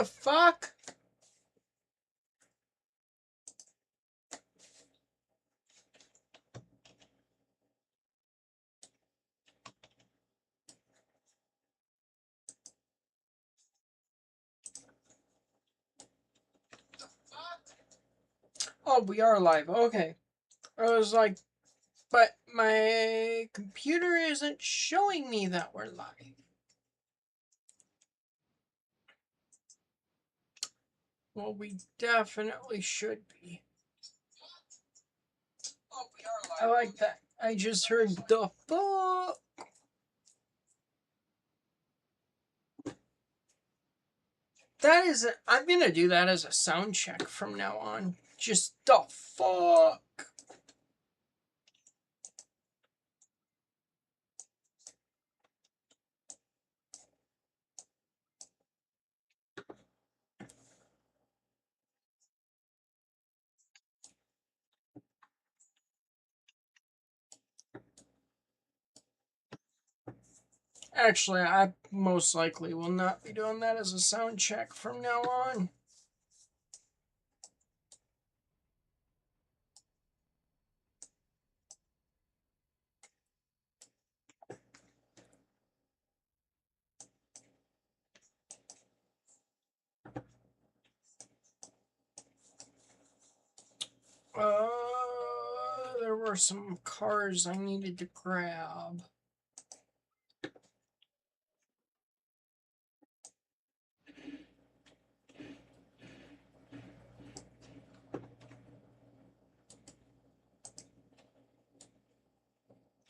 the fuck? Oh, we are live. Okay. I was like, but my computer isn't showing me that we're live. Well, we definitely should be. Oh, we are live. I like that. I just heard the fuck. That is, I'm gonna do that as a sound check from now on. Just the fuck. Actually, I most likely will not be doing that as a sound check from now on. There were some cars I needed to grab.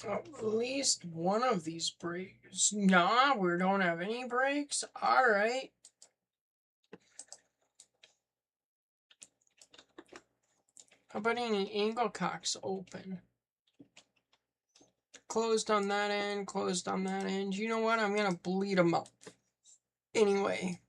At least one of these brakes. Nah, we don't have any brakes? Alright. How about any angle cocks open? Closed on that end, closed on that end. You know what? I'm gonna bleed them up. Anyway.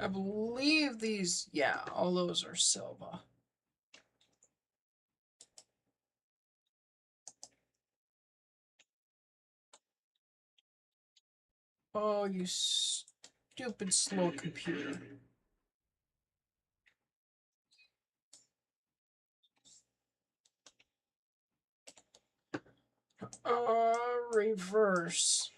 I believe these, yeah, all those are silver. Oh, you stupid slow computer. Reverse.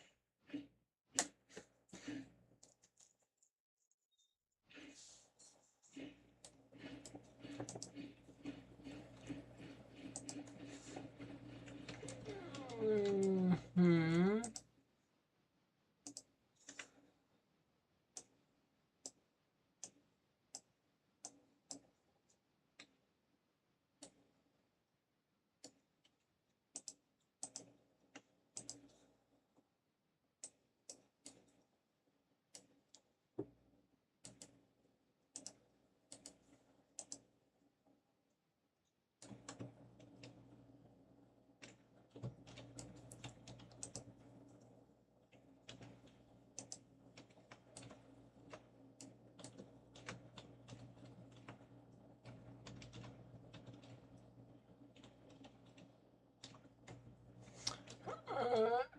Mm-hmm.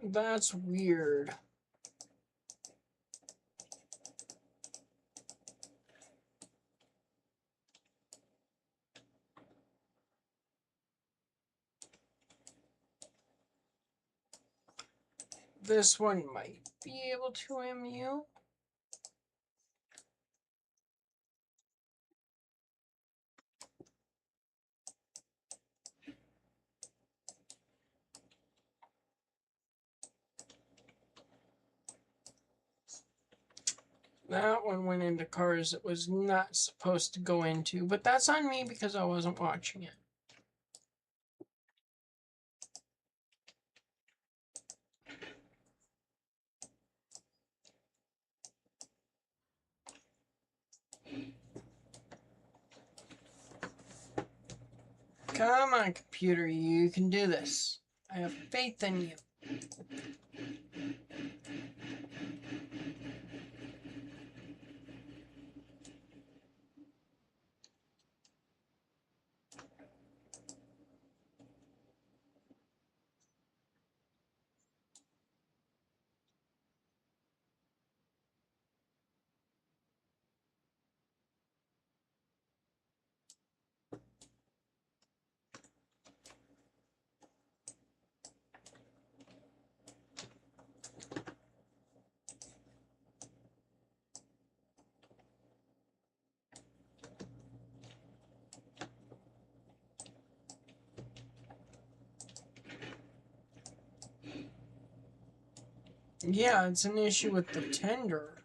That's weird. This one might be able to MU. That one went into cars it was not supposed to go into, but that's on me because I wasn't watching it. Come on, computer, you can do this. I have faith in you. Yeah, it's an issue with the tender.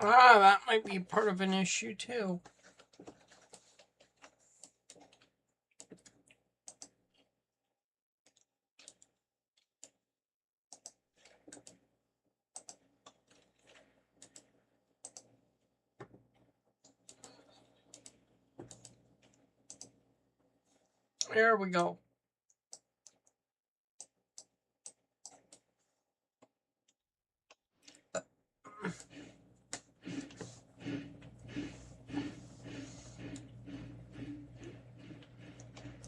Ah, that might be part of an issue too. There we go.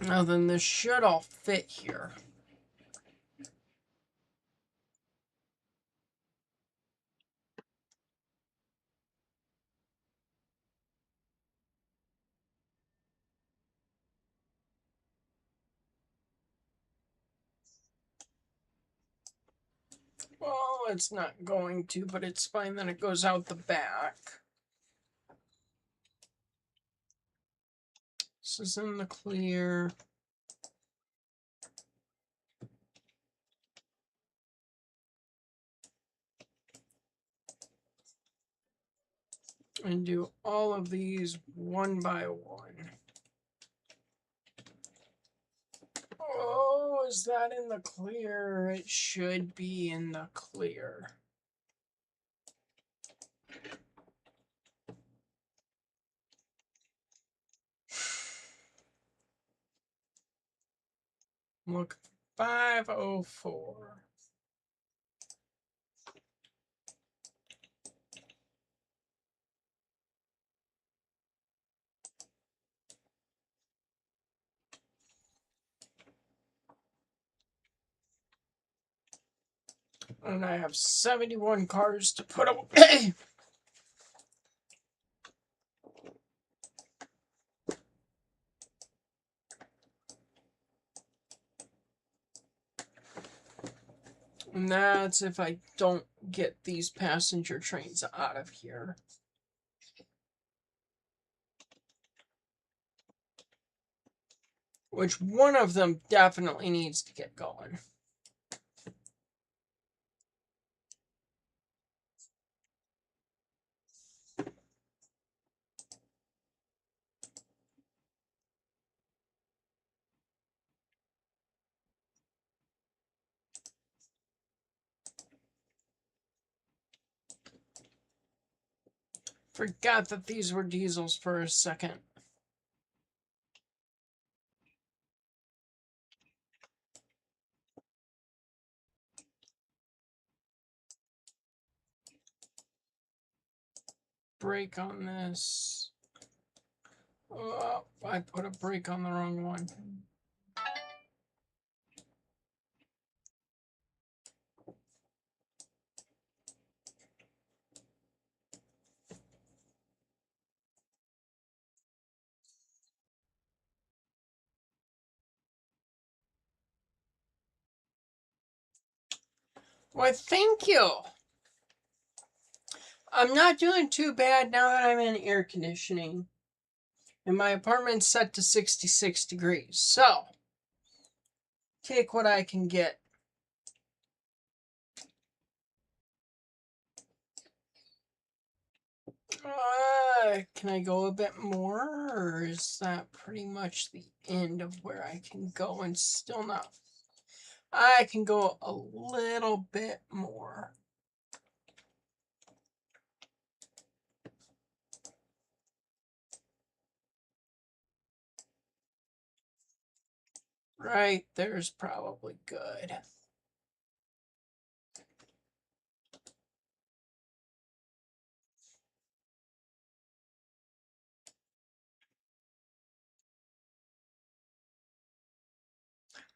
Now then, this should all fit here. Well, it's not going to, but it's fine that it goes out the back. This is in the clear. And do all of these one by one. Oh, is that in the clear? It should be in the clear. Look, 504. And I have 71 cars to put away. And that's if I don't get these passenger trains out of here. Which one of them definitely needs to get going. Forgot that these were diesels for a second. Brake on this. Oh, I put a brake on the wrong one. Well, thank you. I'm not doing too bad now that I'm in air conditioning. And my apartment's set to 66 degrees. So, take what I can get. Can I go a bit more? Or is that pretty much the end of where I can go and still not? I can go a little bit more. Right there's probably good.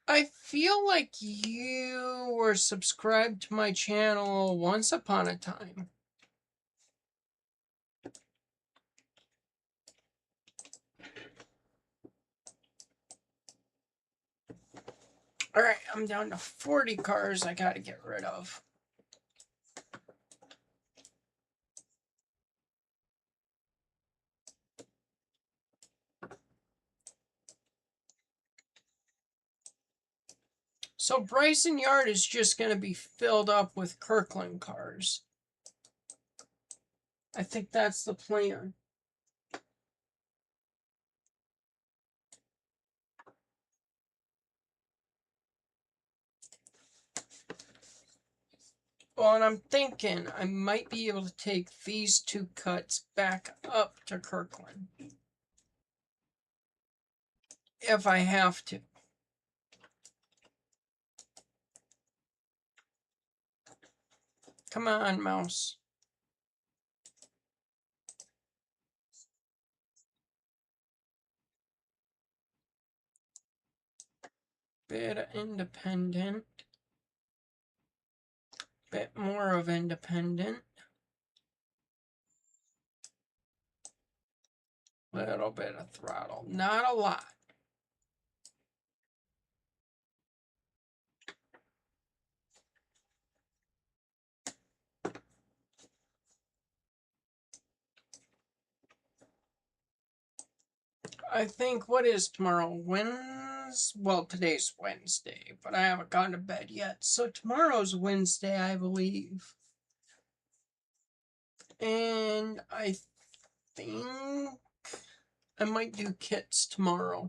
I feel like you were subscribed to my channel once upon a time. Alright, I'm down to 40 cars I gotta get rid of. So Bryson Yard is just going to be filled up with Kirkland cars. I think that's the plan. Well, and I'm thinking I might be able to take these two cuts back up to Kirkland. If I have to. Come on, mouse. Bit of independent. Bit more of independent. Little bit of throttle. Not a lot. I think, what is tomorrow? Well, today's Wednesday, but I haven't gone to bed yet. So tomorrow's Wednesday, I believe. And I think I might do kits tomorrow.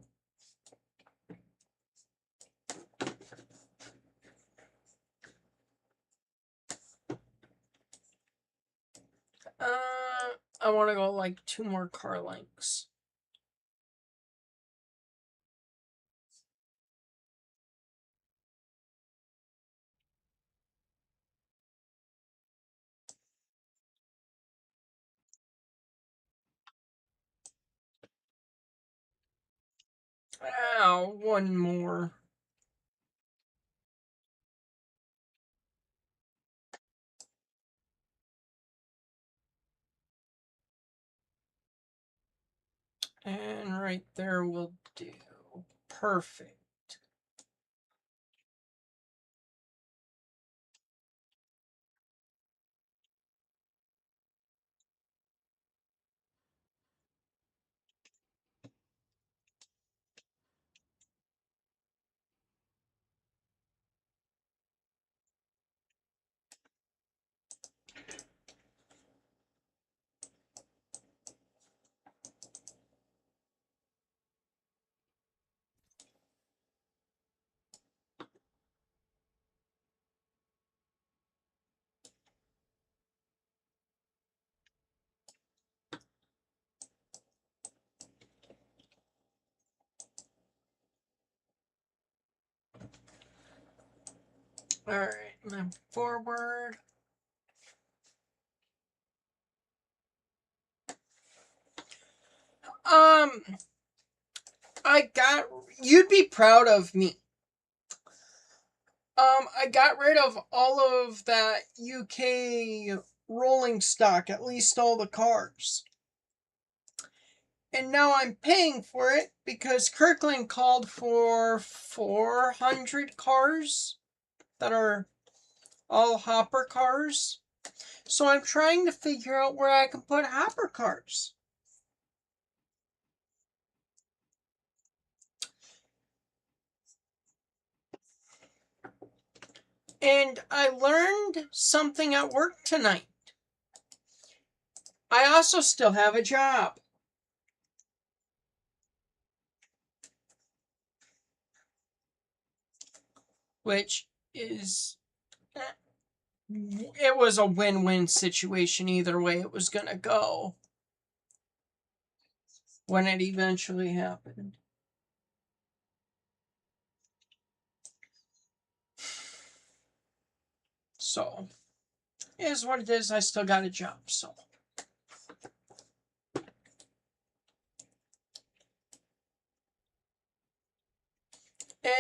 I want to go like 2 more car lengths. Ow, 1 more. And right there will do. Perfect. Alright, and then forward. You'd be proud of me. I got rid of all of that UK rolling stock, at least all the cars. And now I'm paying for it because Kirkland called for 400 cars that are all hopper cars. So I'm trying to figure out where I can put hopper cars. And I learned something at work tonight. I also still have a job. Which is, it was a win-win situation either way it was going to go when it eventually happened. So, it is what it is. I still got a job, so.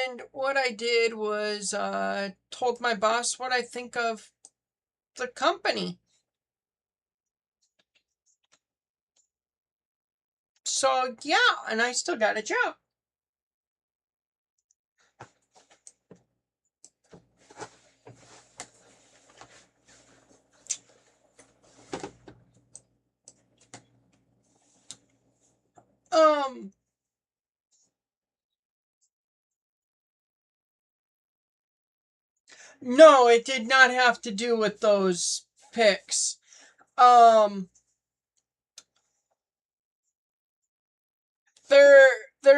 And what I did was told my boss what I think of the company. So, yeah, and I still got a job. No, it did not have to do with those picks. There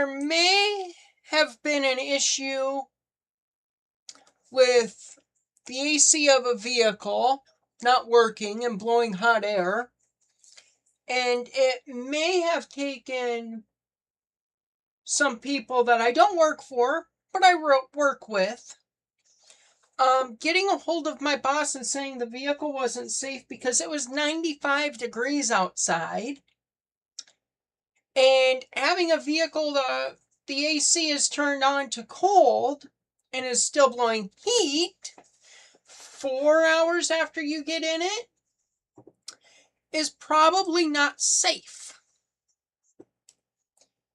may have been an issue with the AC of a vehicle not working and blowing hot air. And it may have taken some people that I don't work for, but I work with, getting a hold of my boss and saying the vehicle wasn't safe because it was 95 degrees outside. And having a vehicle, the AC is turned on to cold and is still blowing heat 4 hours after you get in it is probably not safe.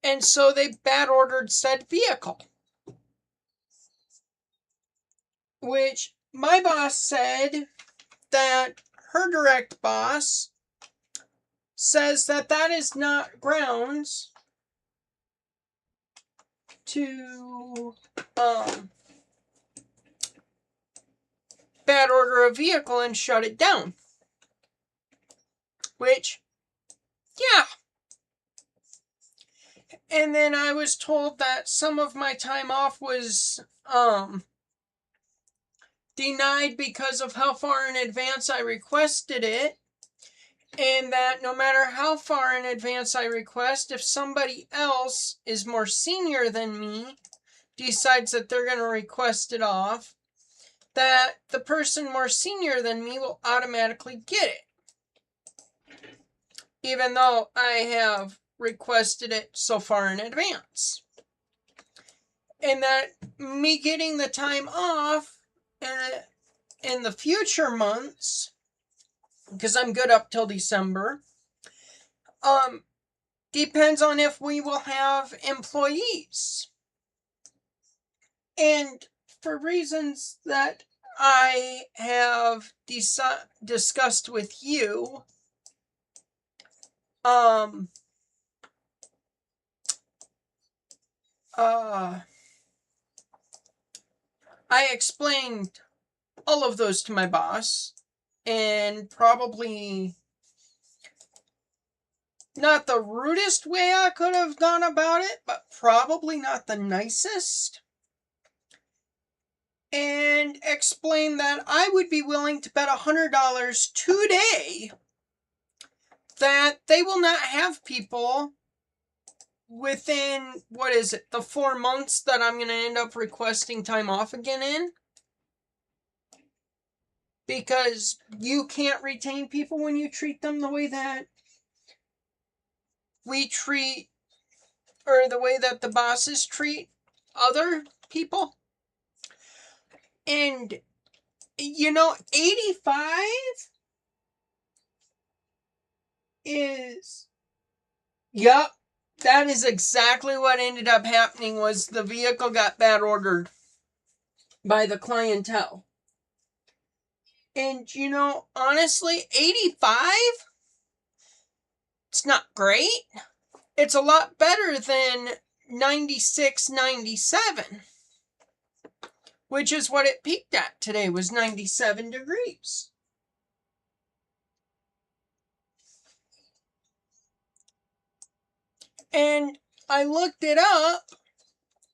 And so they bad ordered said vehicle. Which my boss said that her direct boss says that that is not grounds to bad order a vehicle and shut it down. Which, yeah. And then I was told that some of my time off was denied because of how far in advance I requested it. And that no matter how far in advance I request, if somebody else is more senior than me, decides that they're going to request it off, that the person more senior than me will automatically get it. Even though I have requested it so far in advance. And that me getting the time off in the future months, because I'm good up till December, depends on if we will have employees. And for reasons that I have discussed with you, I explained all of those to my boss, and probably not the rudest way I could have gone about it, but probably not the nicest. And explained that I would be willing to bet $100 today that they will not have people within, what is it, the 4 months that I'm going to end up requesting time off again in. because you can't retain people when you treat them the way that we treat, or the way that the bosses treat other people. And, you know, 85 is, yep, that is exactly what ended up happening. Was the vehicle got bad ordered by the clientele. And, you know, honestly, 85, it's not great. It's a lot better than 96, 97, which is what it peaked at today, was 97 degrees. And I looked it up,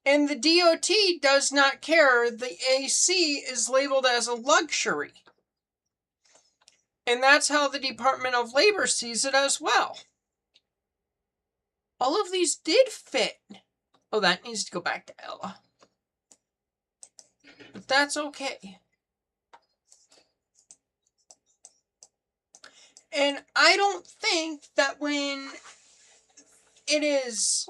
and the DOT does not care. The AC is labeled as a luxury. And that's how the Department of Labor sees it as well. All of these did fit. Oh, that needs to go back to Ella. But that's okay. And I don't think that when it is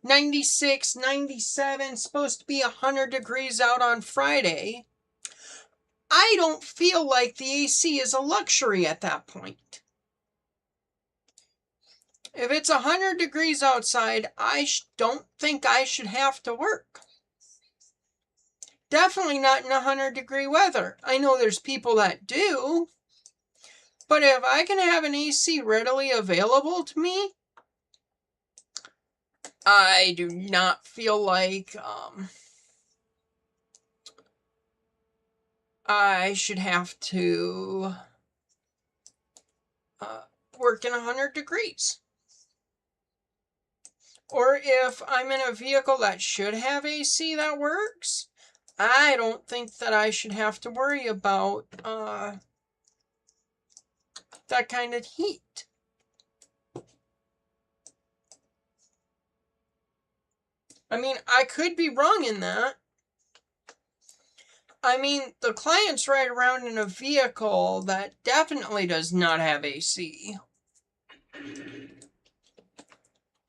96, 97, supposed to be 100 degrees out on Friday, I don't feel like the AC is a luxury at that point. If it's 100 degrees outside, I don't think I should have to work. Definitely not in 100-degree weather. I know there's people that do, but if I can have an AC readily available to me, I do not feel like I should have to work in 100 degrees. Or if I'm in a vehicle that should have AC that works, I don't think that I should have to worry about that kind of heat. I mean, I could be wrong in that. I mean, the clients ride around in a vehicle that definitely does not have AC.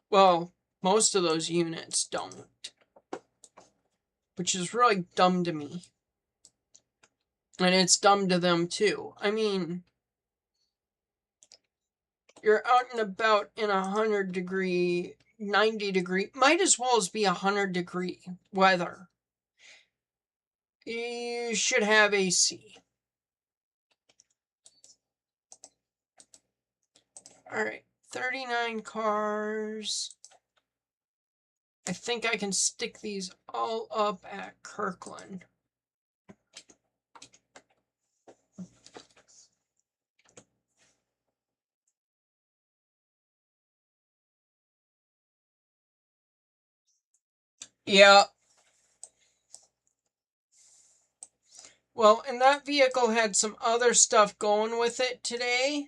Well, most of those units don't, which is really dumb to me. And it's dumb to them too. I mean, you're out and about in 100-degree, 90-degree, might as well as be 100-degree weather. You should have AC. Alright, 39 cars. I think I can stick these all up at Kirkland. Yeah. Well, and that vehicle had some other stuff going with it today.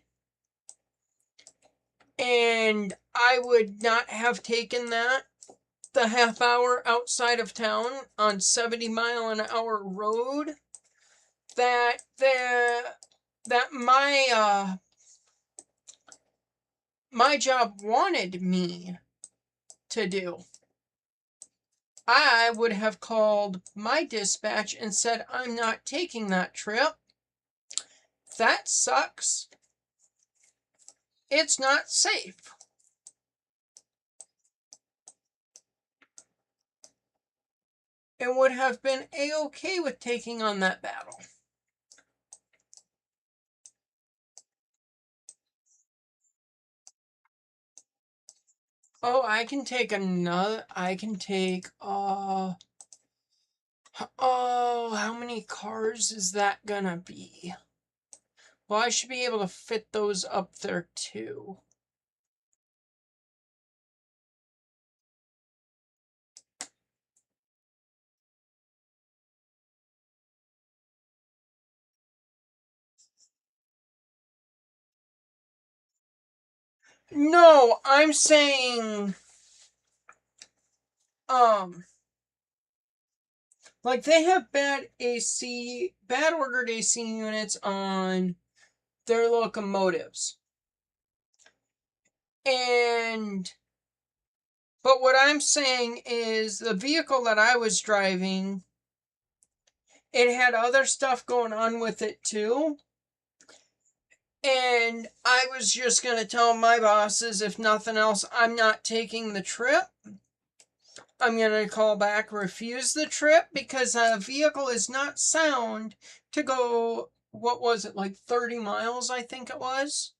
And I would not have taken that the half hour outside of town on 70-mile-an-hour road that my job wanted me to do. I would have called my dispatch and said, I'm not taking that trip. That sucks. It's not safe. And would have been A-okay with taking on that battle. Oh, I can take another, oh, how many cars is that gonna be? Well, I should be able to fit those up there too. No, I'm saying, Like, they have bad ordered AC units on their locomotives. But what I'm saying is the vehicle that I was driving, it had other stuff going on with it too. And I was just going to tell my bosses, if nothing else, I'm not taking the trip. I'm going to call back, refuse the trip, because a vehicle is not sound to go, what was it, like 30 miles, I think it was?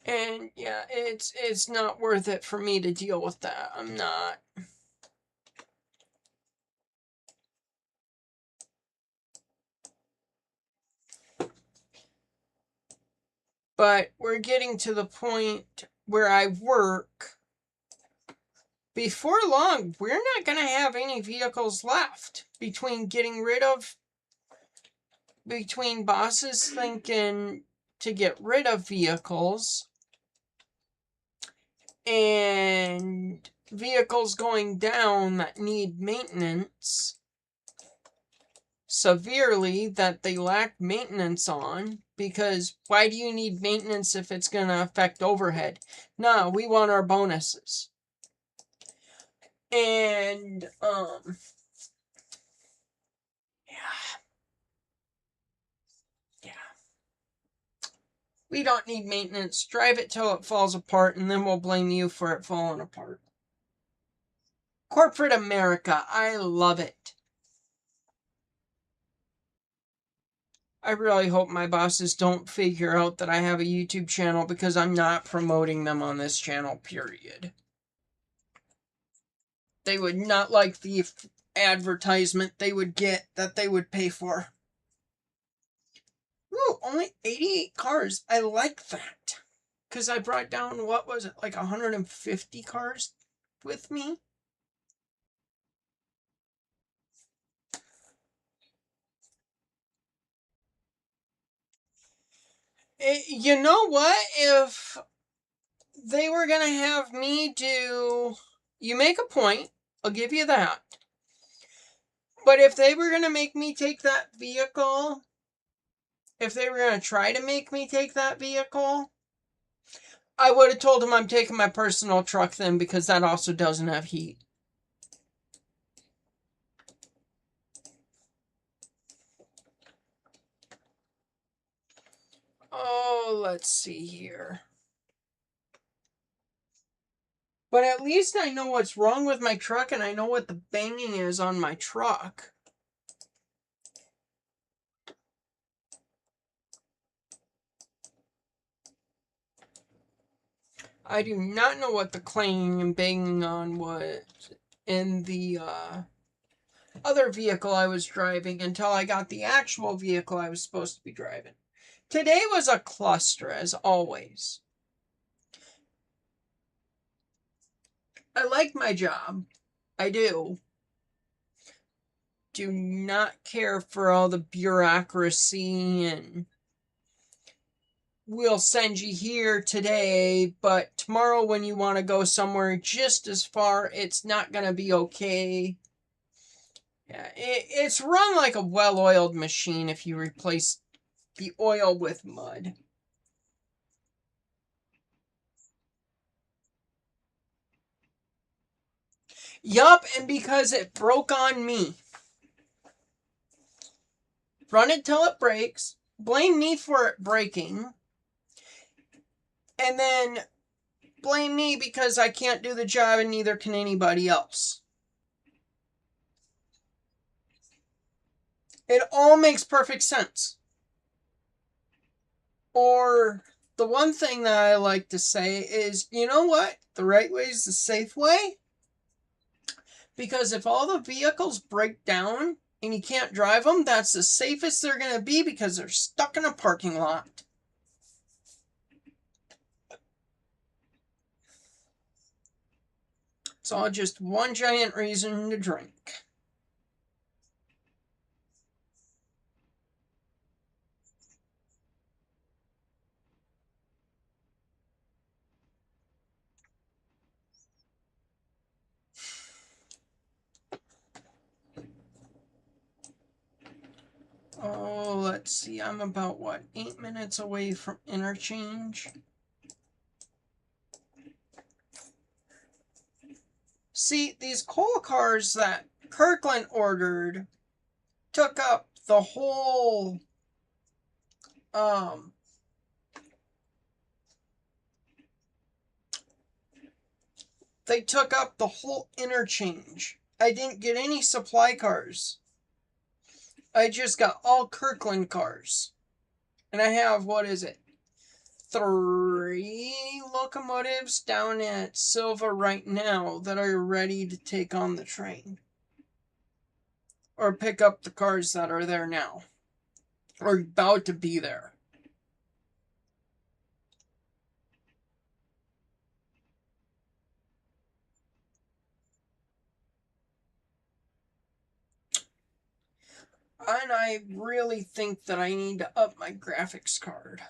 And yeah, it's not worth it for me to deal with that. I'm not. But we're getting to the point where I work. Before long, we're not going to have any vehicles left between bosses thinking to get rid of vehicles and vehicles going down that need maintenance severely, that they lack maintenance on, because why do you need maintenance if it's going to affect overhead? No, we want our bonuses. And yeah, we don't need maintenance. Drive it till it falls apart, and then we'll blame you for it falling apart. Corporate America, I love it. I really hope my bosses don't figure out that I have a YouTube channel, because I'm not promoting them on this channel, period. They would not like the advertisement they would get that they would pay for. Ooh, only 88 cars. I like that. Because I brought down, what was it, like 150 cars with me? You know what? If they were going to have me do... You make a point. I'll give you that. But if they were going to make me take that vehicle... If they were going to try to make me take that vehicle, I would have told them I'm taking my personal truck then, because that also doesn't have heat. Oh, let's see here. But at least I know what's wrong with my truck, and I know what the banging is on my truck. I do not know what the clanging and banging on was in the other vehicle I was driving until I got the actual vehicle I was supposed to be driving. Today was a cluster, as always. I like my job. I do. Do not care for all the bureaucracy and we'll send you here today, but tomorrow when you want to go somewhere just as far, it's not going to be okay. Yeah, it's run like a well-oiled machine if you replace the oil with mud. Yup, and because it broke on me. Run it till it breaks, blame me for it breaking, and then blame me because I can't do the job and neither can anybody else. It all makes perfect sense. Or the one thing that I like to say is, you know what? The right way is the safe way. Because if all the vehicles break down and you can't drive them, that's the safest they're going to be, because they're stuck in a parking lot. It's all just one giant reason to drink. Oh, let's see. I'm about, what, 8 minutes away from interchange? See, these coal cars that Kirkland ordered took up the whole, they took up the whole interchange. I didn't get any supply cars. I just got all Kirkland cars. And I have, what is it? 3 locomotives down at Silva right now that are ready to take on the train. Or pick up the cars that are there now. Or about to be there. And I really think that I need to up my graphics card.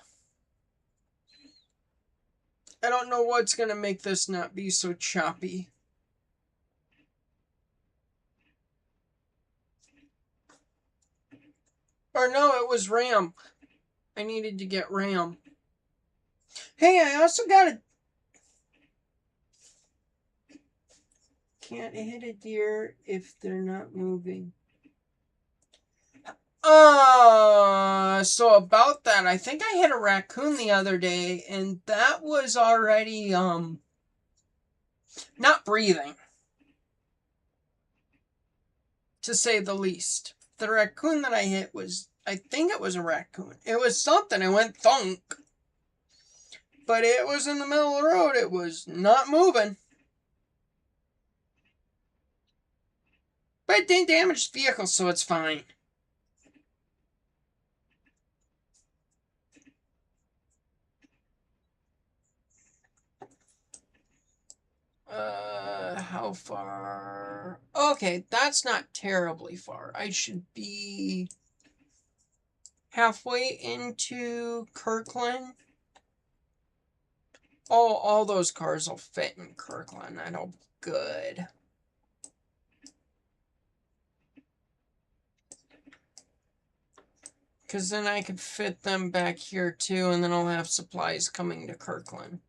I don't know what's going to make this not be so choppy. Or no, it was RAM. I needed to get RAM. Hey, I also got a... Can't hit a deer if they're not moving. So about that, I think I hit a raccoon the other day, and that was already, not breathing. To say the least. The raccoon that I hit was, I think it was a raccoon. It was something, it went thunk. But it was in the middle of the road, it was not moving. But it didn't damage the vehicle, so it's fine. How far? Okay, that's not terribly far. I should be halfway into Kirkland. Oh, all those cars will fit in Kirkland. That'll be good. Because then I could fit them back here too, and then I'll have supplies coming to Kirkland.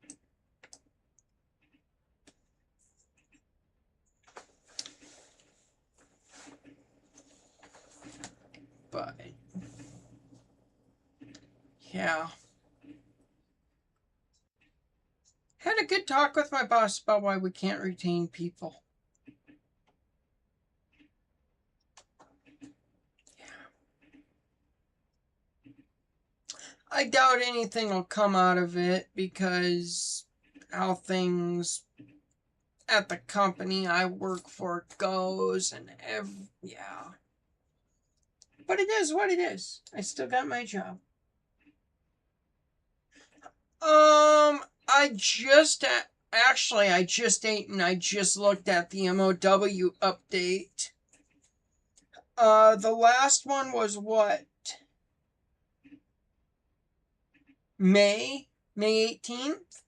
But yeah. Had a good talk with my boss about why we can't retain people. I doubt anything will come out of it because how things at the company I work for goes and yeah. But it is what it is. I still got my job. I just actually I just ate and I just looked at the MOW update. The last one was what? May 18th?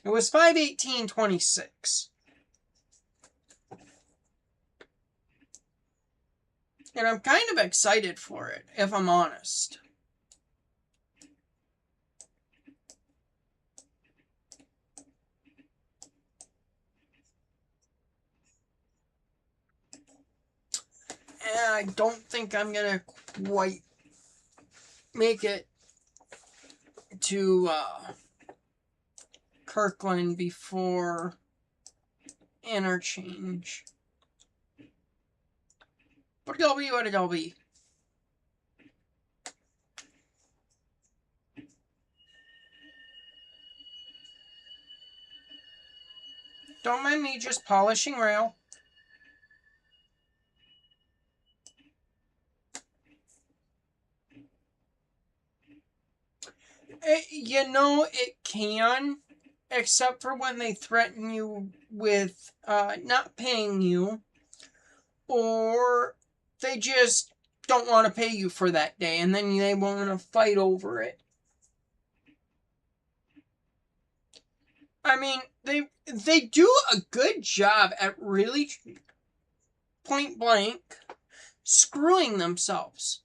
It was 5/18/26. And I'm kind of excited for it, if I'm honest. And I don't think I'm going to quite make it to Kirkland before interchange. But it'll be what it'll be. Don't mind me just polishing rail. You know, it can, except for when they threaten you with not paying you, or they just don't want to pay you for that day, and then they want to fight over it. I mean, they do a good job at really point blank screwing themselves.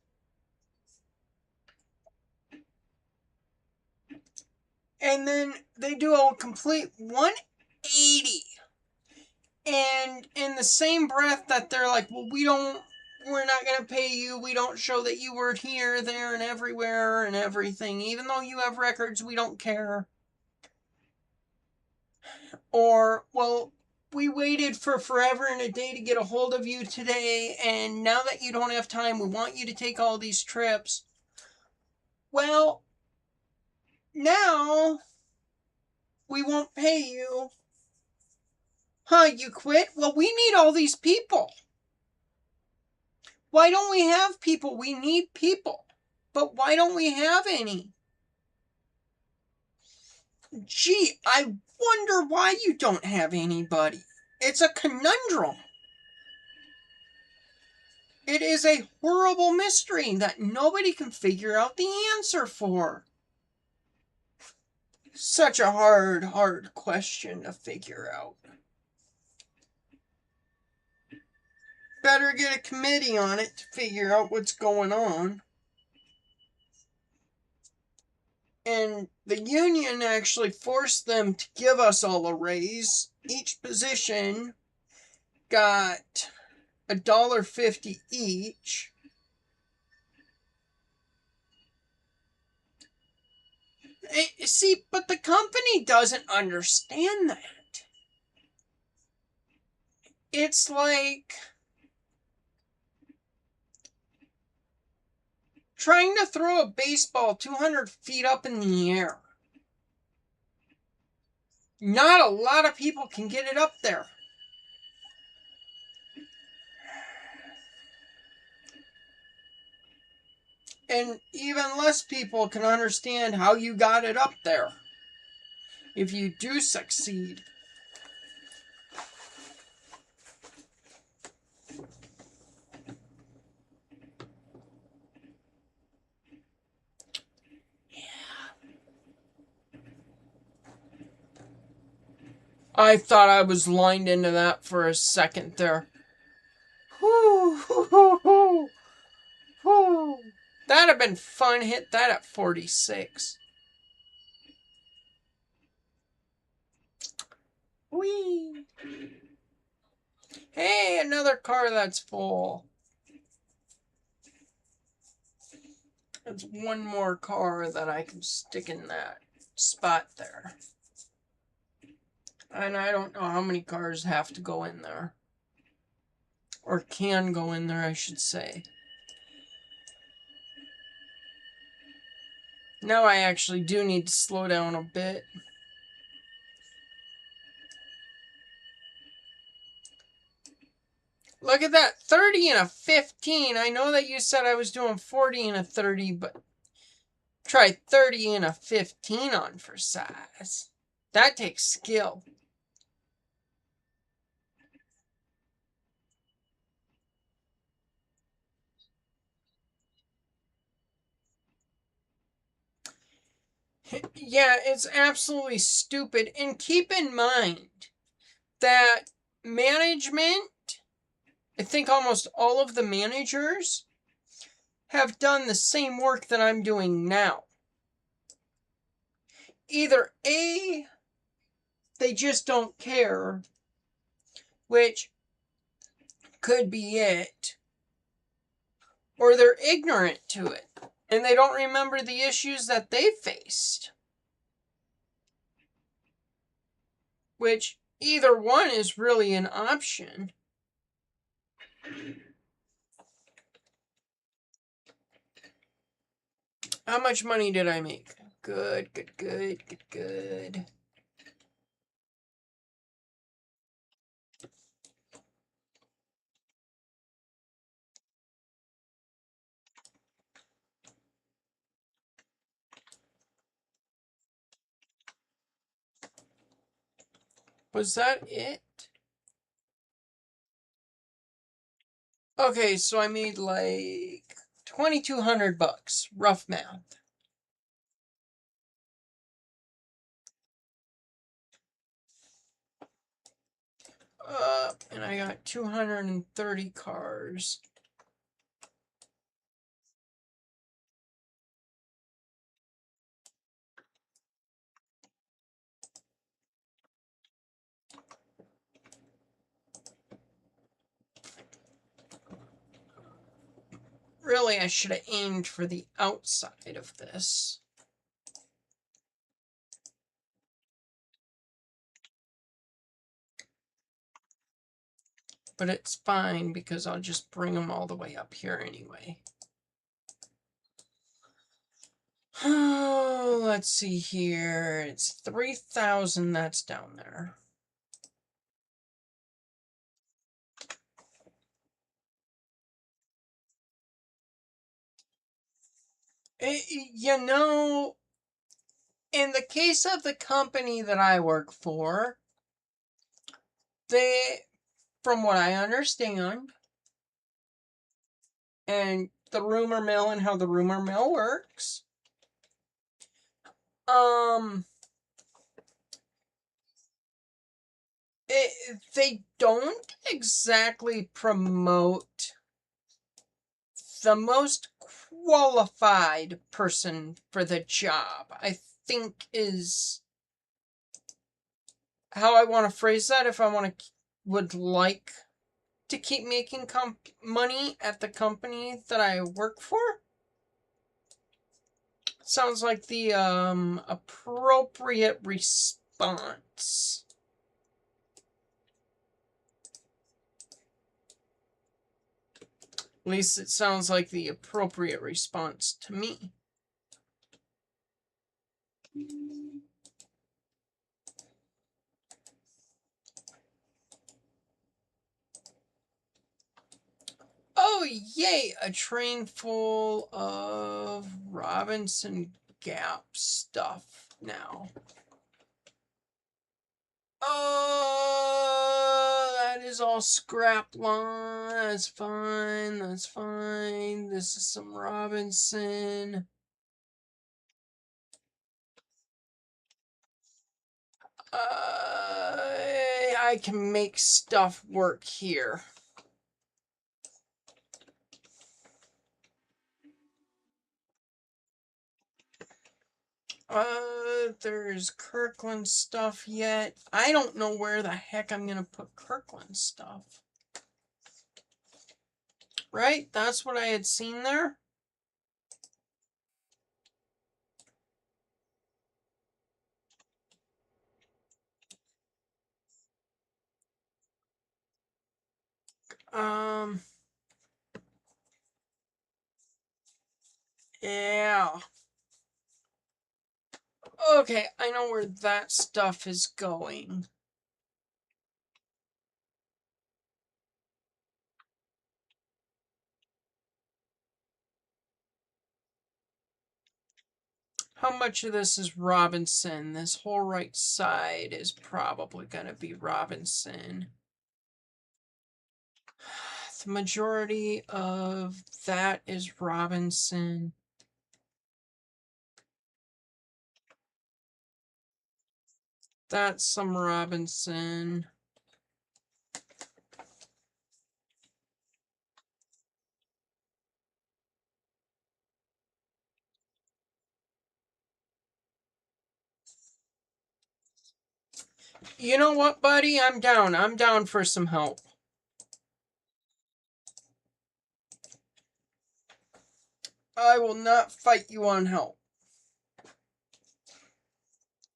And then they do a complete 180. And in the same breath that they're like, well, we're not going to pay you. We don't show that you were here, there, and everywhere and everything. Even though you have records, we don't care. Or, well, we waited for forever and a day to get a hold of you today, and now that you don't have time, we want you to take all these trips. Well, now we won't pay you. Huh, you quit? Well, we need all these people. Why don't we have people? We need people. But why don't we have any? Gee, I wonder why you don't have anybody. It's a conundrum. It is a horrible mystery that nobody can figure out the answer for. Such a hard question to figure out. Better get a committee on it to figure out what's going on. And the union actually forced them to give us all a raise. Each position got $1.50 each. See, but the company doesn't understand that. It's like trying to throw a baseball 200 feet up in the air. Not a lot of people can get it up there. And even less people can understand how you got it up there. If you do succeed. I thought I was lined into that for a second there. That'd have been fun. Hit that at 46. Whee! Hey, another car that's full. That's one more car that I can stick in that spot there. And I don't know how many cars have to go in there. Or can go in there, I should say. Now I actually do need to slow down a bit. Look at that, 30 and a 15. I know that you said I was doing 40 and a 30, but try 30 and a 15 on for size. That takes skill. Yeah, it's absolutely stupid. And keep in mind that management, I think almost all of the managers have done the same work that I'm doing now. Either A, they just don't care, which could be it, or they're ignorant to it, and they don't remember the issues that they faced. Which, either one is really an option. How much money did I make? Good. Was that it? Okay, so I made like $2,200, rough math. And I got 230 cars. Really, I should have aimed for the outside of this. But it's fine because I'll just bring them all the way up here anyway. Oh, let's see here. It's 3,000 that's down there. You know, in the case of the company that I work for, they, from what I understand, and the rumor mill and how the rumor mill works, they don't exactly promote the most qualified person for the job, I think, is how I want to phrase that. If I would like to keep making money at the company that I work for, sounds like the appropriate response. At least it sounds like the appropriate response to me. Oh, yay! A train full of Robinson Gap stuff now. Oh, that is all scrap line. That's fine. That's fine. This is some Robinson. I can make stuff work here. There's Kirkland stuff yet. I don't know where the heck I'm gonna put Kirkland stuff. Right? That's what I had seen there. Yeah. Okay, I know where that stuff is going. How much of this is Robinson? This whole right side is probably going to be Robinson. The majority of that is Robinson. That's some Robinson. You know what, buddy? I'm down. I'm down for some help. I will not fight you on help.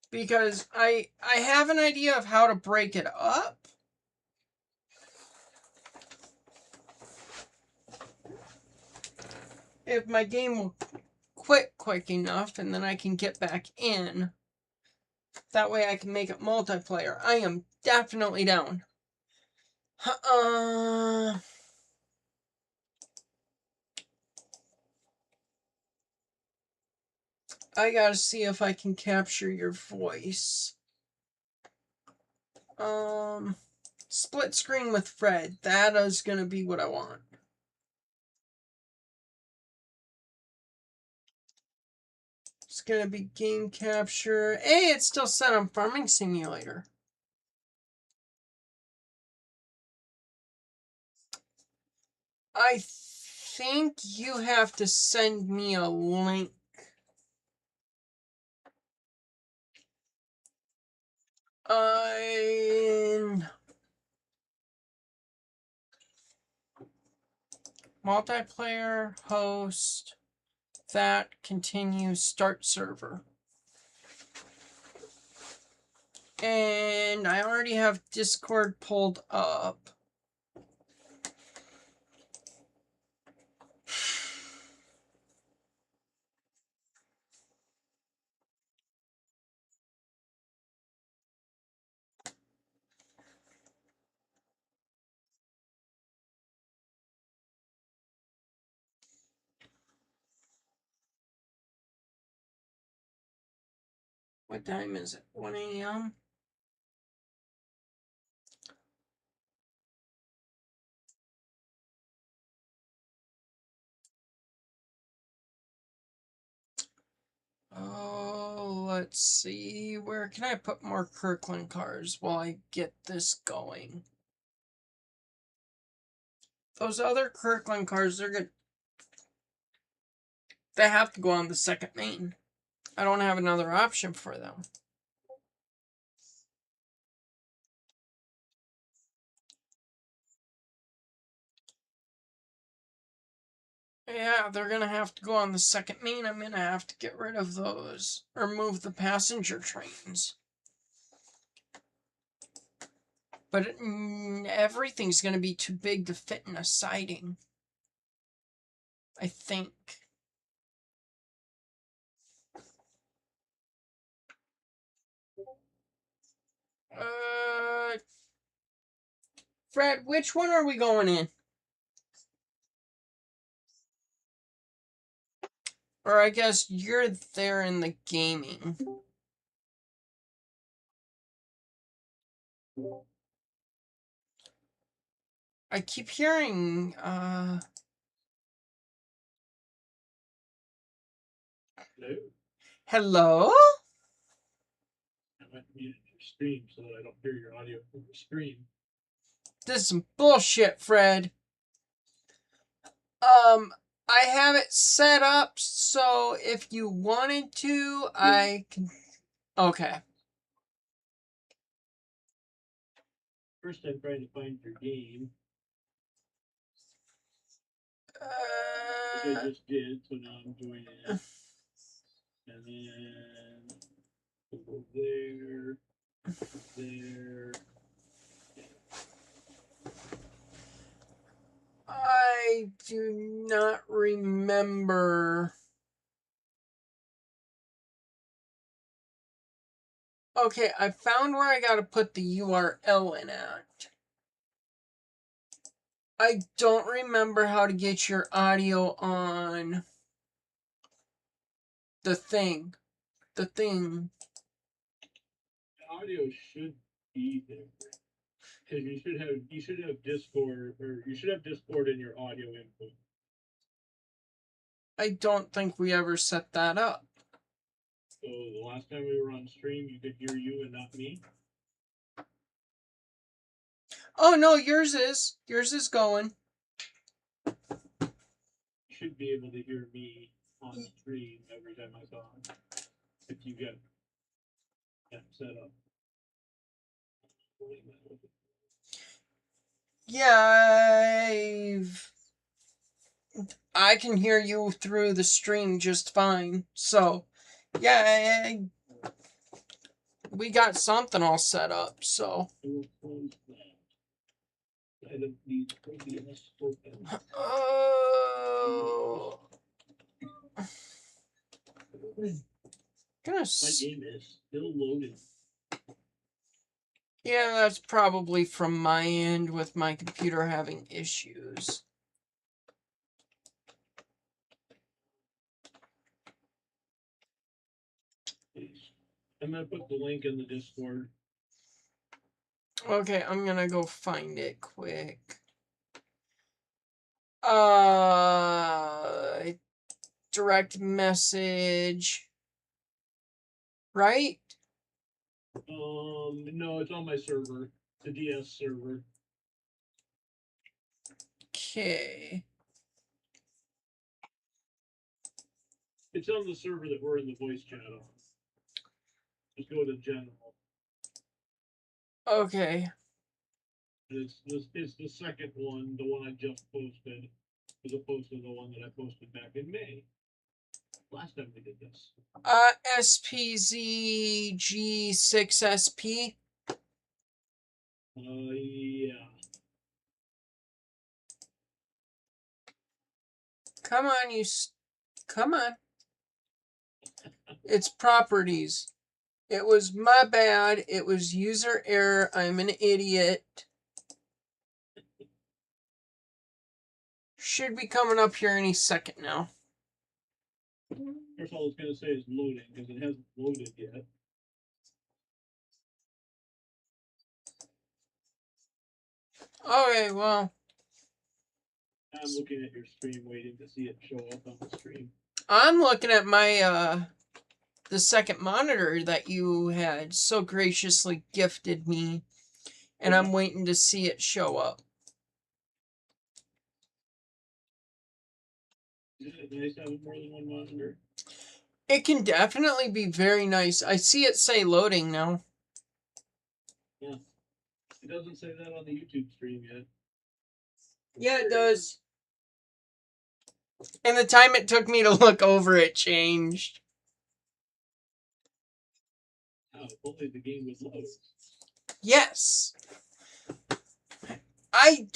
Because I have an idea of how to break it up. If my game will quit quick enough and then I can get back in. That way I can make it multiplayer. I am definitely down. I gotta see if I can capture your voice. Split screen with Fred. That is gonna be what I want. It's gonna be game capture. Hey, it's still set on Farming Simulator. I think you have to send me a link. multiplayer, host, that, continue, start server. And I already have Discord pulled up. What time is it? 1 a.m.? Oh, let's see. Where can I put more Kirkland cars while I get this going? Those other Kirkland cars, they're good. They have to go on the second main. I don't have another option for them. Yeah, they're gonna have to go on the second main. I'm gonna have to get rid of those. Or move the passenger trains. But everything's gonna be too big to fit in a siding. I think. Fred, which one are we going in? Or I guess you're there in the gaming. I keep hearing, Hello? Hello? I might mute your stream so that I don't hear your audio from the stream. This is some bullshit, Fred. I have it set up so if you wanted to, I can... Okay. First, I'm trying to find your game. Which I just did, so now I'm doing it. And then go there, there. I do not remember. Okay, I found where I gotta put the URL in at. I don't remember how to get your audio on the thing. The thing. The audio should be there. Because you should have Discord, or you should have Discord in your audio input. I don't think we ever set that up. So the last time we were on stream, you could hear you and not me. Oh no, yours is. Yours is going. You should be able to hear me on stream every time I saw it. If you get that set up. Yeah, I can hear you through the stream just fine. So, yeah, we got something all set up, so. Oh. My game is still loading. Yeah, that's probably from my end with my computer having issues. I'm gonna put the link in the Discord. Okay, I'm gonna go find it quick. Direct message. Right? No, it's on my server, the DS server. Okay. It's on the server that we're in the voice chat on. Just go to general. Okay. It's the second one, the one I just posted. as opposed to the one that I posted back in May. Last time we did this. SPZG6SP. Yeah. Come on, come on. It's properties. It was my bad. It was user error. I'm an idiot. Should be coming up here any second now. First all I was going to say is loading, because it hasn't loaded yet. Okay, well. I'm looking at your stream, waiting to see it show up on the stream. I'm looking at my, the second monitor that you had so graciously gifted me. And I'm waiting to see it show up. Is it nice having more than one monitor? It can definitely be very nice. I see it say loading now. Yeah. It doesn't say that on the YouTube stream yet. Yeah, it does. And the time it took me to look over it changed. Oh, if only the game was loaded. Yes. I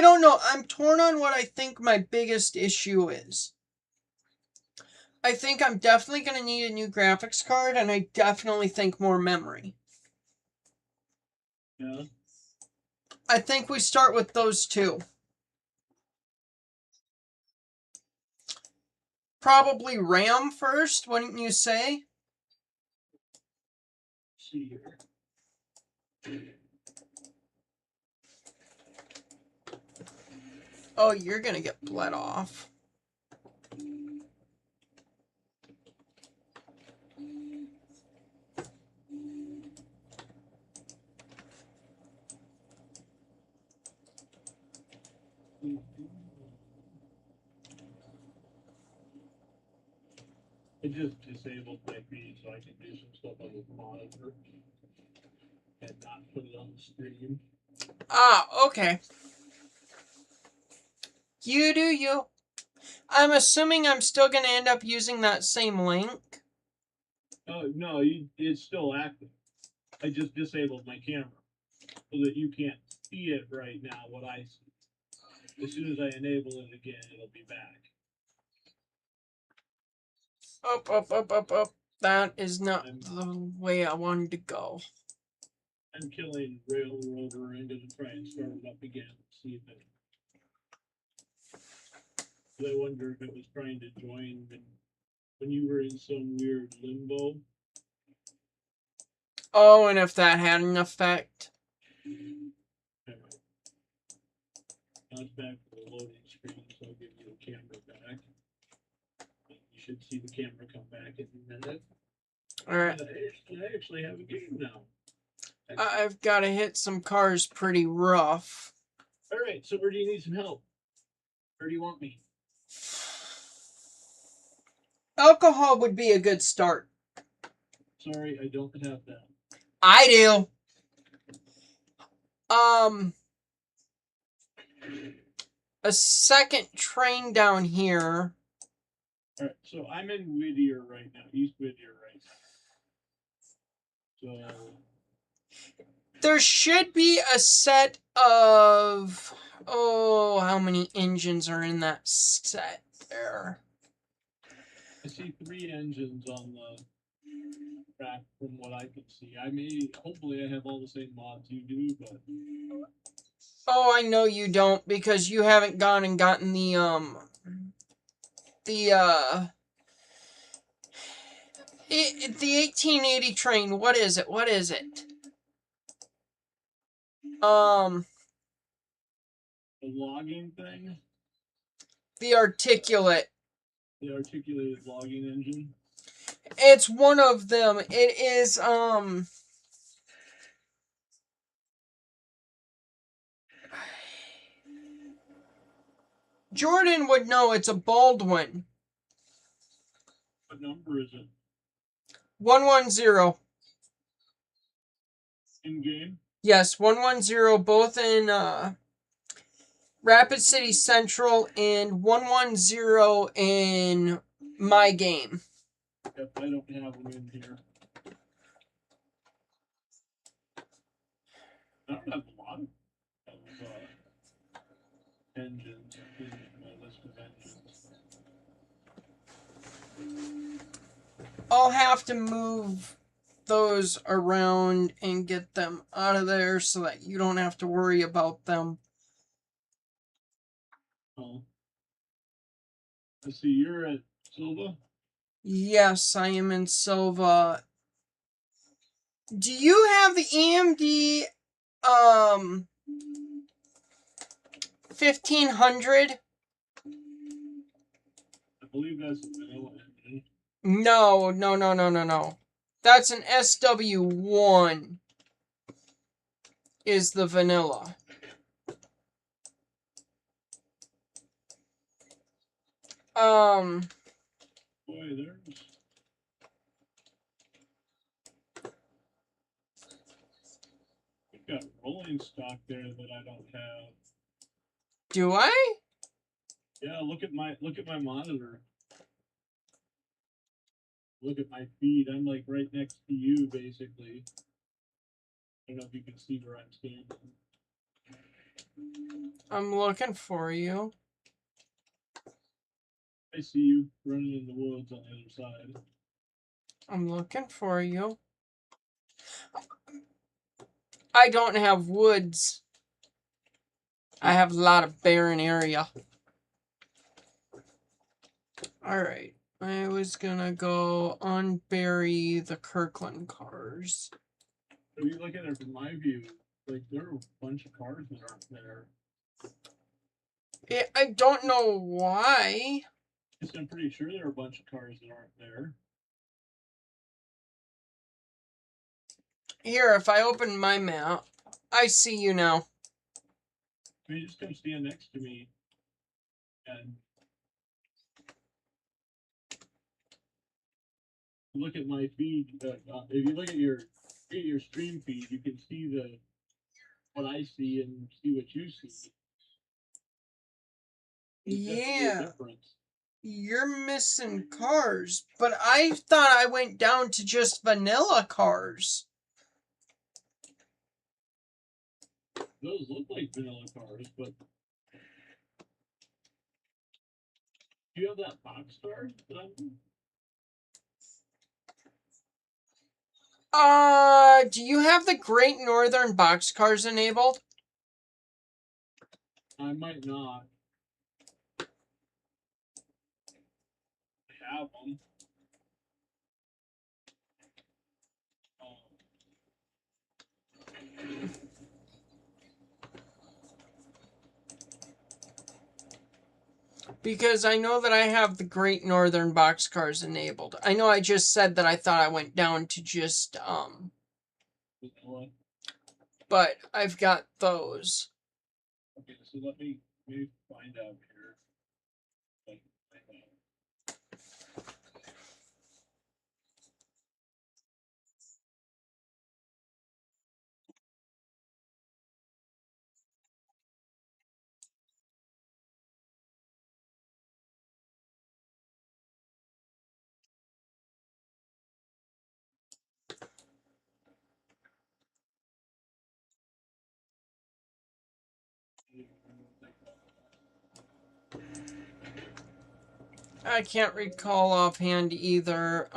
don't know. I'm torn on what I think my biggest issue is. I think I'm definitely going to need a new graphics card, and I definitely think more memory. Yeah. I think we start with those two. Probably RAM first, wouldn't you say? See here. Oh, you're going to get bled off. I just disabled my feed so I can do some stuff on the monitor and not put it on the stream. Ah, okay. You do you. I'm assuming I'm still going to end up using that same link. Oh, no, it's still active. I just disabled my camera so that you can't see it right now, what I see. As soon as I enable it again, it'll be back. Up. That is not the way I wanted to go. I'm killing Railroader. I'm going to try and start it up again. See if it... I wonder if it was trying to join when you were in some weird limbo. Oh, and if that had an effect. Anyway. Now it's back to the loading screen, so I'll give you the camera back. You should see the camera come back in a minute. Alright. I actually have a game now. I've got to hit some cars pretty rough. Alright, so where do you need some help? Where do you want me? Alcohol would be a good start. Sorry, I don't have that. I do. A second train down here. Alright, so I'm in Whittier right now. East Whittier right now. So there should be a set of... Oh, how many engines are in that set there? I see 3 engines on the track from what I can see. Hopefully I have all the same mods you do, but... Oh, I know you don't, because you haven't gone and gotten the 1880 train. What is it? The logging thing? The articulate. The articulated logging engine? It's one of them. It is, Jordan would know. It's a Baldwin. What number is it? 110. In game? Yes, 110, both in, Rapid City Central, and 110 in my game. Yep, I don't have them in here. I don't have a lot of engines in my list of engines. I'll have to move those around and get them out of there so that you don't have to worry about them. Oh. I see you're at Silva? Yes, I am in Silva. Do you have the EMD 1500? I believe that's a vanilla engine. No. That's an SW1 is the vanilla. Boy, there's... We've got rolling stock there that I don't have. Do I? Yeah, look at my monitor. Look at my feed. I'm like right next to you, basically. I don't know if you can see where I'm standing. I'm looking for you. I see you running in the woods on the other side. I'm looking for you. I don't have woods. I have a lot of barren area. Alright. I was gonna go unbury the Kirkland cars. If you look at it from my view, like there are a bunch of cars that aren't there. I don't know why. Because I'm pretty sure there are a bunch of cars that aren't there. Here, if I open my map, I see you now. I mean, just come stand next to me and look at my feed. If you look at your stream feed, you can see what I see and see what you see. Yeah. You're missing cars, but I thought I went down to just vanilla cars. Those look like vanilla cars, but do you have that box car that I'm... Do you have the Great Northern boxcars enabled? I might not. I have them. Because I know that I have the Great Northern boxcars enabled. I know I just said that I thought I went down to just, but I've got those. Okay, so let me find out here. I can't recall offhand either.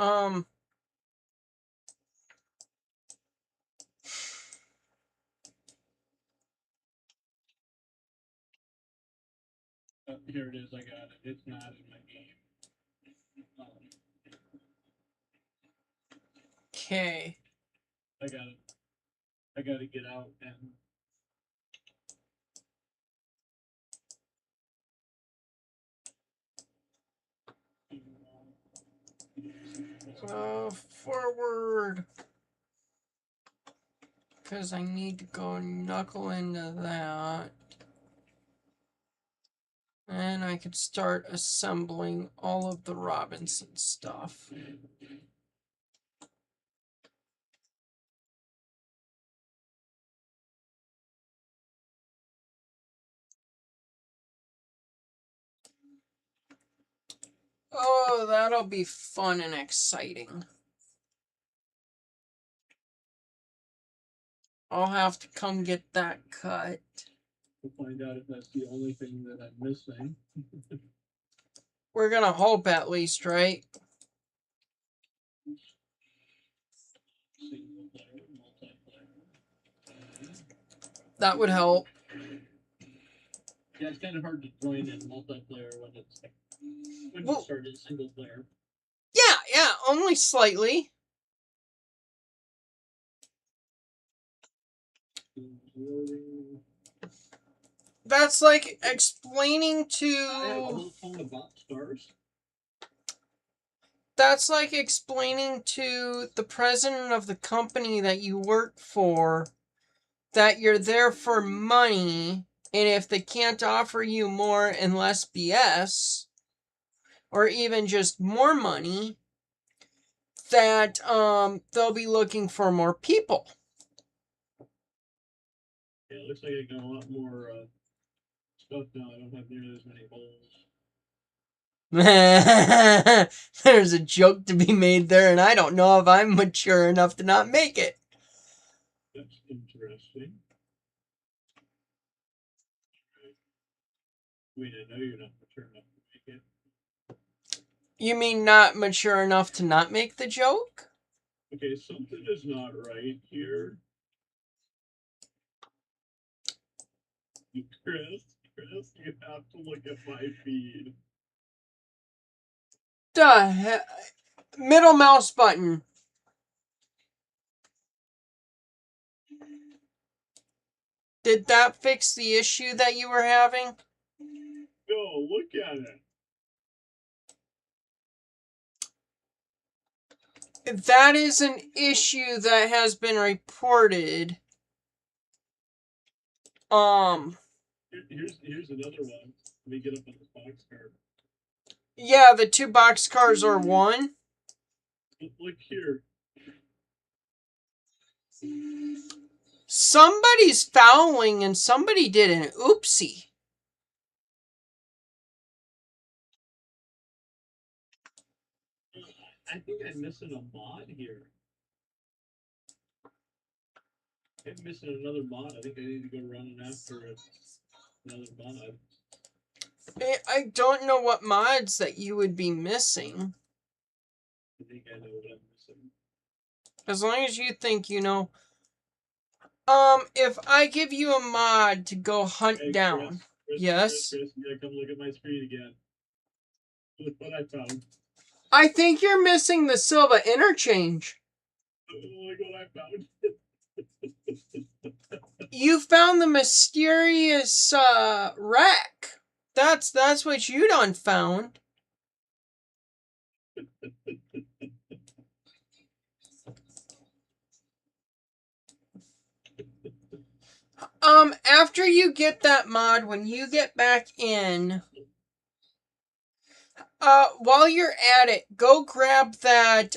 Here it is, I got it. It's not in my game. Okay. I gotta get out and Forward. Because I need to go knuckle into that. And I could start assembling all of the Robinson stuff. Oh, that'll be fun and exciting. I'll have to come get that cut. We'll find out if that's the only thing that I'm missing. We're gonna hope at least, right? Single player, multiplayer. That would help. Yeah, it's kind of hard to join in multiplayer when it's when Well, you start in single player. Yeah, only slightly. That's like explaining I have a to... whole ton of box stars. That's like explaining to the president of the company that you work for that you're there for money, and if they can't offer you more and less BS, or even just more money, that they'll be looking for more people. Yeah, it looks like I got a lot more stuff now. I don't have nearly as many holes. There's a joke to be made there, and I don't know if I'm mature enough to not make it. That's interesting. I mean, I know you're not mature enough to make it. You mean not mature enough to not make the joke? Okay, something is not right here. Chris, you have to look at my feed. The hell? Middle mouse button. Did that fix the issue that you were having? No, look at it. That is an issue that has been reported. Here's another one. Let me get up on this box card. Yeah, the two box cars are one. Look here. Somebody's fouling and somebody did an oopsie. I think I'm missing a mod here. I'm missing another mod. I think I need to go running after another mod. I don't know what mods that you would be missing. I think I know what I'm missing. As long as you think you know. If I give you a mod to go hunt down. Chris, yes? Chris, you gotta come look at my screen again. Look what I found. I think you're missing the Silva interchange. Look what I found. You found the mysterious wreck. That's what you done found. After you get that mod, when you get back in, while you're at it, go grab that,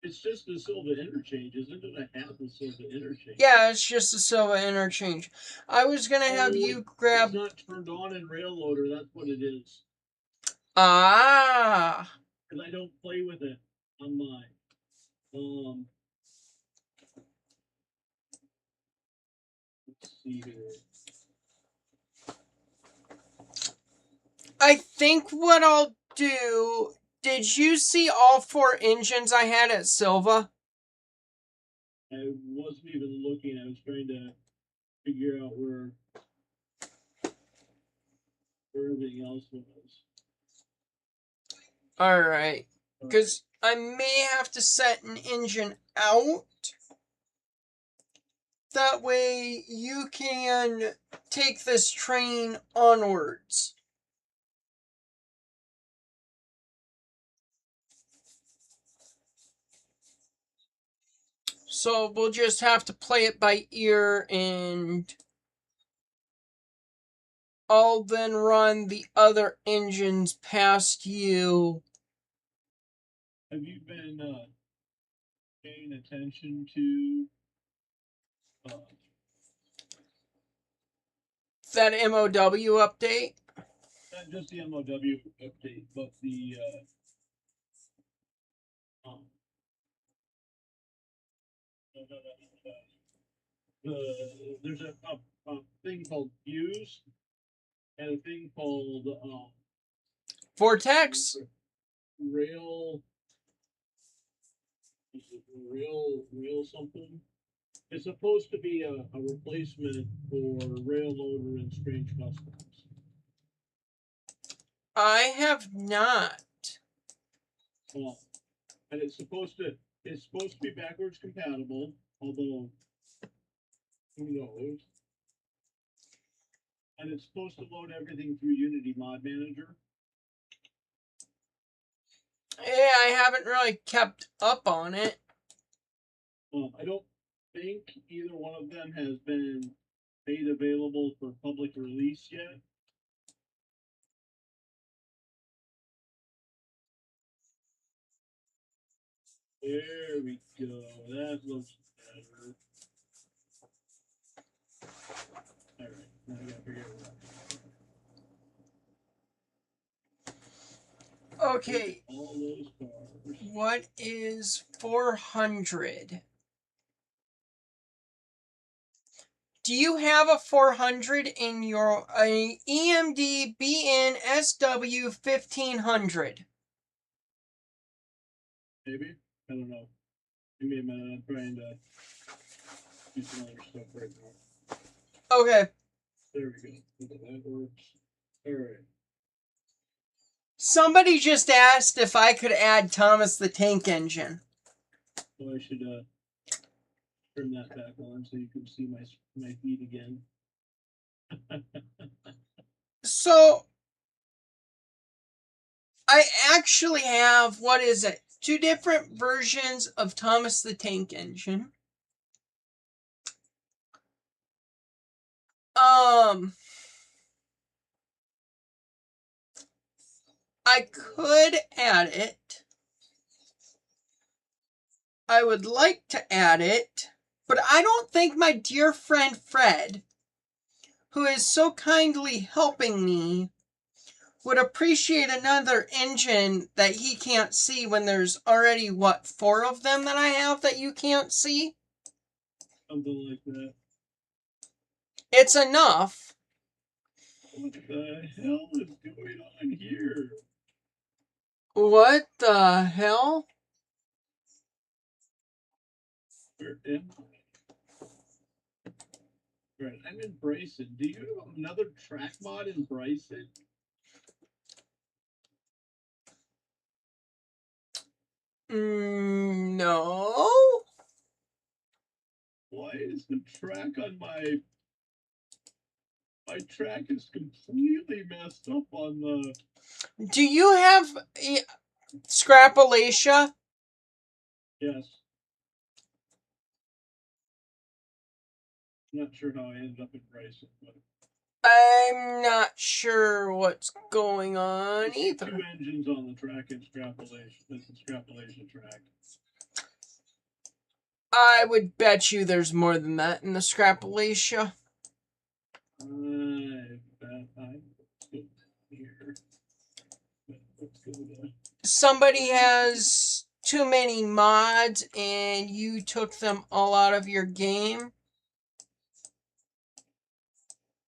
It's just the Silva interchange, isn't it? I have the Silva interchange. Yeah, it's just a Silva interchange. I was gonna have you grab... It's not turned on in Railloader, that's what it is. Ah! Because I don't play with it on mine. Let's see here. I think what I'll do... Did you see all 4 engines I had at Silva? I wasn't even looking. I was trying to figure out where everything else was. Alright. Because I may have to set an engine out. That way you can take this train onwards. So we'll just have to play it by ear, and I'll then run the other engines past you. Have you been paying attention to That MOW update? Not just the MOW update, but the there's a thing called Fuse and a thing called Vortex? Rail something. It's supposed to be a replacement for Rail Loader and Strange Customs. I have not. And it's supposed to be backwards compatible, although who knows? And it's supposed to load everything through Unity Mod Manager. Yeah, I haven't really kept up on it. I don't think either one of them has been made available for public release yet. There we go. That looks better. Alright, now I gotta figure it out. Okay. All those cars. What is 400? Do you have a 400 in your EMD BN SW 1500? Maybe? I don't know. Give me a minute. I'm trying to do some other stuff right now. Okay. There we go. That works. Alright. Somebody just asked if I could add Thomas the Tank Engine. So I should turn that back on so you can see my feed again. So, I actually have, what is it? 2 different versions of Thomas the Tank Engine. I could add it. I would like to add it, but I don't think my dear friend Fred, who is so kindly helping me, would appreciate another engine that he can't see when there's already, 4 of them that I have that you can't see? Something like that. It's enough. What the hell is going on here? What the hell? Where am I? Right, I'm in Bryson. Do you have another track mod in Bryson? No. Why is the track on my track is completely messed up on the... Do you have Scrappalachia? Yes. I'm not sure how I ended up in Bryson, but... I'm not sure what's going on either. 2 engines on the track in Scrappalachia. That's the Scrappalachia track. I would bet you there's more than that in the Scrappalachia. I bet I go here. Let's go there. Somebody has too many mods and you took them all out of your game.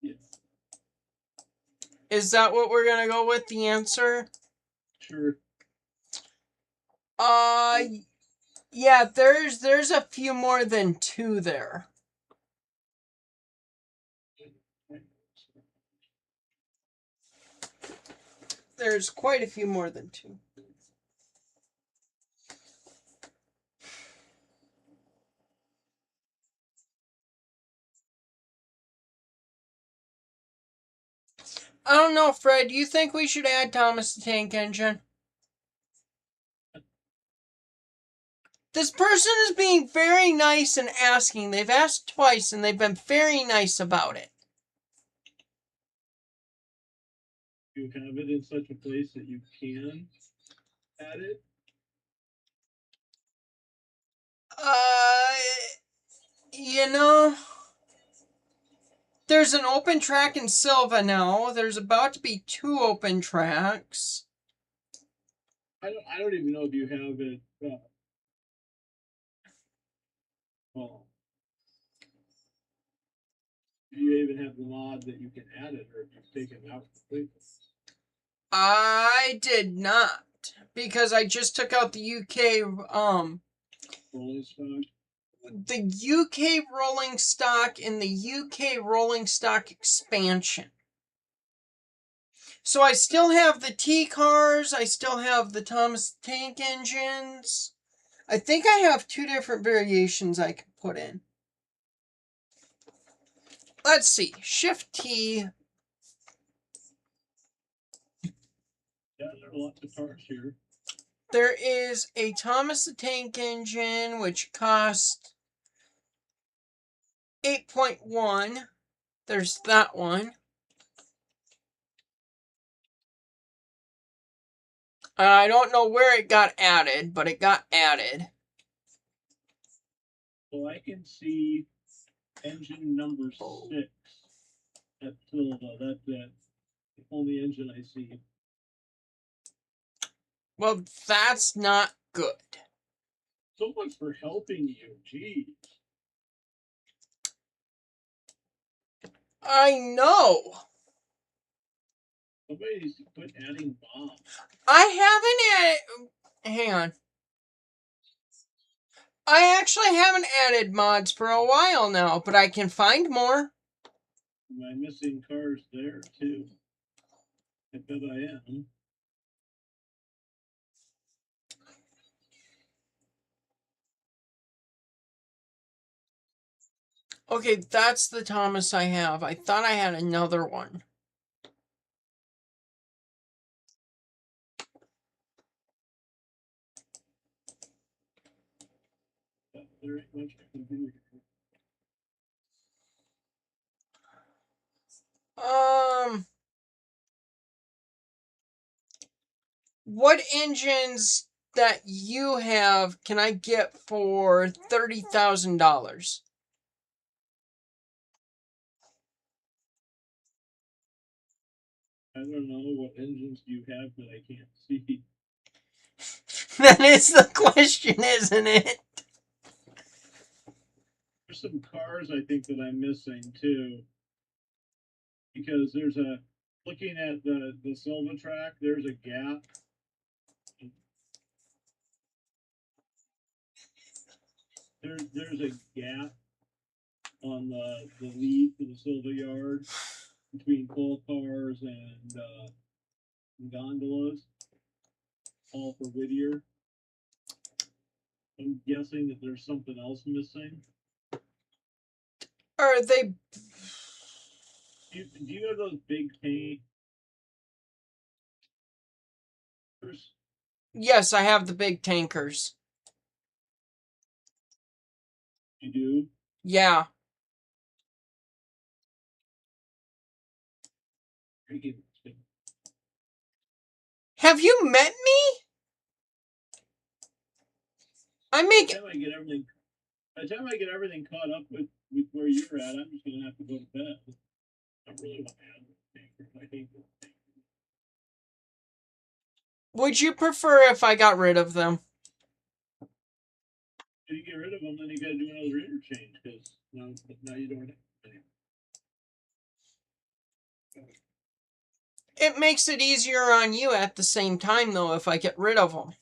Yeah. Is that what we're gonna go with, the answer? Sure. Yeah, there's a few more than 2 there. There's quite a few more than 2. I don't know, Fred. Do you think we should add Thomas the Tank Engine? This person is being very nice and asking. They've asked twice and they've been very nice about it. You have it in such a place that you can add it? You know, There's an open track in Silva now. There's about to be 2 open tracks. I don't even know if you have it. Do you even have the mod that you can add it, or if you've taken it out completely? I did not, because I just took out the UK Rolling stock. The UK rolling stock and the UK rolling stock expansion. So I still have the T cars, I still have the Thomas Tank engines. I think I have 2 different variations I can put in. Let's see, Shift T. Yeah, there are lots of cars here. There is a Thomas the Tank engine, which cost 8.1. There's that one. I don't know where it got added, but it got added. So I can see engine number 6 at Silva. That's the only engine I see. Well, that's not good. So much for helping you. Geez. I know. Somebody needs to quit adding bombs. I haven't added... Hang on. I actually haven't added mods for a while now, but I can find more. Am I missing cars there, too? I bet I am. Okay, that's the Thomas I have. I thought I had another one. There ain't much I can do. What engines that you have can I get for $30,000? I don't know what engines you have that I can't see. That is the question, isn't it? There's some cars I think that I'm missing too. Because there's a, looking at the Silva track, there's a gap. There's a gap on the lead for the Silva yard between coal cars and gondolas, all for Whittier. I'm guessing that there's something else missing. Are they... Do you have those big tankers? Yes, I have the big tankers. You do? Yeah. Have you met me? I make... By the time I get everything caught up with where you're at, I'm just gonna have to go to bed. I really want to have a tanker. I hate those tankers. Would you prefer if I got rid of them? If you get rid of them, then you gotta do another interchange, because now you don't have any. It makes it easier on you at the same time, though, if I get rid of them.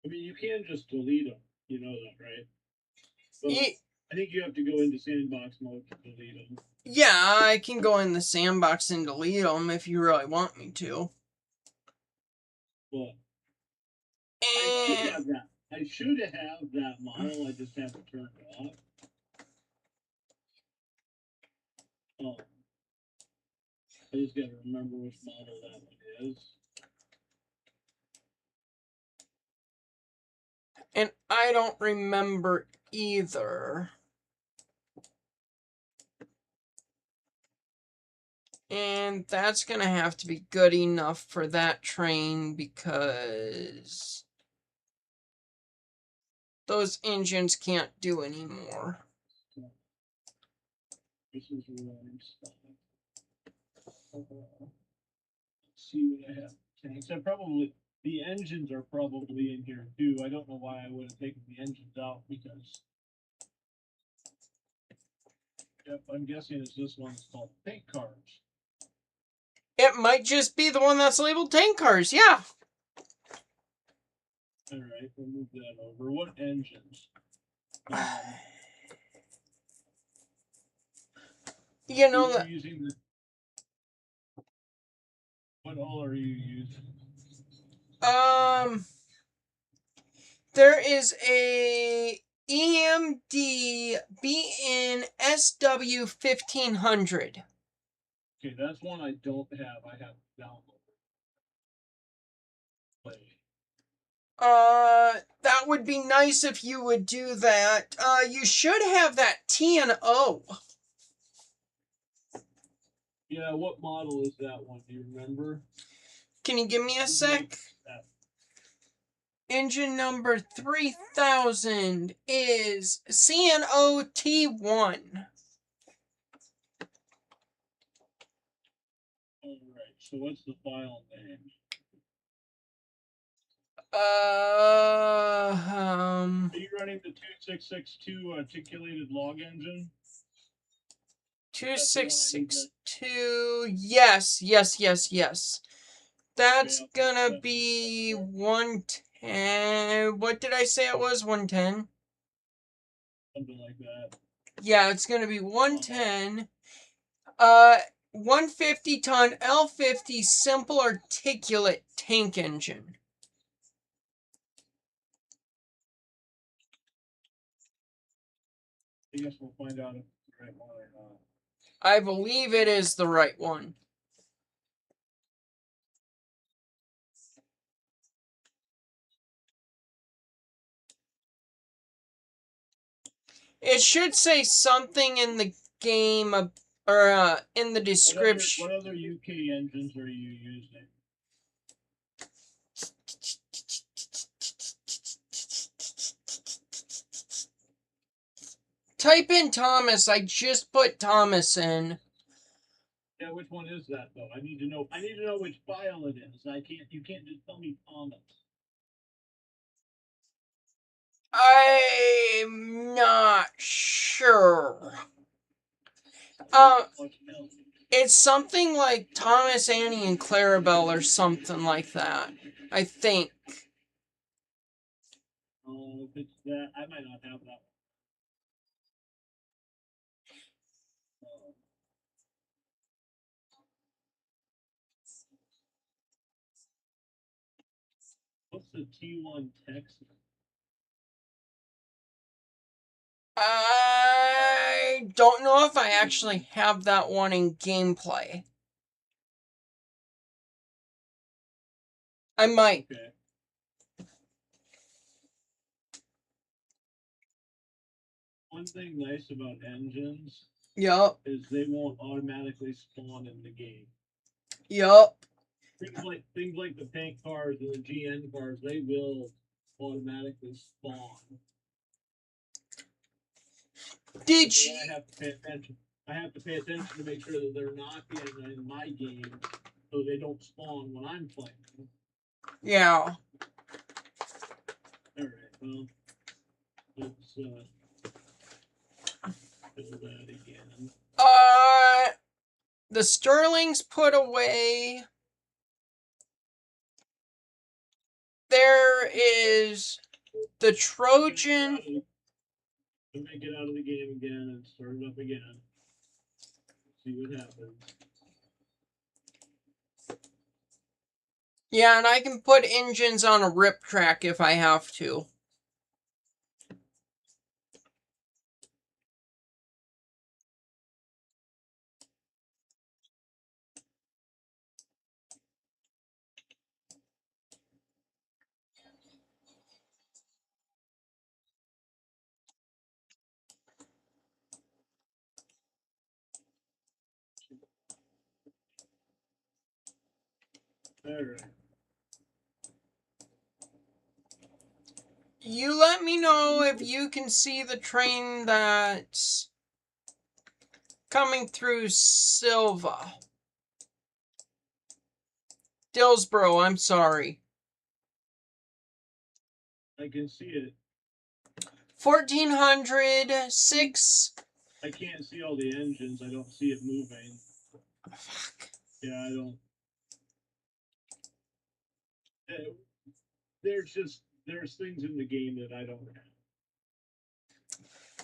I mean, you can just delete them. You know that, right? But I think you have to go into sandbox mode to delete them. Yeah, I can go in the sandbox and delete them if you really want me to. But I should have that model. I just have to turn it off. Oh, I just got to remember which model that one is. And I don't remember either. And that's going to have to be good enough for that train because those engines can't do anymore. This is rolling stuff. Let's see what I have. Tanks. The engines are probably in here too. I don't know why I would have taken the engines out because. Yep, I'm guessing it's this one that's called tank cars. It might just be the one that's labeled tank cars, yeah. Alright, we'll move that over. What engines? You know that. What hull are you using? There is a EMD BN SW 1500. Okay, that's one I don't have. I have downloaded. That would be nice if you would do that. You should have that T&O. Yeah, what model is that one? Do you remember? Can you give me a sec? Engine number 3000 is CNOT1. Alright, so what's the file name? Are you running the 2662 articulated log engine? 2662. Yes. That's gonna be 110. What did I say it was? 110? Something like that. Yeah, it's gonna be 110. 150 ton L50 simple articulate tank engine. I guess we'll find out if it's the right one or not. I believe it is the right one. It should say something in the game or in the description. What other UK engines are you using? Type in Thomas. I just put Thomas in. Yeah, which one is that though? I need to know which file it is. You can't just tell me Thomas. I'm not sure. It's something like Thomas, Annie, and Clarabelle or something like that. I think. Oh, if it's that, I might not have that one. What's the T1 Texan? I don't know if I actually have that one in gameplay. I might. Okay. One thing nice about engines is they won't automatically spawn in the game. Things like the tank cars and the GN cars, they will automatically spawn. I have to pay attention. I have to pay attention to make sure that they're not in my game, so they don't spawn when I'm playing. Yeah. All right. Well, let's do that again. The Sterling's put away. There is the Trojan. Let me get out of the game again and start it up again. See what happens. Yeah, and I can put engines on a rip track if I have to. Alright. You let me know if you can see the train that's coming through Silva. Dillsboro, I'm sorry. I can see it. 1400, 6. I can't see all the engines. I don't see it moving. Fuck. Yeah, I don't. There's things in the game that I don't have.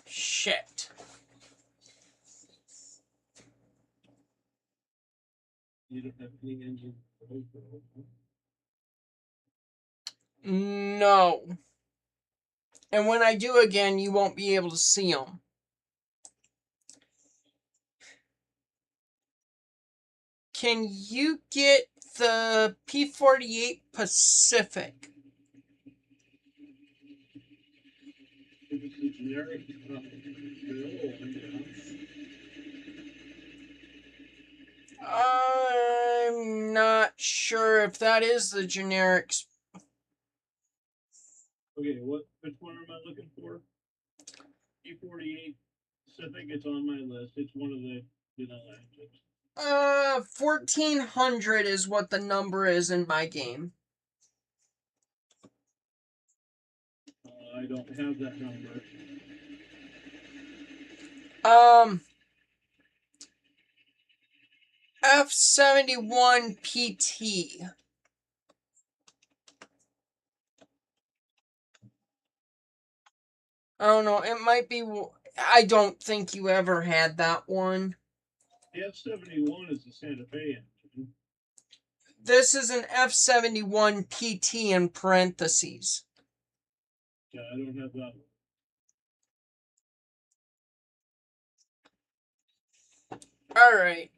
Shit. You don't have any engine. No. And when I do again, you won't be able to see them. Can you get the P-48 Pacific? If it's the generic bill, yeah. I'm not sure if that is the generic. Okay, which one am I looking for? P-48 Pacific, it's on my list. It's one of the vanilla engines. 1400 is what the number is in my game. I don't have that number. F71 PT. I don't know, it might be. I don't think you ever had that one. The F71 is the Santa Fe engine. This is an F71 PT in parentheses. Yeah, I don't have that one. Alright.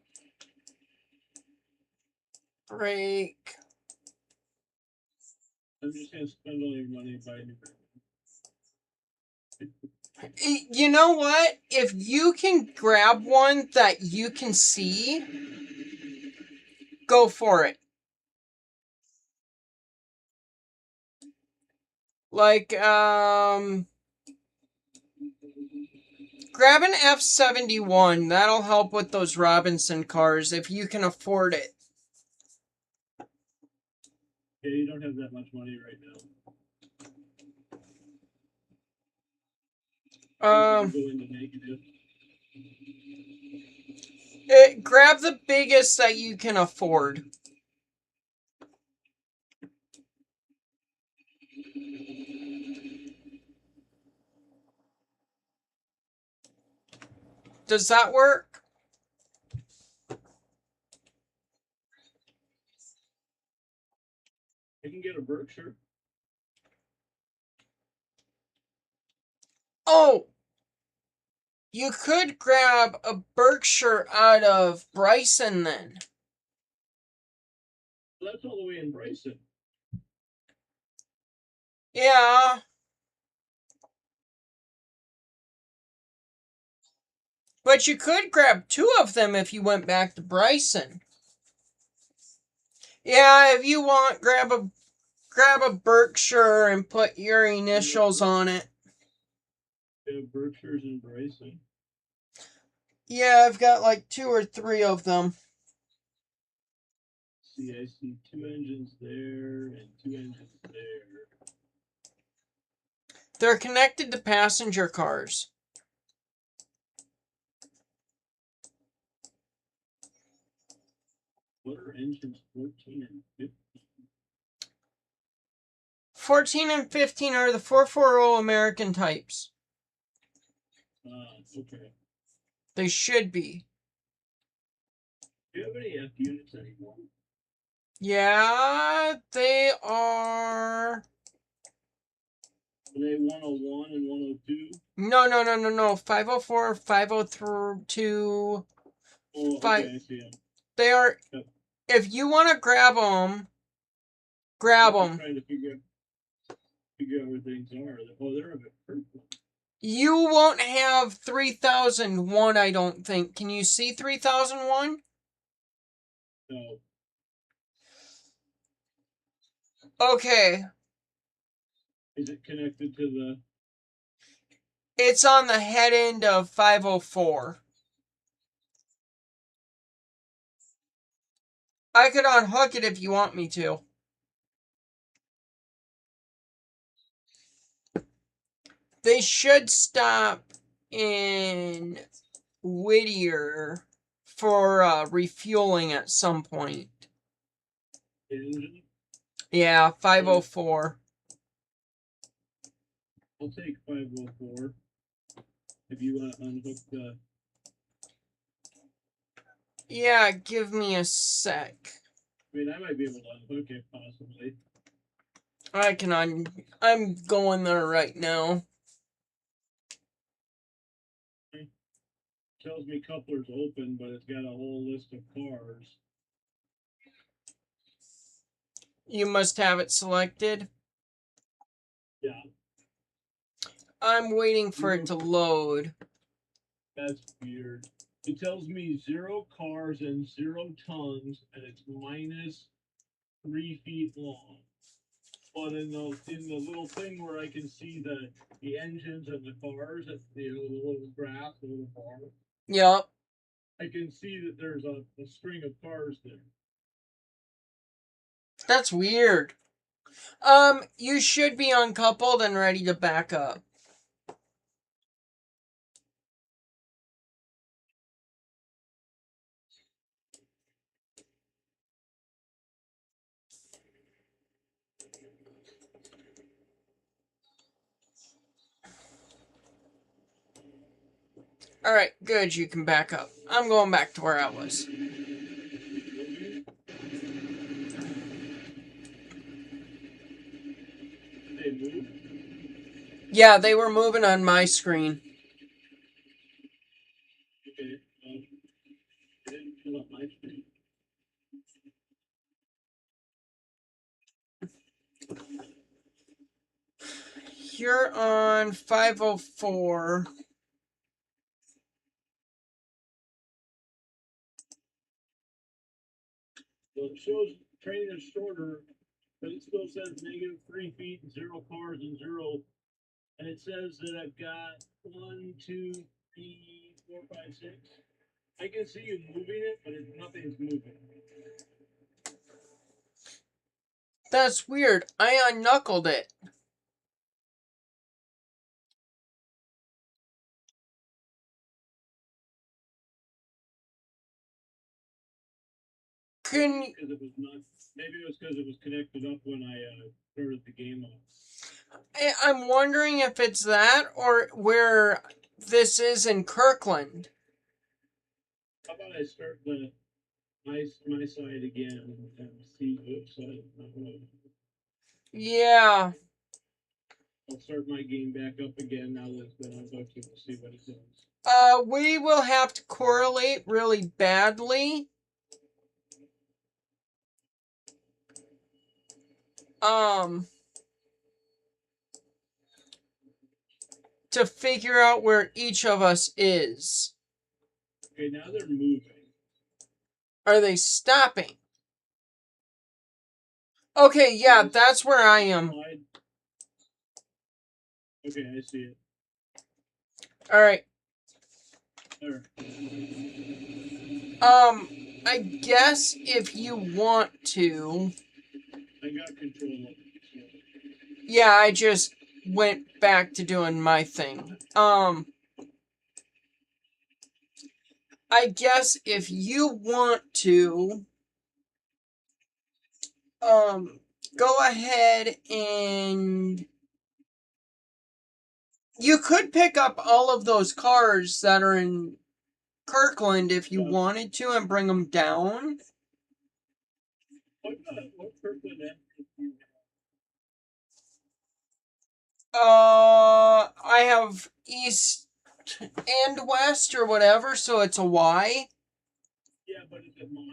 Break. I'm just going to spend all your money buying new. You know what? If you can grab one that you can see, go for it. Like, grab an F71. That'll help with those Robinson cars if you can afford it. Yeah, you don't have that much money right now. Go into negative. Grab the biggest that you can afford. Does that work? I can get a Berkshire. Oh! You could grab a Berkshire out of Bryson then. Well, that's all the way in Bryson. Yeah. But you could grab two of them if you went back to Bryson. Yeah, if you want, grab a Berkshire and put your initials on it. They have Berkshires in Bryson. Yeah, I've got like 2 or 3 of them. See, I see 2 engines there and 2 engines there. They're connected to passenger cars. What are engines 14 and 15? 14 and 15 are the 440 American types. Okay. They should be. Do you have any F units anymore? Yeah, they are. Are they 101 and 102? No. 504, 502. Oh, Five. okay, I see them. They are. Yep. If you want to grab them, grab them. I'm trying to figure out where things are. Oh, they're a bit purple. You won't have 3001, I don't think. Can you see 3001? No. Okay. Is it connected to the... It's on the head end of 504. I could unhook it if you want me to. They should stop in Whittier for refueling at some point. engine? Yeah, 504. I'll take 504. If you want to unhook the... Yeah, give me a sec. I mean, I might be able to unhook it, possibly. I'm going there right now. Tells me coupler's open, but it's got a whole list of cars. You must have it selected. Yeah. I'm waiting for it to load. That's weird. It tells me 0 cars and 0 tons, and it's minus 3 feet long. But in the little thing where I can see the engines and the cars, the little graph, the little bar. Yep. I can see that there's a string of cars there. That's weird. You should be uncoupled and ready to back up. Alright, good, you can back up. I'm going back to where I was. They move? Yeah, they were moving on my screen. Okay. I didn't fill up my screen. You're on 504. So it shows train is shorter, but it still says negative 3 feet, 0 cars, and 0. And it says that I've got 1, 2, 3, 4, 5, 6. I can see you moving it, but nothing's moving. That's weird. I unknuckled it. Maybe it was because it was connected up when I started the game off. I'm wondering if it's that or where this is in Kirkland. How about I start my side again and see which side? Yeah. I'll start my game back up again now that it's been unbooked and we'll see what it does. We will have to correlate really badly. To figure out where each of us is. Okay, now they're moving. Are they stopping? Okay, yeah, that's where I am. Okay, I see it. Alright. There. I guess if you want to... I got control of it. Yeah, I just went back to doing my thing. I guess if you want to... go ahead and... You could pick up all of those cars that are in Kirkland if you wanted to and bring them down. What Kirkland engine do you have? I have East and West or whatever, so it's a Y. Yeah, but is it mine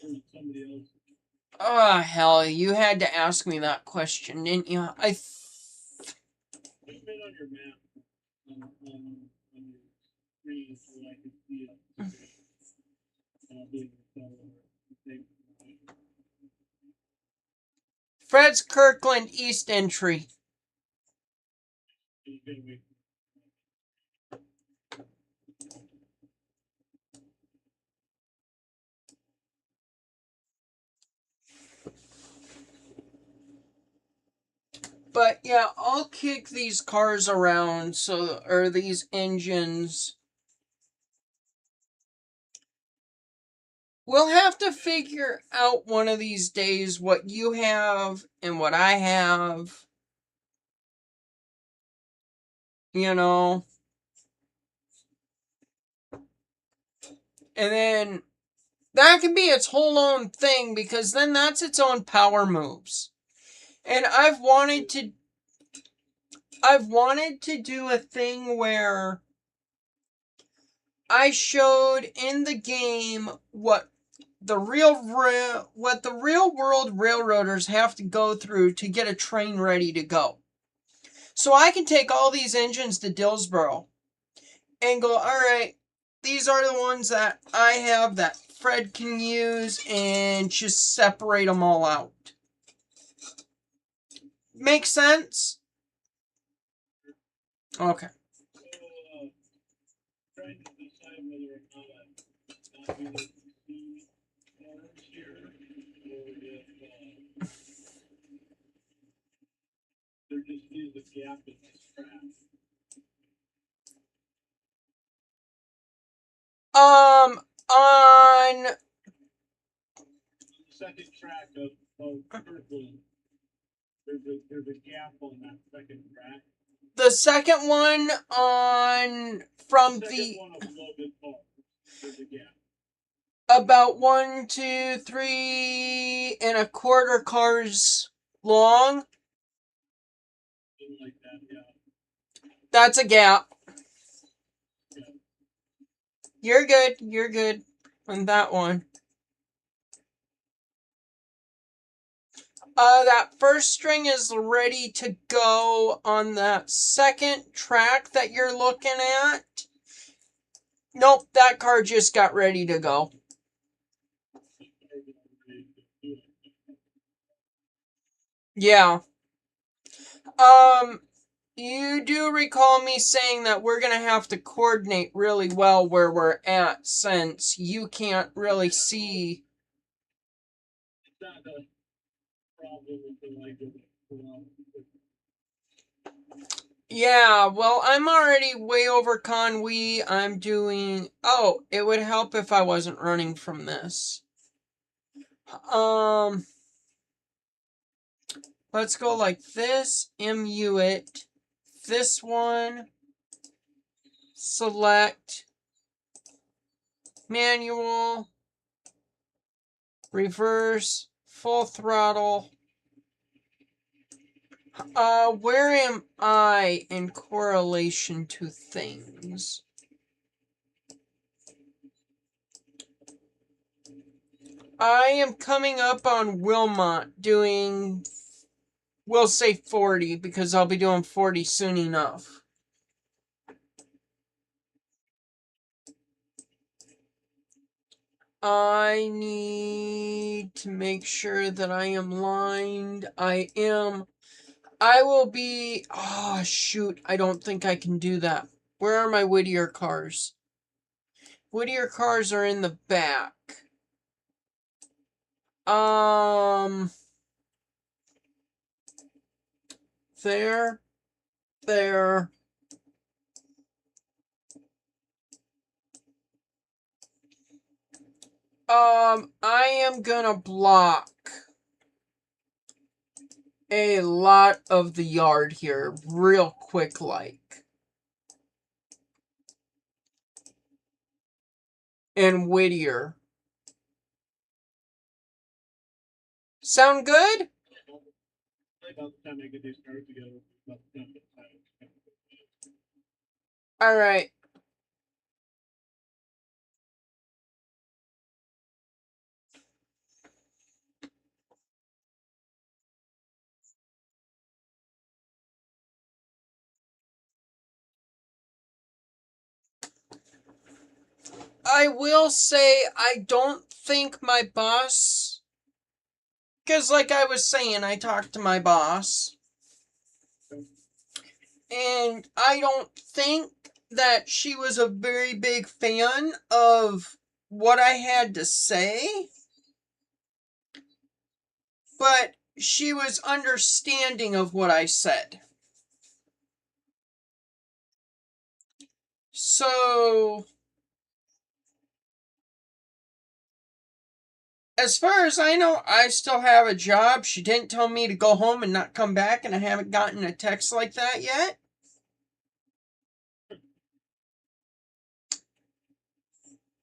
or is it somebody else's? Oh, hell, you had to ask me that question, didn't you? Zoom in on your map on your screen so I can see it. I'll be able to tell where. Fred's Kirkland East Entry. But yeah, I'll kick these cars around, or these engines. We'll have to figure out one of these days what you have and what I have. You know. And then that can be its whole own thing, because then that's its own power moves. And I've wanted to do a thing where I showed in the game what the real world railroaders have to go through to get a train ready to go. So I can take all these engines to Dillsboro and go, all right, these are the ones that I have that Fred can use, and just separate them all out. Make sense? Okay. Trying to decide whether or not I'm not using the cars here, or if there just is a gap in this track. On The second track of Kirkland, there's a gap on that second track. the second one on from The second one of loaded cars, there's a gap. About 1, 2, 3.25 cars long. Something like that, yeah. That's a gap. Yeah. You're good on that one. That first string is ready to go on that second track that you're looking at. Nope, that car just got ready to go. Yeah. You do recall me saying that we're going to have to coordinate really well where we're at, since you can't really see. It's not a problem with the Lego. Yeah, well, I'm already way over Conway. I'm doing... Oh, it would help if I wasn't running from this. Let's go like this. MU it. This one. Select. Manual. Reverse. Full throttle. Where am I in correlation to things? I am coming up on Wilmot doing, we'll say 40, because I'll be doing 40 soon enough. I need to make sure that I am lined. I am. I will be... Oh, shoot. I don't think I can do that. Where are my Whittier cars? Whittier cars are in the back. There. There. I am gonna block a lot of the yard here real quick like. And Whittier. Sound good? About the time I get these cars together, about the time Alright. I will say, I don't think my boss Because, like I was saying, I talked to my boss. And I don't think that she was a very big fan of what I had to say. But she was understanding of what I said. So, as far as I know, I still have a job. She didn't tell me to go home and not come back, and I haven't gotten a text like that yet.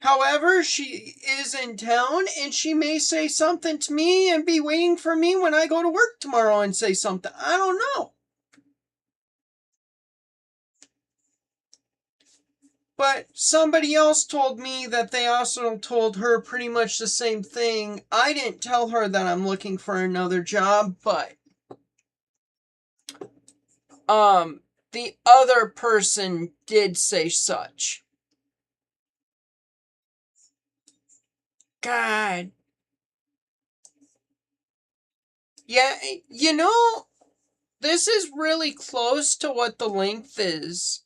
However, she is in town, and she may say something to me and be waiting for me when I go to work tomorrow and say something. I don't know. But somebody else told me that they also told her pretty much the same thing. I didn't tell her that I'm looking for another job, but the other person did say such. God. Yeah, you know, this is really close to what the length is.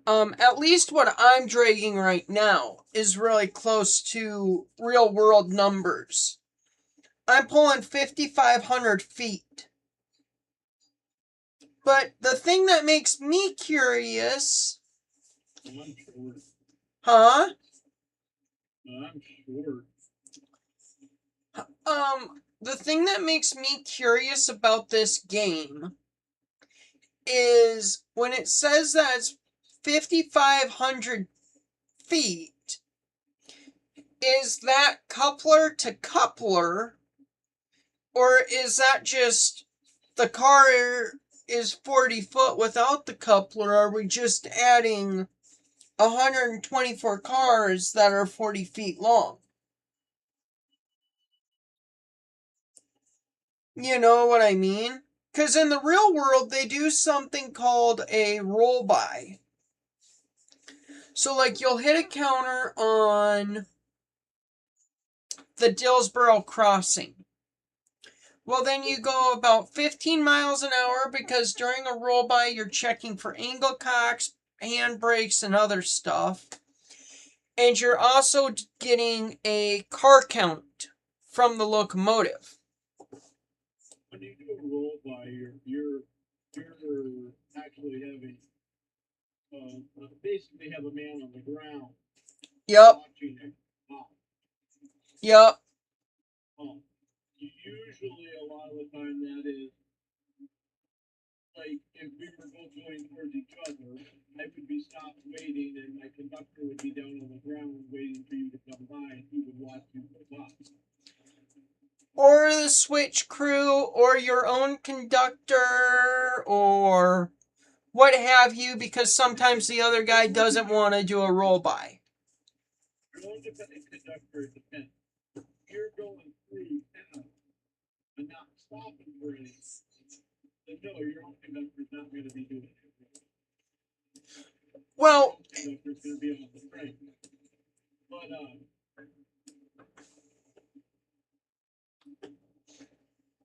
At least what I'm dragging right now is really close to real world numbers. I'm pulling 5,500 feet. But the thing that makes me curious... I'm short. Huh? I'm short. The thing that makes me curious about this game is when it says that it's 5,500 feet, is that coupler to coupler, or is that just the car is 40 foot without the coupler? Are we just adding 124 cars that are 40 feet long? You know what I mean? Because in the real world, they do something called a roll by. So, like, you'll hit a counter on the Dillsboro crossing. Well, then you go about 15 miles an hour because during a roll by, you're checking for angle cocks, handbrakes, and other stuff. And you're also getting a car count from the locomotive. When you do a roll by, you're actually having basically have a man on the ground. Yep. Watching it. Yep. Usually, a lot of the time, that is like if we were both going towards each other, I would be stopped waiting, and my conductor would be down on the ground waiting for you to come by, and he would watch you go by. Or the switch crew, or your own conductor, or what have you, because sometimes the other guy doesn't want to do a roll by. Your own conductor depends. You're going through town and not stopping for anything. Then no, your own conductor's not going to be doing it. Well, Your conductor's going to be on the train. But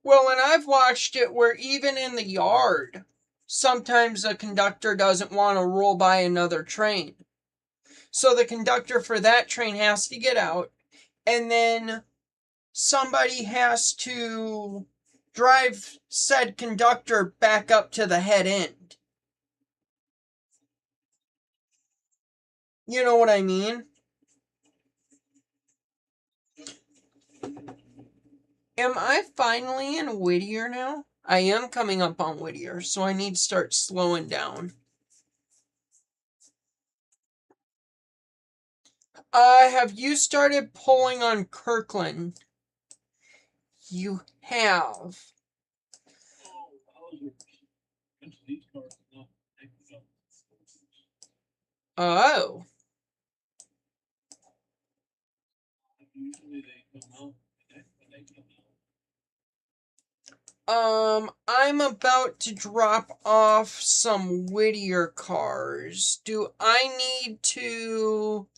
well, and I've watched it where even in the yard, sometimes the conductor doesn't want to roll by another train. So the conductor for that train has to get out, and then somebody has to drive said conductor back up to the head end. You know what I mean? Am I finally in Whittier now? I am coming up on Whittier, so I need to start slowing down. Have you started pulling on Kirkland? You have. Oh. usually they come out when they come out. I'm about to drop off some Whittier cars. Do I need to,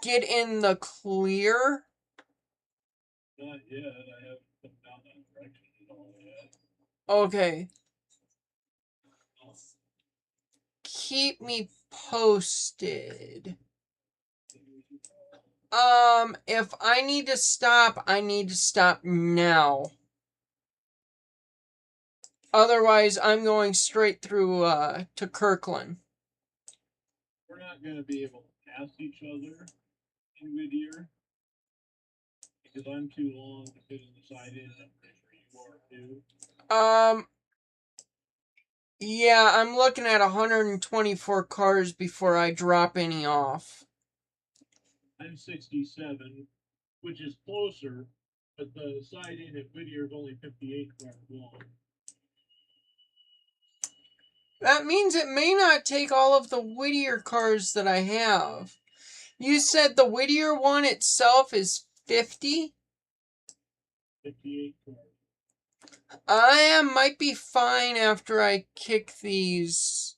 get in the clear? Not yet. I haven't come down that direction at all yet. Okay. Oh, Keep me posted. If I need to stop, I need to stop now. Otherwise, I'm going straight through, to Kirkland. we're not going to be able to pass each other in Whittier because I'm too long to fit in the side end. I'm pretty sure you are too. Yeah, I'm looking at 124 cars before I drop any off. I'm 67, which is closer, but the side end at Whittier is only 58 cars long. That means it may not take all of the Whittier cars that I have. You said the Whittier one itself is 50? 58 cars. I might be fine after I kick these.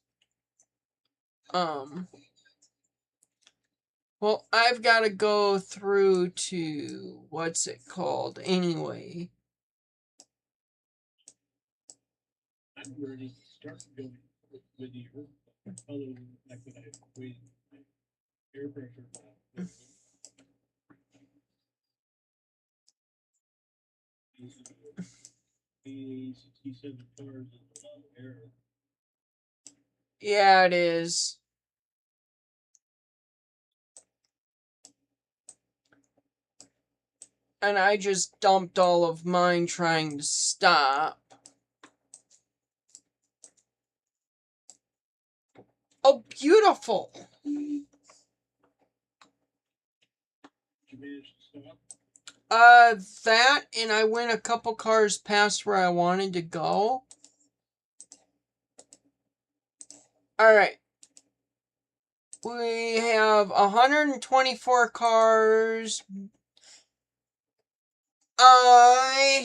Well, I've got to go through to, what's it called anyway? I'm ready to start going with you, other than the fact that I waited air pressure back. The 67 cars is a lot of air. Yeah, it is. And I just dumped all of mine trying to stop. Oh, beautiful! Did you manage to stop? That, and I went a couple cars past where I wanted to go. Alright. We have 124 cars. I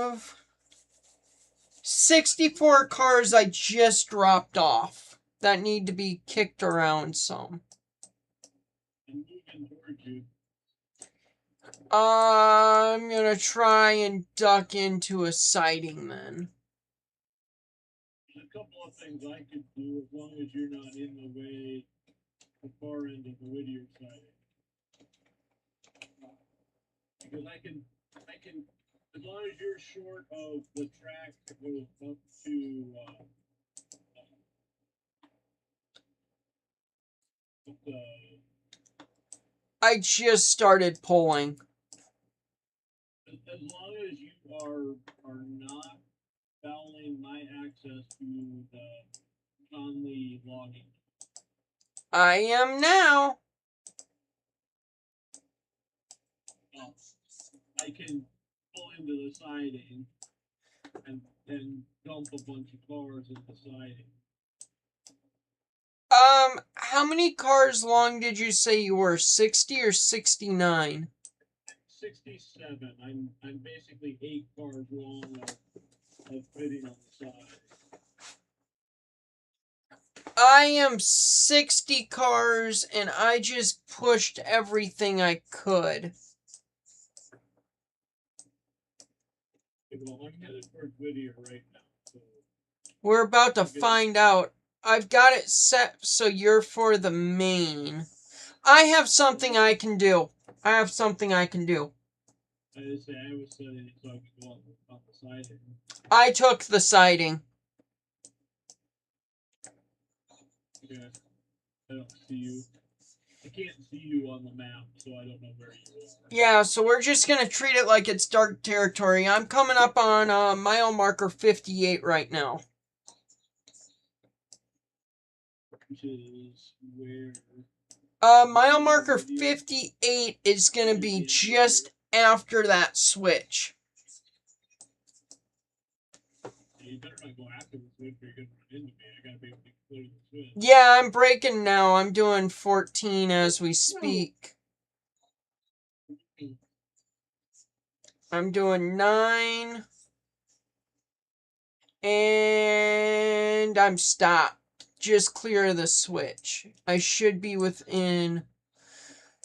have 64 cars I just dropped off that need to be kicked around some. I'm moving towards you. I'm gonna try and duck into a siding then. There's a couple of things I could do as long as you're not in the way the far end of the Whittier side. Because I can, as long as you're short of the track that goes up to, I just started pulling. as long as you are not fouling my access to the Conley logging. I am now. I can pull into the siding and then dump a bunch of cars in the siding. How many cars long did you say you were? 60 or 69? 67. I'm basically 8 cars long of fitting on the side. I am 60 cars and I just pushed everything I could. Well, I'm headed towards Whittier right now. So We're about to find out. I've got it set so you're for the main. I have something I can do. I just say I was setting it so I could go on the siding. I took the siding. Okay. I don't see you. I can't see you on the map, so I don't know where you are. Yeah, so we're just going to treat it like it's dark territory. I'm coming up on mile marker 58 right now. Which is where? Mile marker 58 is going to be just after that switch. You better not go after the switch or you're going to run into me. I got to be able to clear the switch. Yeah, I'm braking now. I'm doing 14 as we speak. I'm doing 9. And I'm stopped. Just clear the switch. I should be within...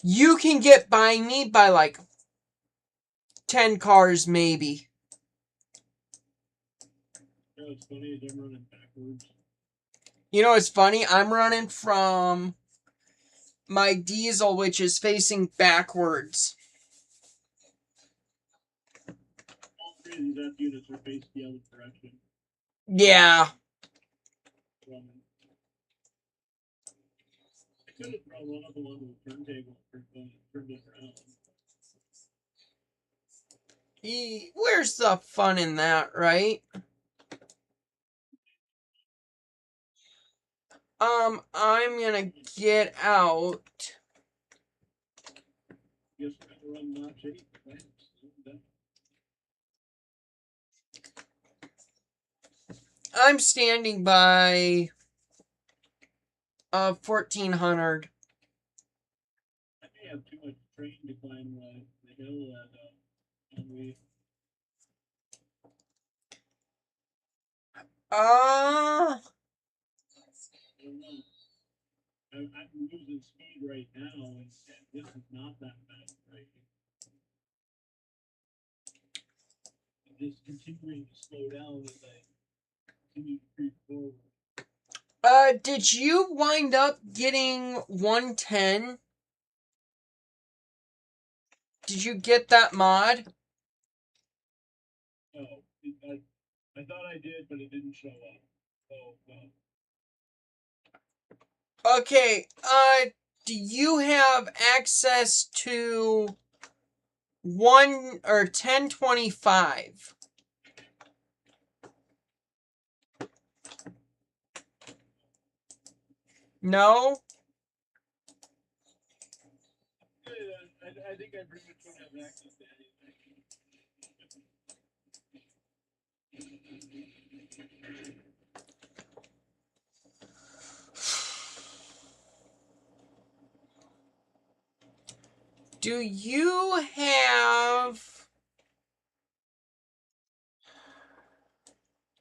You can get by me by like 10 cars, maybe. You know, it's funny is I'm running backwards. You know what's funny? I'm running from my diesel, which is facing backwards. All three of these F units are faced the other direction. Yeah. I could have thrown one of them onto the turntable and turned it around. Where's the fun in that, right? I'm gonna get out. Guess we're gonna run notch 8. Right? I'm standing by 1400. I may have too much train to climb the hill on we. I don't know. I'm losing speed right now, and this is not that bad, right? I'm just continuing to slow down as I continue to creep forward. Did you wind up getting 110? Did you get that mod? No, I thought I did, but it didn't show up. So, Okay, do you have access to 1025? No? I think I pretty much don't have access to anything. Do you have...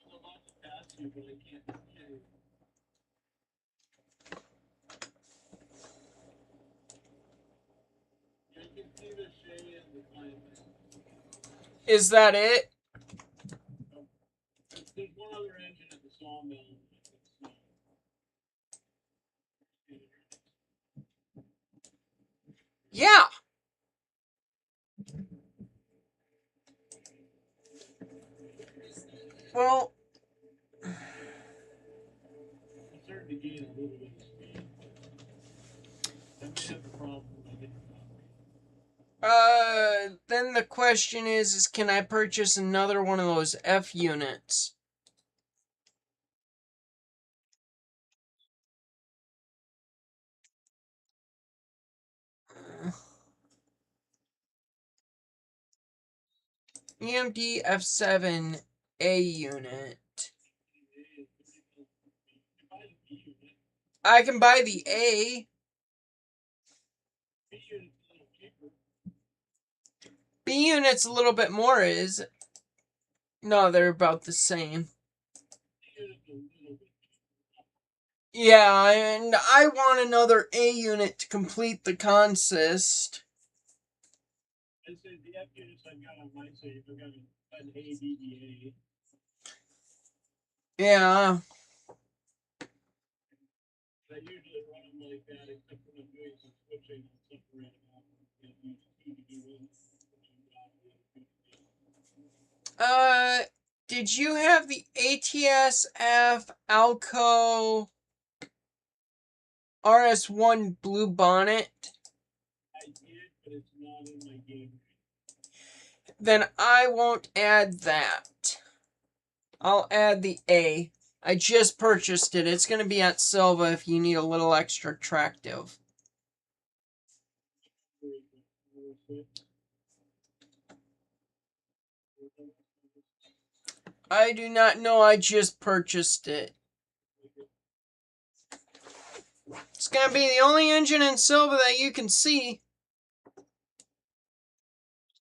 I'm about to pass you, but I can't see you. I can see the shade and the climate. Is that it? There's one other engine at the sawmill. Yeah. Well... I'm starting to gain a little bit of speed. I may have a problem when I get to then the question is can I purchase another one of those F units? EMD F7A unit. I can buy the A. B unit's a little bit more, is it? No, they're about the same. Yeah, and I want another A unit to complete the consist. I said the F units I've got on my save, I've got an ADDA. Yeah. I usually run them like that, except when I'm doing some switching and separate them out. Did you have the ATSF ALCo RS-1 blue bonnet? I did, but it's not in my game. Then I won't add that. I'll add the A. I just purchased it. It's going to be at Silva if you need a little extra attractive. I do not know. I just purchased it. It's going to be the only engine in Silva that you can see.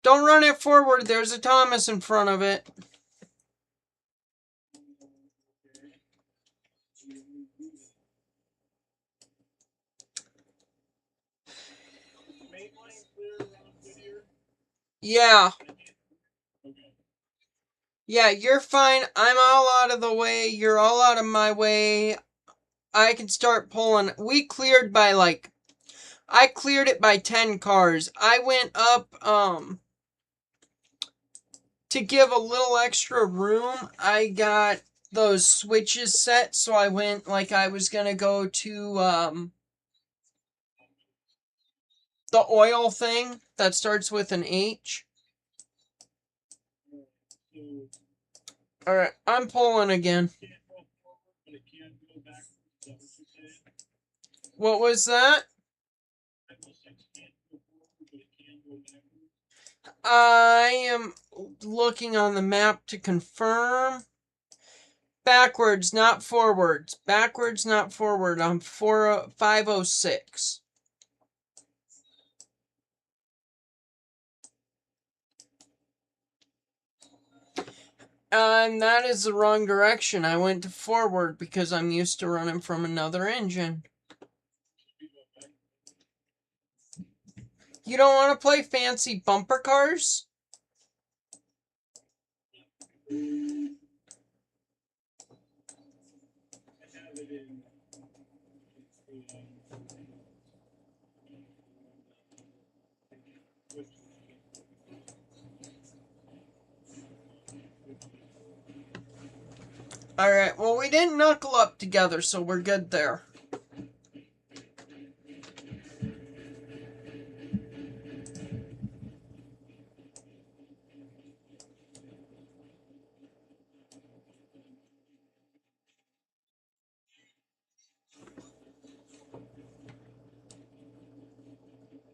Don't run it forward. There's a Thomas in front of it. Yeah. Yeah, you're fine. I'm all out of the way. You're all out of my way. I can start pulling. We cleared by I cleared it by 10 cars. I went up, to give a little extra room. I got those switches set, so I went like I was gonna go to, the oil thing that starts with an H. So Alright, I'm pulling again. it can't go forward, but it can go backwards. Is that what you're saying? What was that? 506 can't go forward, but it can go backwards. I am looking on the map to confirm. Backwards, not forwards. Backwards, not forward. I'm 506. And that is the wrong direction. I went to forward because I'm used to running from another engine. You don't want to play fancy bumper cars? I have it in. Alright, well, we didn't knuckle up together, so we're good there.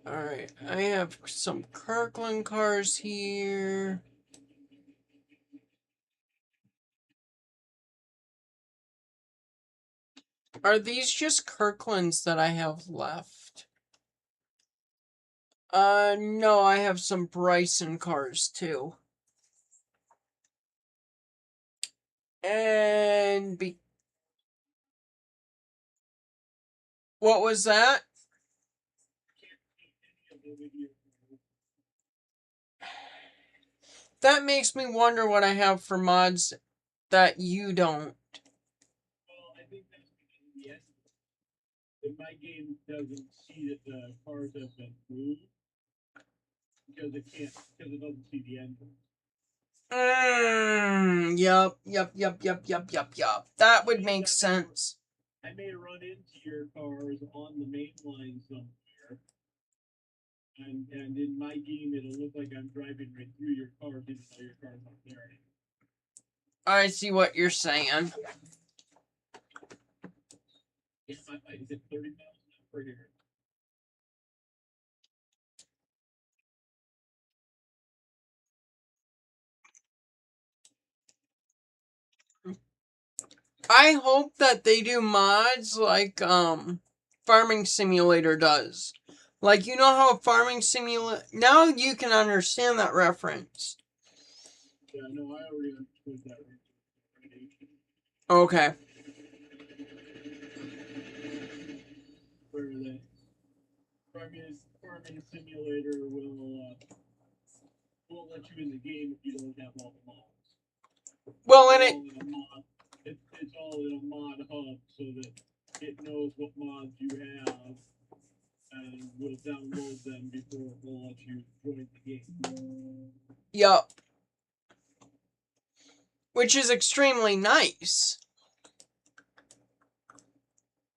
Alright, I have some Kirkland cars here. Are these just Kirklands that I have left? No, I have some Bryson cars too. And what was that? That makes me wonder what I have for mods that you don't. Well, I think that's because of the engine. In my game, doesn't see that the cars have been moved because it doesn't see the engine. Yep. That would make sense. I may run into your cars on the main line somewhere, and in my game, it'll look like I'm driving right through your cars, even though your car's not there anymore. I see what you're saying. Is it 30 miles per here? I hope that they do mods like Farming Simulator does. Like, you know how Farming Simulator... Now you can understand that reference. Yeah, no, I already understood that. Okay. Where the farming simulator will won't let you in the game if you don't have all the mods. Well, and It's all in a mod hub so that it knows what mods you have and will download them before it will let you join the game. Yup. Which is extremely nice.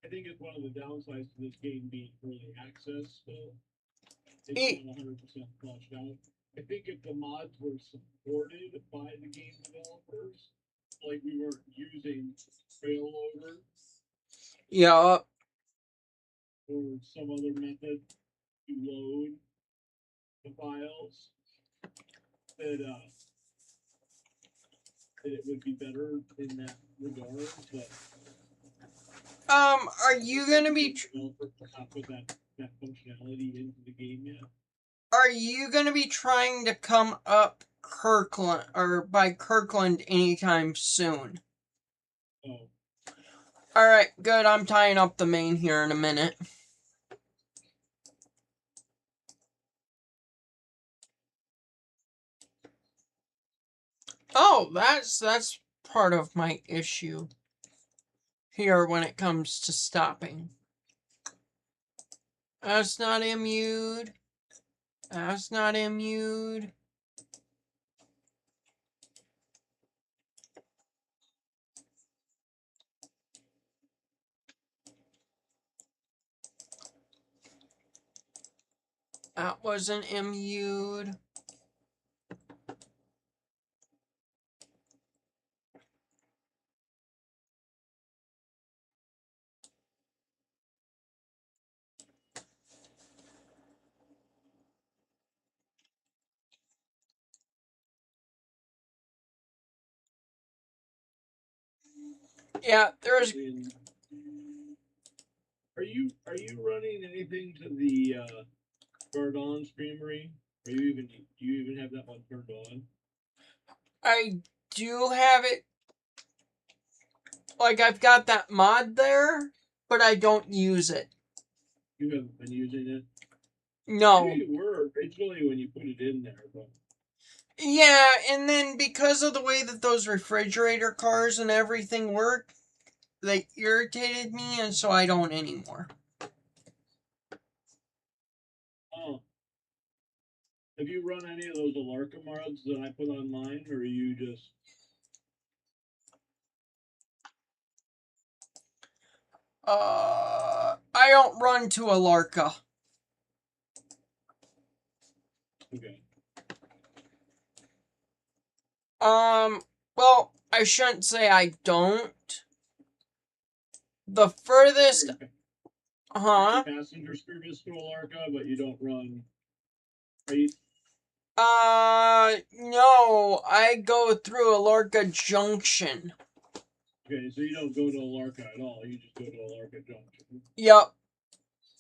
I think it's one of the downsides to this game being early access still. It's not 100% fleshed out. I think if the mods were supported by the game developers, like we weren't using Failover, Yup. or some other method to load the files, that it would be better in that regard. But are you gonna be... not put that functionality into the game yet. Are you gonna be trying to come up Kirkland, or by Kirkland anytime soon? Oh. Alright, good. I'm tying up the main here in a minute. Oh, that's part of my issue here when it comes to stopping. That's not immued. That's not immued. That wasn't immued. Yeah, there's. Are you running anything to the Gardon Streamery? Do you even have that one turned on? I do have it. Like, I've got that mod there, but I don't use it. You haven't been using it? No. Maybe you were originally when you put it in there, but. Yeah, and then because of the way that those refrigerator cars and everything work, they irritated me, and so I don't anymore. Oh. Have you run any of those ALCo mods that I put on mine, or are you just... I don't run to ALCo. Okay. Well, I shouldn't say I don't. The furthest... Huh? Passenger service to ALCo, but you don't run freight? No, I go through ALCo Junction. Okay, so you don't go to ALCo at all, you just go to ALCo Junction. Yep.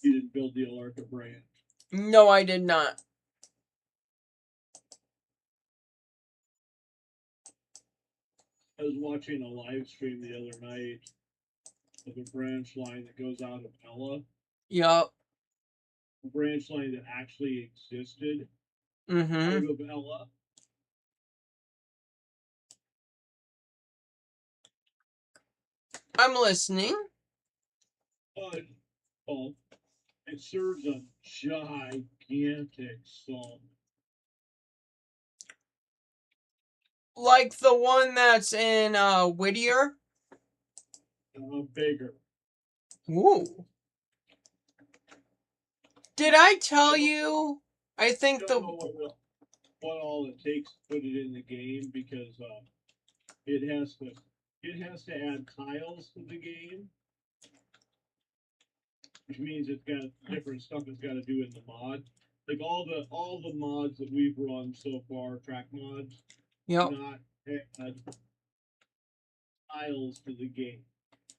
You didn't build the ALCo brand? No, I did not. I was watching a live stream the other night of a branch line that goes out of Ella. Yep. A branch line that actually existed Mm-hmm. out of Ella. I'm listening. Well, it serves a gigantic salt. Like the one that's in Whittier? Bigger. Ooh. Did I tell you? I think I don't know what all it takes to put it in the game, because it has to add tiles to the game, which means it's got different stuff it's got to do in the mod. Like all the mods that we've run so far, track mods, Yep. not add tiles to the game.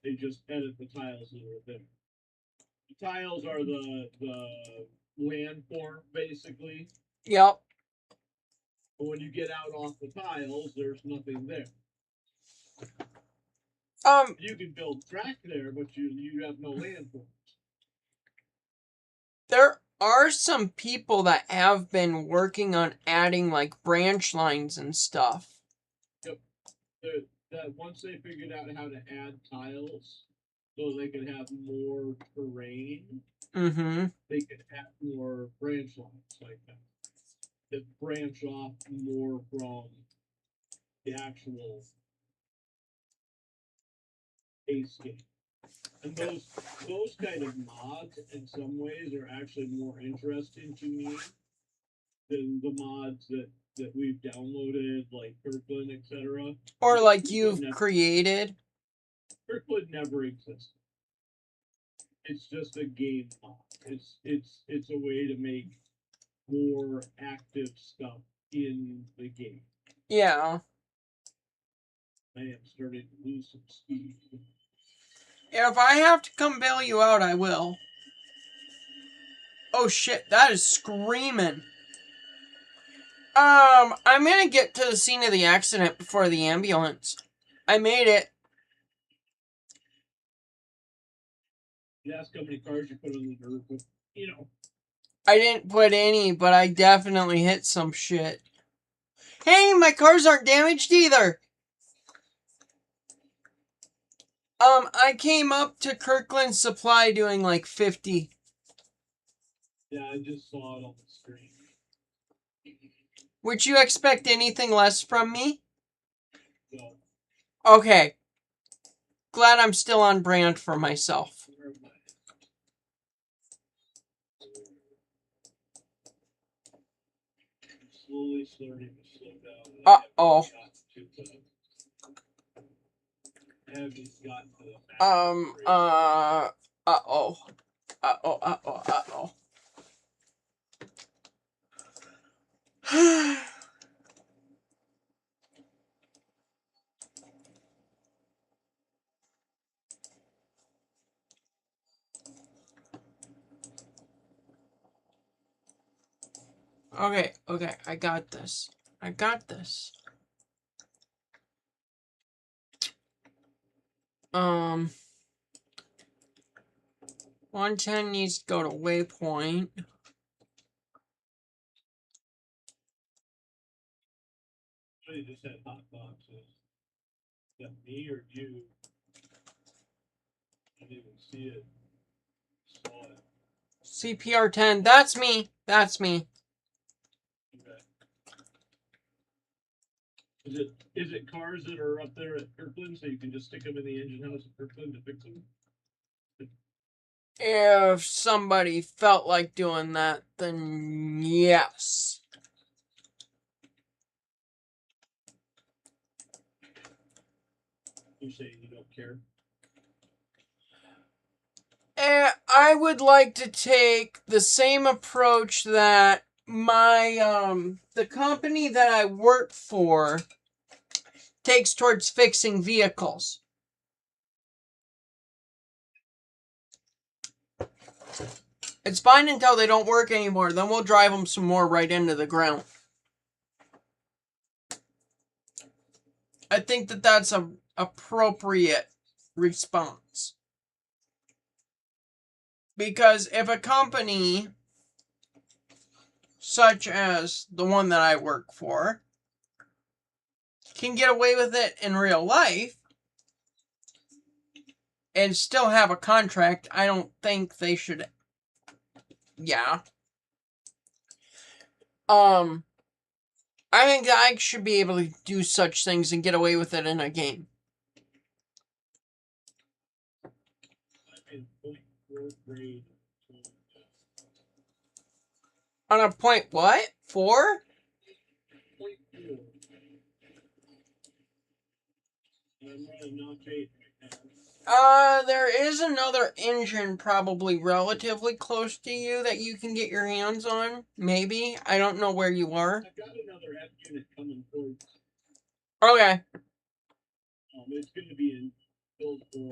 They just edit the tiles that are there. The tiles are the landform, basically. Yep. But when you get out off the tiles, there's nothing there. You can build track there, but you have no landforms. There are some people that have been working on adding like branch lines and stuff. Yep. That once they figured out how to add tiles so they could have more terrain, they could add more branch lines like that branch off more from the actual base game. And those kind of mods, in some ways, are actually more interesting to me than the mods that we've downloaded, like Kirkland, etc. Or like you've created. Kirkland never existed. It's just a game mod. It's a way to make more active stuff in the game. Yeah. I am starting to lose some speed. If I have to come bail you out, I will. Oh shit, that is screaming. I'm gonna get to the scene of the accident before the ambulance. I made it. You ask how many cars you put on the dirt, but, I didn't put any, but I definitely hit some shit. Hey, my cars aren't damaged either. I came up to Kirkland Supply doing like 50. Yeah, I just saw it on the screen. Would you expect anything less from me? No. Okay. Glad I'm still on brand for myself. Slowly starting to slow down. Uh-oh. I haven't gotten to the back. Uh-oh. Uh-oh. Okay, I got this. 110 needs to go to waypoint. I just had hot boxes. Is that me or you? I didn't even see it. Saw it. CPR 10. That's me. Okay. Is it cars that are up there at Kirkland, so you can just stick them in the engine house at Kirkland to fix them? If somebody felt like doing that, then yes. You say you don't care? I would like to take the same approach that the company that I work for takes towards fixing vehicles. It's fine until they don't work anymore. Then we'll drive them some more right into the ground. I think that that's an appropriate response. Because if a company, such as the one that I work for, can get away with it in real life and still have a contract, I don't think they should. Yeah. I think I should be able to do such things and get away with it in a game. On a point what? 4? There is another engine probably relatively close to you that you can get your hands on. Maybe. I don't know where you are. I've got another F unit coming towards. Okay. It's going to be in Hillsboro.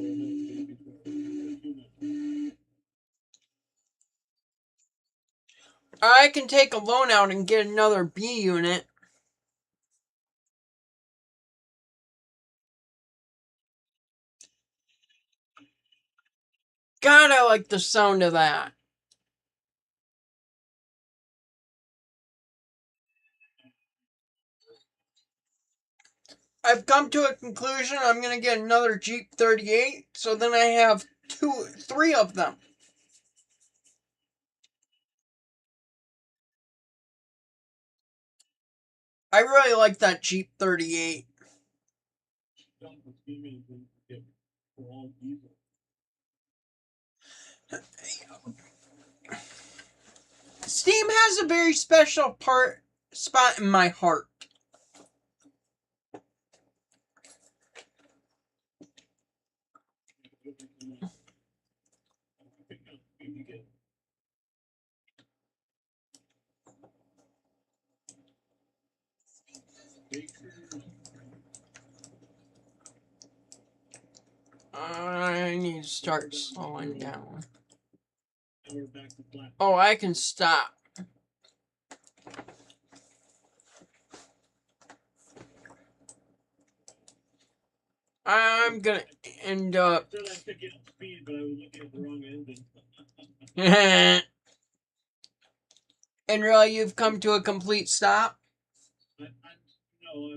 I can take a loan out and get another B unit. God, I like the sound of that. I've come to a conclusion. I'm going to get another Jeep 38. So then I have 3 of them. I really like that Jeep 38. Steam has a very special spot in my heart. I need to start slowing down. Oh, I can stop. I'm gonna end up. And really, you've come to a complete stop? no,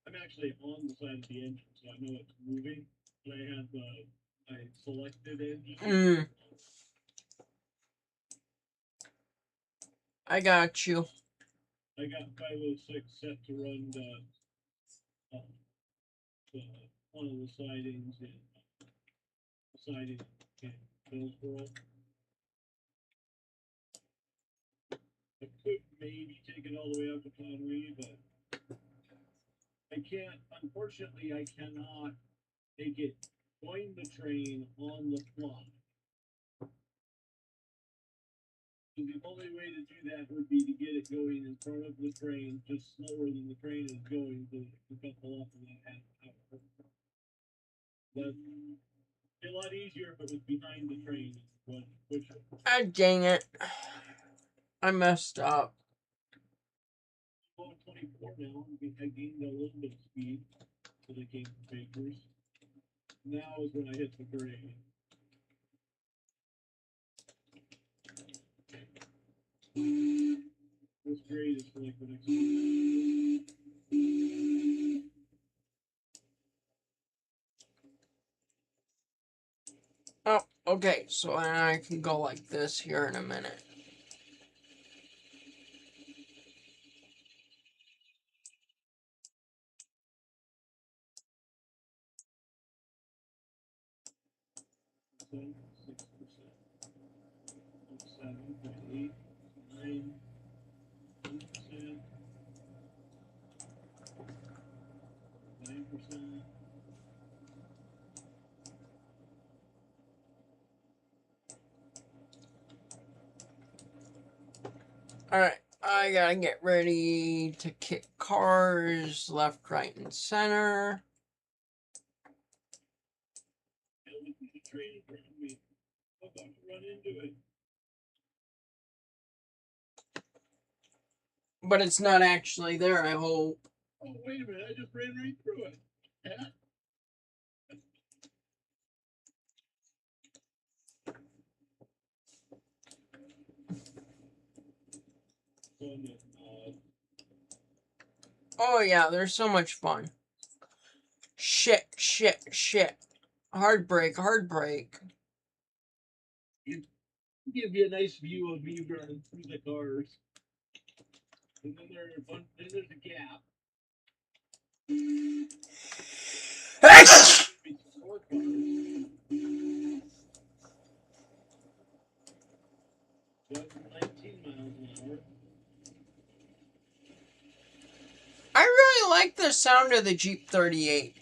I'm actually on the side of the engine, so I know it's moving. But I have I selected engine. I got you. I got 506 set to run one of the sidings in Hillsboro. I could maybe take it all the way up to Conway, but I can't. Unfortunately, I cannot take it, join the train on the fly. So the only way to do that would be to get it going in front of the train, just slower than the train is going to couple up and then have it. That'd be a lot easier if it was behind the train. Ah, dang it. I messed up. Well, 24 now. I gained a little bit of speed as I came from papers. Now is when I hit the grade. This grade is for like the next one. Oh, okay, so then I can go like this here in a minute. Alright, I gotta get ready to kick cars left, right, and center. But it's not actually there, I hope. Oh, wait a minute, I just ran right through it. Yeah. Oh yeah, they're so much fun. Shit. Hard break. Give you a nice view of me running through the cars. And then there's a gap. I really like the sound of the Jeep 38.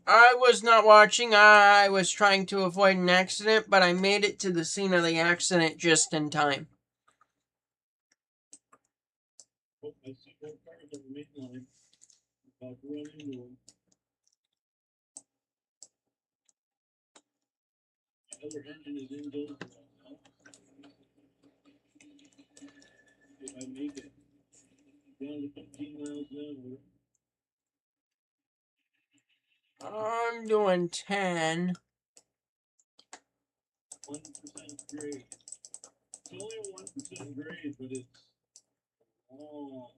I was not watching. I was trying to avoid an accident, but I made it to the scene of the accident just in time. Oh, I see more cars on the main line. About to run into them. The other engine is in Gollery now. If I make it down to 15 miles an hour. I'm doing 10. 1% grade. It's only a 1% grade, but it's all.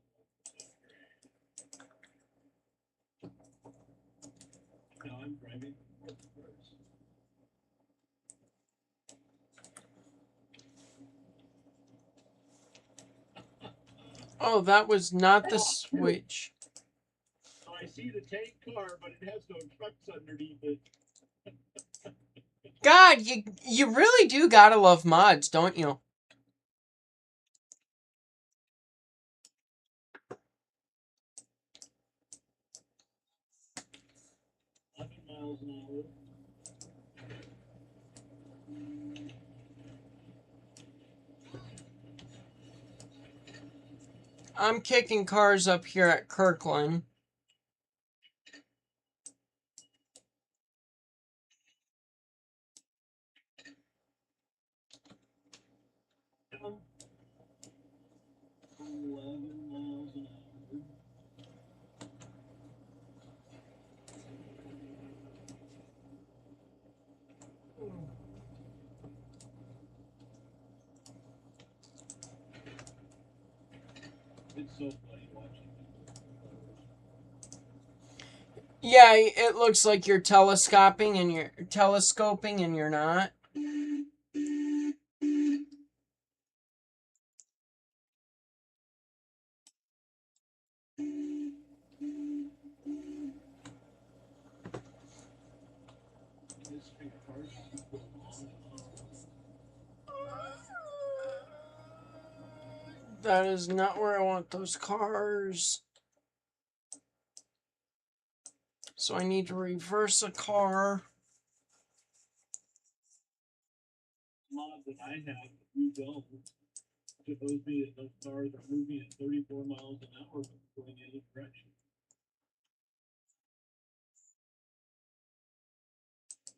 Now I'm driving. Oh, that was not the switch. So I see the tank car, but it has no trucks underneath it. God, you really do gotta love mods, don't you? Miles an hour. I'm kicking cars up here at Kirkland. It's so funny watching. Yeah, it looks like you're telescoping and you're not. This big cars keep going on and on. That is not where I want those cars. So I need to reverse a car. Mod that I have, you don't. Suppose me that those cars are moving at 34 miles an hour going the other direction.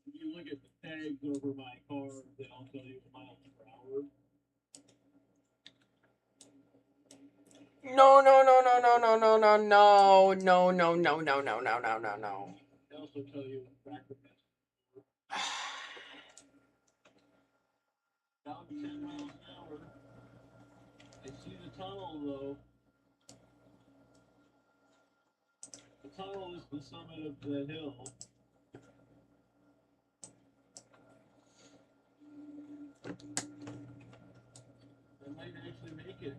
If you look at the tags over my car, they all tell you miles per hour. No, no, no, no, no, no, no, no, no, no, no, no, no, no, no, no, no, no. They also tell you tractor pass. Down to 10 miles an hour. I see the tunnel though. The tunnel is the summit of the hill. I might actually make it.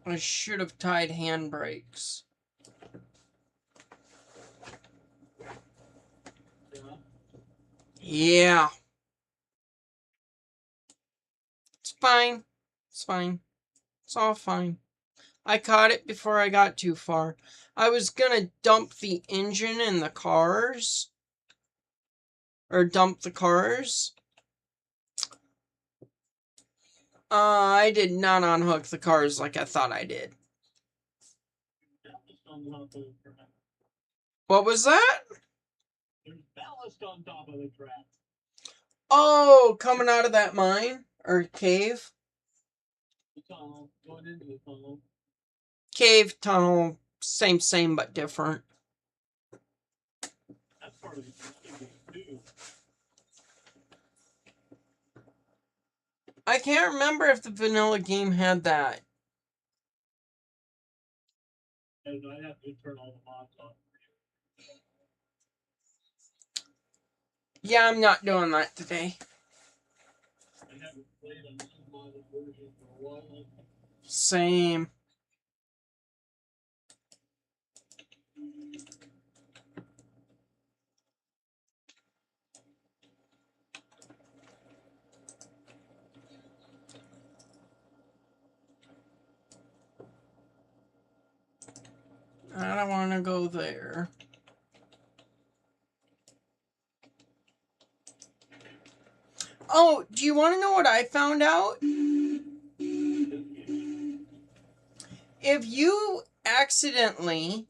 I should have tied handbrakes. Yeah. Yeah. It's fine. It's fine. It's all fine. I caught it before I got too far. I was gonna dump the engine in the cars. Or dump the cars. I did not unhook the cars like I thought I did. What was that? There's ballast on top of the track. Oh, coming out of that mine? Or cave? The tunnel, going into the tunnel. Cave, tunnel, same, but different. That's part of the game too. I can't remember if the vanilla game had that. And I'd have to turn all the mods off. Yeah, I'm not doing that today. I haven't played on this modded version for a while. Same. I don't want to go there. Oh, do you want to know what I found out? If you accidentally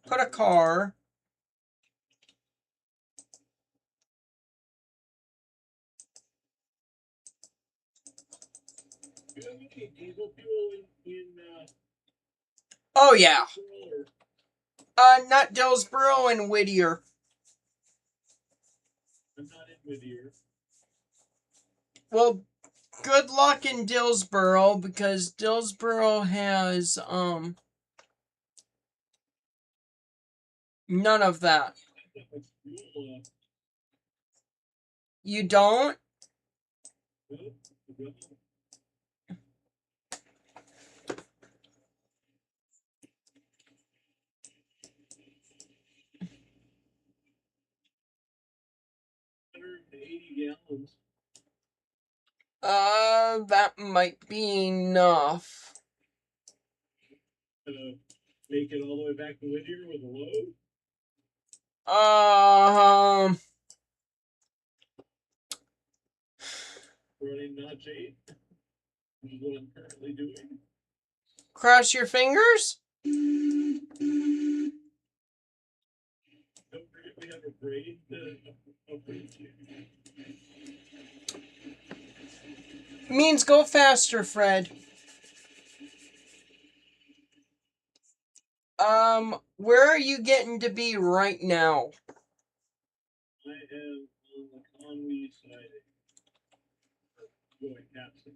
put a car Do you have any diesel fuel in oh yeah. or Not Dillsboro and Whittier. I'm not in Whittier. Well, good luck in Dillsboro because Dillsboro has none of that. You don't? Gallons. That might be enough. Make it all the way back to Whittier with a load? Running notch 8, which is what I'm currently doing. Cross your fingers? Don't forget we have a braid upgrade. Means go faster, Fred. Where are you getting to be right now? I am on the Conway side. Going past the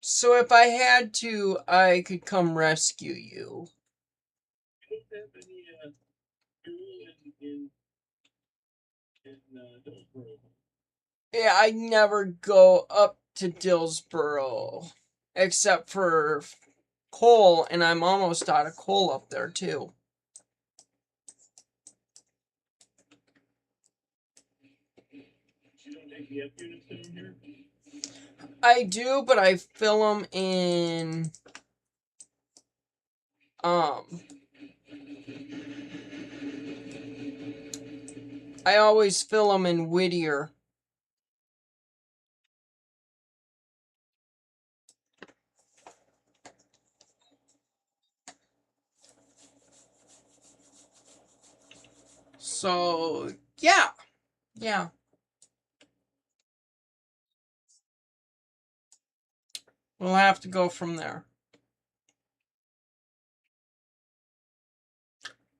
So if I had to, I could come rescue you. I don't have any fuel in Dillsboro. Yeah, I never go up to Dillsboro. Except for coal, and I'm almost out of coal up there too. You don't take the F units down here? I do, but I fill them in... I always fill them in Whittier. So, yeah. Yeah. We'll have to go from there.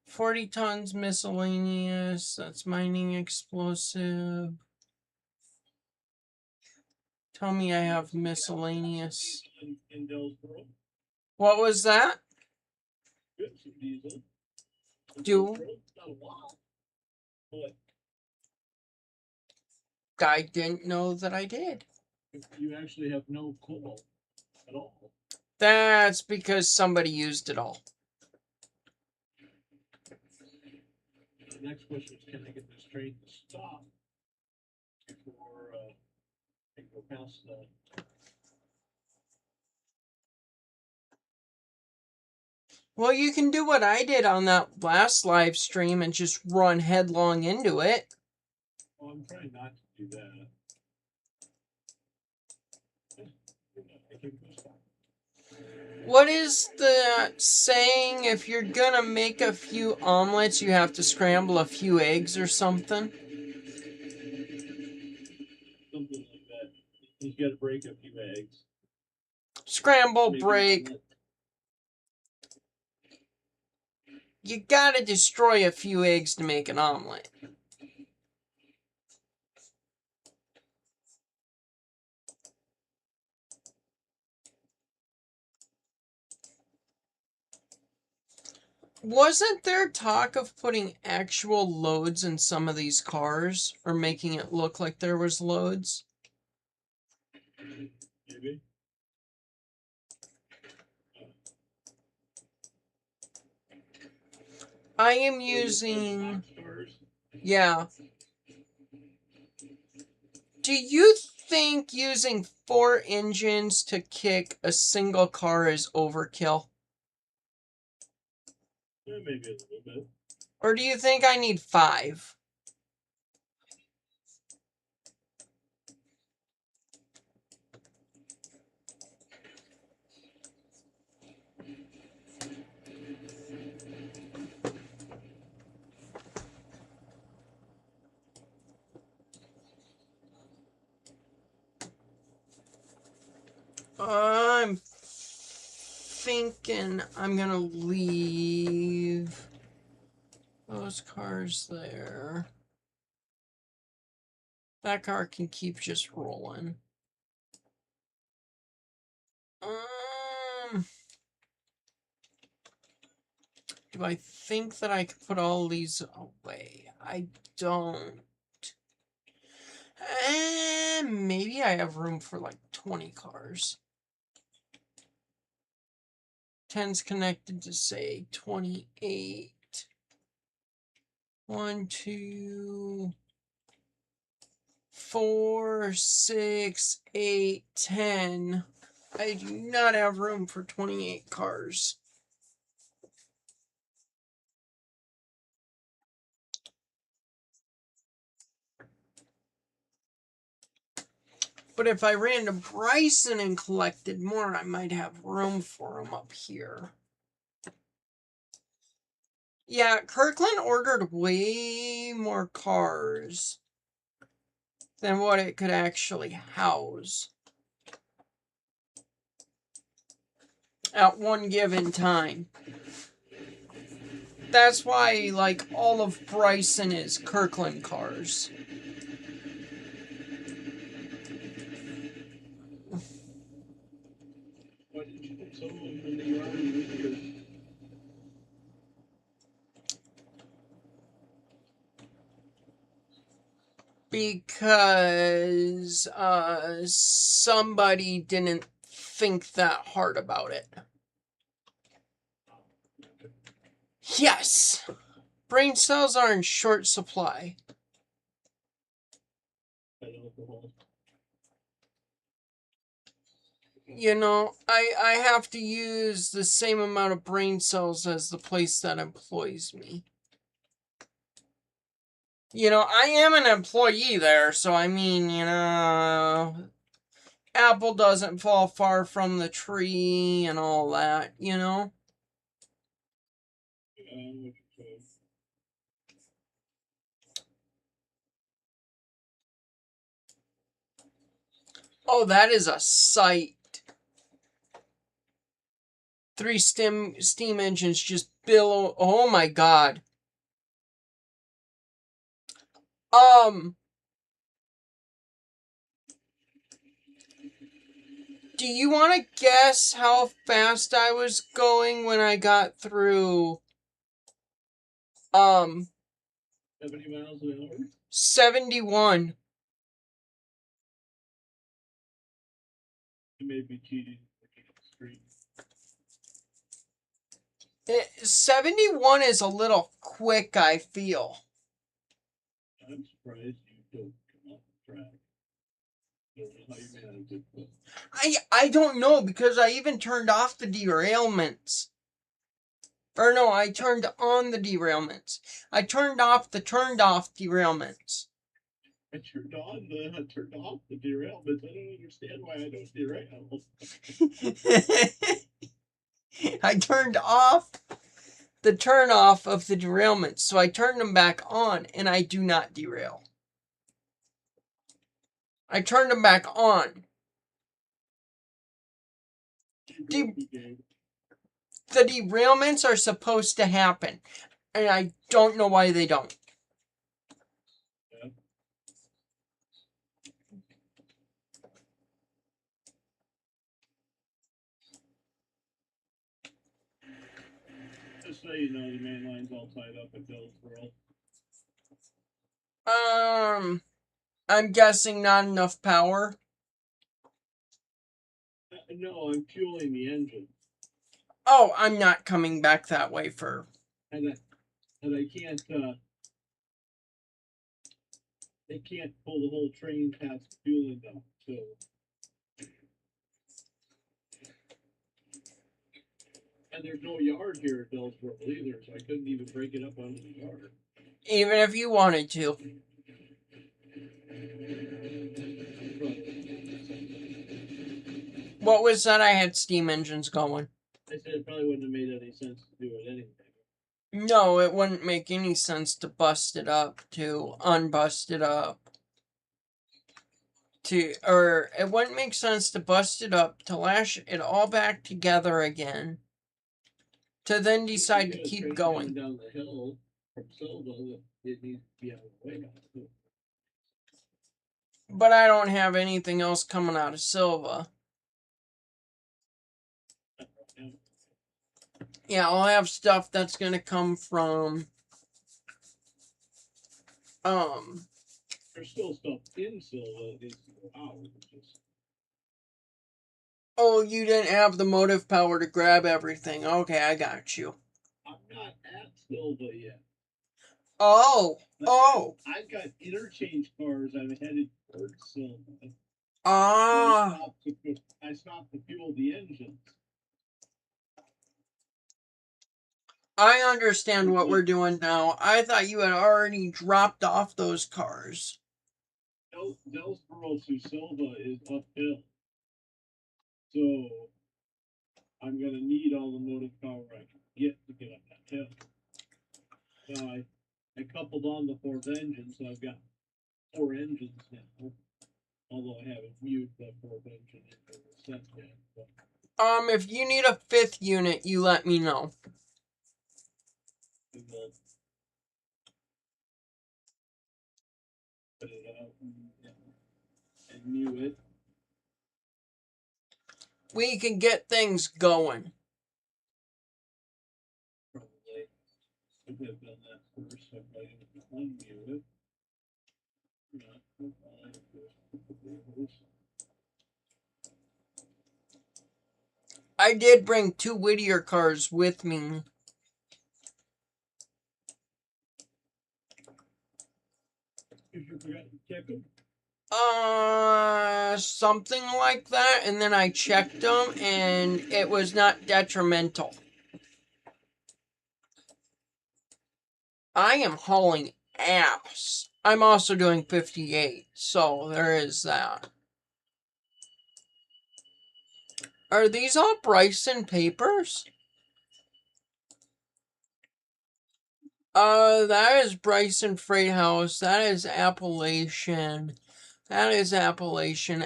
40 tons miscellaneous. That's mining explosive. Tell me I have miscellaneous. In Dillsboro. What was that? Good, some diesel. Do Not a lot. But I didn't know that I did. you actually have no coal at all. That's because somebody used it all. The next question is, can I get this train to stop before I go past the... Well, you can do what I did on that last live stream and just run headlong into it. Well, I'm trying not to do that. What is the saying? If you're gonna make a few omelets, you have to scramble a few eggs or something? Something like that. You got to break a few eggs. Scramble, break. You gotta destroy a few eggs to make an omelet. Wasn't there talk of putting actual loads in some of these cars? Or making it look like there was loads? Maybe. I am using... Yeah. Do you think using 4 engines to kick a single car is overkill? Yeah, maybe a little bit. Or do you think I need 5? I'm thinking I'm gonna leave those cars there. That car can keep just rolling. Do I think that I could put all these away? I don't. Maybe I have room for like 20 cars. 10's connected to, say, 28. 1, 2, 4, 6, 8, 10. I do not have room for 28 cars. But if I ran to Bryson and collected more, I might have room for them up here. Yeah, Kirkland ordered way more cars than what it could actually house at one given time. That's why, like, all of Bryson is Kirkland cars. Why did you put some of them in the yard with your... Because, somebody didn't think that hard about it. Yes! Brain cells are in short supply. You know, I have to use the same amount of brain cells as the place that employs me. You know, I am an employee there, so I mean, you know, apple doesn't fall far from the tree and all that, you know? Oh, that is a sight. 3 steam engines just billow. Oh my god. Do you want to guess how fast I was going when I got through 70 miles an hour? 71. You may be cheating. 71 is a little quick, I feel. I'm surprised you don't come off the track. I don't know how you managed it, but... I don't know, because I even turned off the derailments. Or no, I turned on the derailments. I turned off the turned off derailments. I turned off the derailments. I don't understand why I don't derail. I turned off the turn off of the derailments, so I turned them back on, and I do not derail. I turned them back on. The derailments are supposed to happen, and I don't know why they don't. Yeah. Just so you know, the main line's all tied up at Dillsboro. I'm guessing not enough power. No, I'm fueling the engine. Oh, I'm not coming back that way for... And I can't, they can't pull the whole train past fueling them, so... And there's no yard here at Dillsboro either, so I couldn't even break it up onto the yard. Even if you wanted to. What was that? I had steam engines going. I said it probably wouldn't have made any sense to do it anyway. No, it wouldn't make any sense to bust it up, to unbust it up. Or it wouldn't make sense to bust it up, to lash it all back together again, to then decide to keep going. Down the hill from Silva, it needs to be out of the way. But I don't have anything else coming out of Silva. Yeah, I'll have stuff that's gonna come from... There's still stuff in Silva that needs to go out. Oh, you didn't have the motive power to grab everything. Okay, I got you. I'm not at Silva yet. Oh, I've got interchange cars. I'm headed towards Silva. Ah. I stopped to fuel the engines. I understand what we're doing now. I thought you had already dropped off those cars. Dillsboro to Silva is uphill. So, I'm going to need all the motive power I can get to get up that hill. So, I coupled on the 4th engine, so I've got 4 engines now. Although I haven't viewed the 4th engine in the set yet. But... If you need a 5th unit, you let me know. We will put it out and mute it. We can get things going. Probably should have done that first. So I unmute it. I did bring 2 Whittier cars with me. If you forgot to check them. Something like that, and then I checked them, and it was not detrimental. I am hauling ass. I'm also doing 58, so there is that. Are these all Bryson papers? That is Bryson Freight House. That is Appalachian. That is Appalachian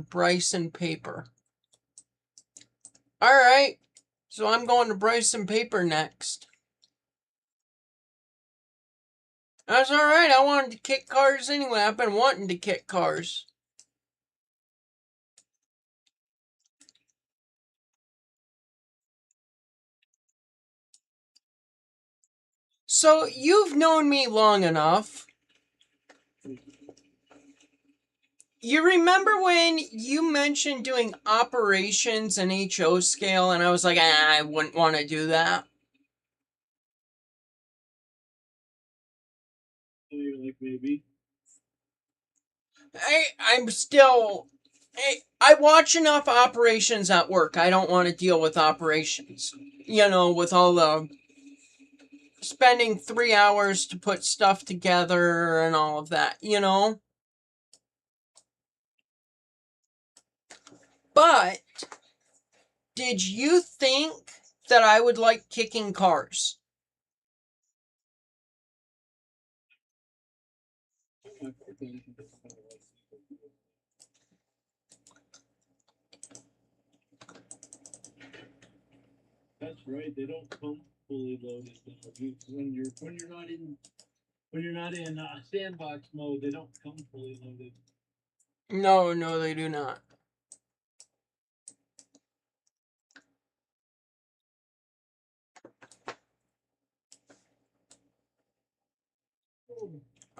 Bryson paper. Alright, so I'm going to Bryson paper next. That's alright, I wanted to kick cars anyway. I've been wanting to kick cars. So, you've known me long enough. You remember when you mentioned doing operations and HO scale, and I was like, I wouldn't want to do that? Like maybe. I'm still... I watch enough operations at work. I don't want to deal with operations. You know, with all the... spending 3 hours to put stuff together and all of that, you know? But, did you think that I would like kicking cars? That's right. They don't come fully loaded. When you're not in sandbox mode, they don't come fully loaded. No, they do not.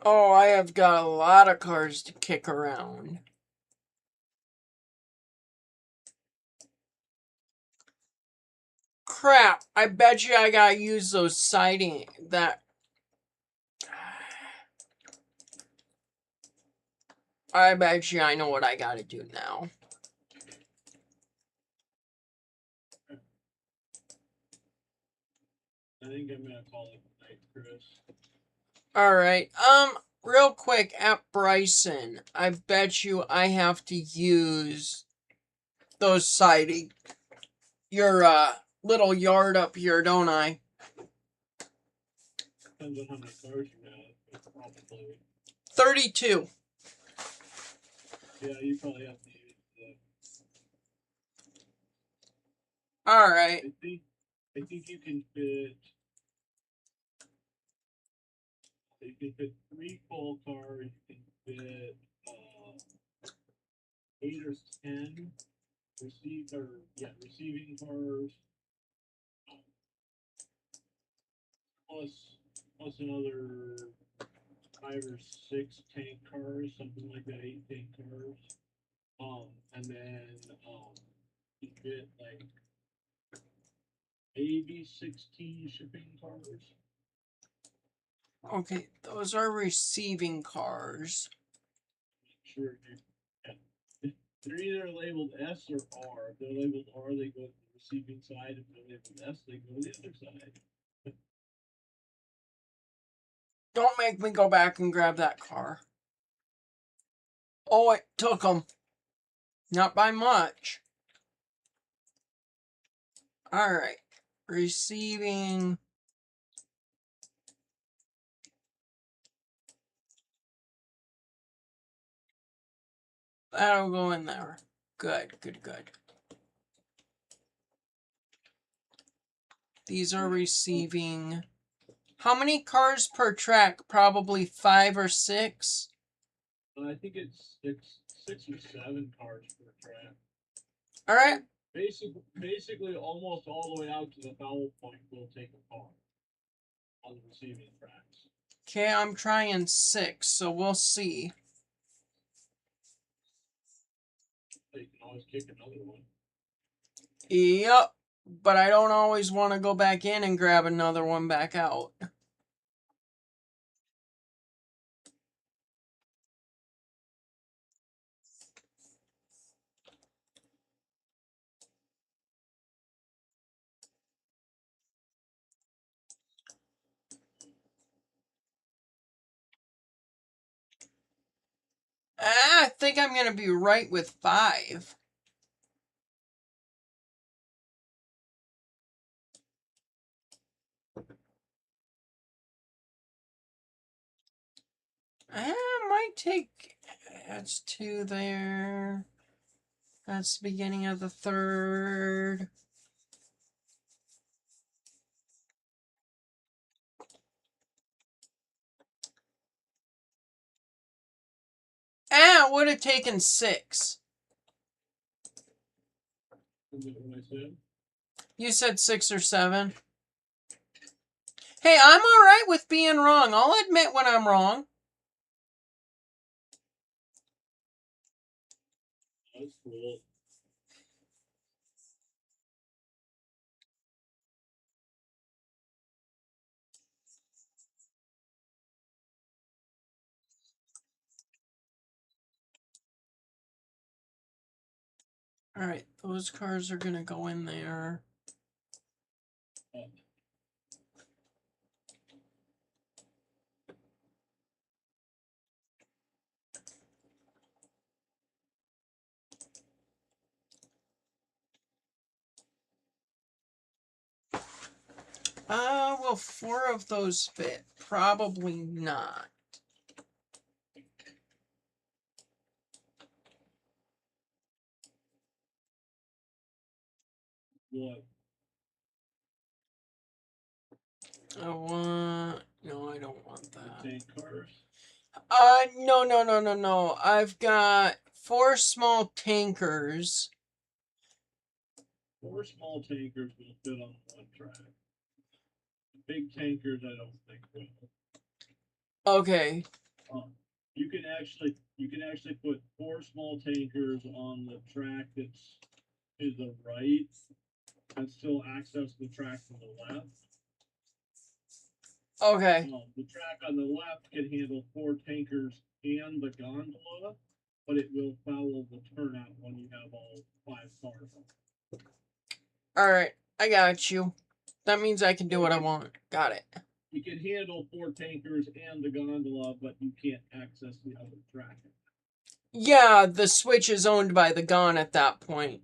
Oh, I have got a lot of cars to kick around. Crap, I bet you I gotta use those siding that... I bet you I know what I gotta do now. I think I'm gonna call it night, Chris. Alright, real quick, at Bryson, I bet you I have to use those siding. Your, little yard up here, don't I? Depends on how many cars you have. Probably. 32. Yeah, you probably have to use the... Alright. I think you can fit... You can fit 3 full cars. You can fit 8 or 10 receiving cars. Plus another 5 or 6 tank cars, something like that, 8 tank cars. And then you fit like maybe 16 shipping cars. Okay, those are receiving cars. Sure. Yeah. They're either labeled S or R. If they're labeled R, they go to the receiving side. If they're labeled S, they go to the other side. Don't make me go back and grab that car. Oh, it took them. Not by much. Alright. Receiving. That'll go in there. Good. These are receiving. How many cars per track? Probably 5 or 6. I think it's six or 7 cars per track. All right. Basically, almost all the way out to the foul point will take a car on the receiving tracks. Okay, I'm trying 6, so we'll see. You can always kick another one. Yep, but I don't always want to go back in and grab another one back out. I think I'm going to be right with 5. Might take... That's 2 there. That's the beginning of the 3rd. It would have taken 6. Is that what I said? You said 6 or 7. Hey, I'm alright with being wrong. I'll admit when I'm wrong. That's cool. Alright, those cars are going to go in there. Will 4 of those fit? Probably not. What? No, I don't want that. Tank cars? No. I've got 4 small tankers. 4 small tankers will fit on 1 track. The big tankers, I don't think will. Okay. You can actually put 4 small tankers on the track that's to the right and still access the track to the left. Okay. The track on the left can handle 4 tankers and the gondola, but it will foul the turnout when you have all 5 cars on. Alright, I got you. That means I can do what I want. Got it. You can handle 4 tankers and the gondola, but you can't access the other track. Yeah, the switch is owned by the Gon at that point.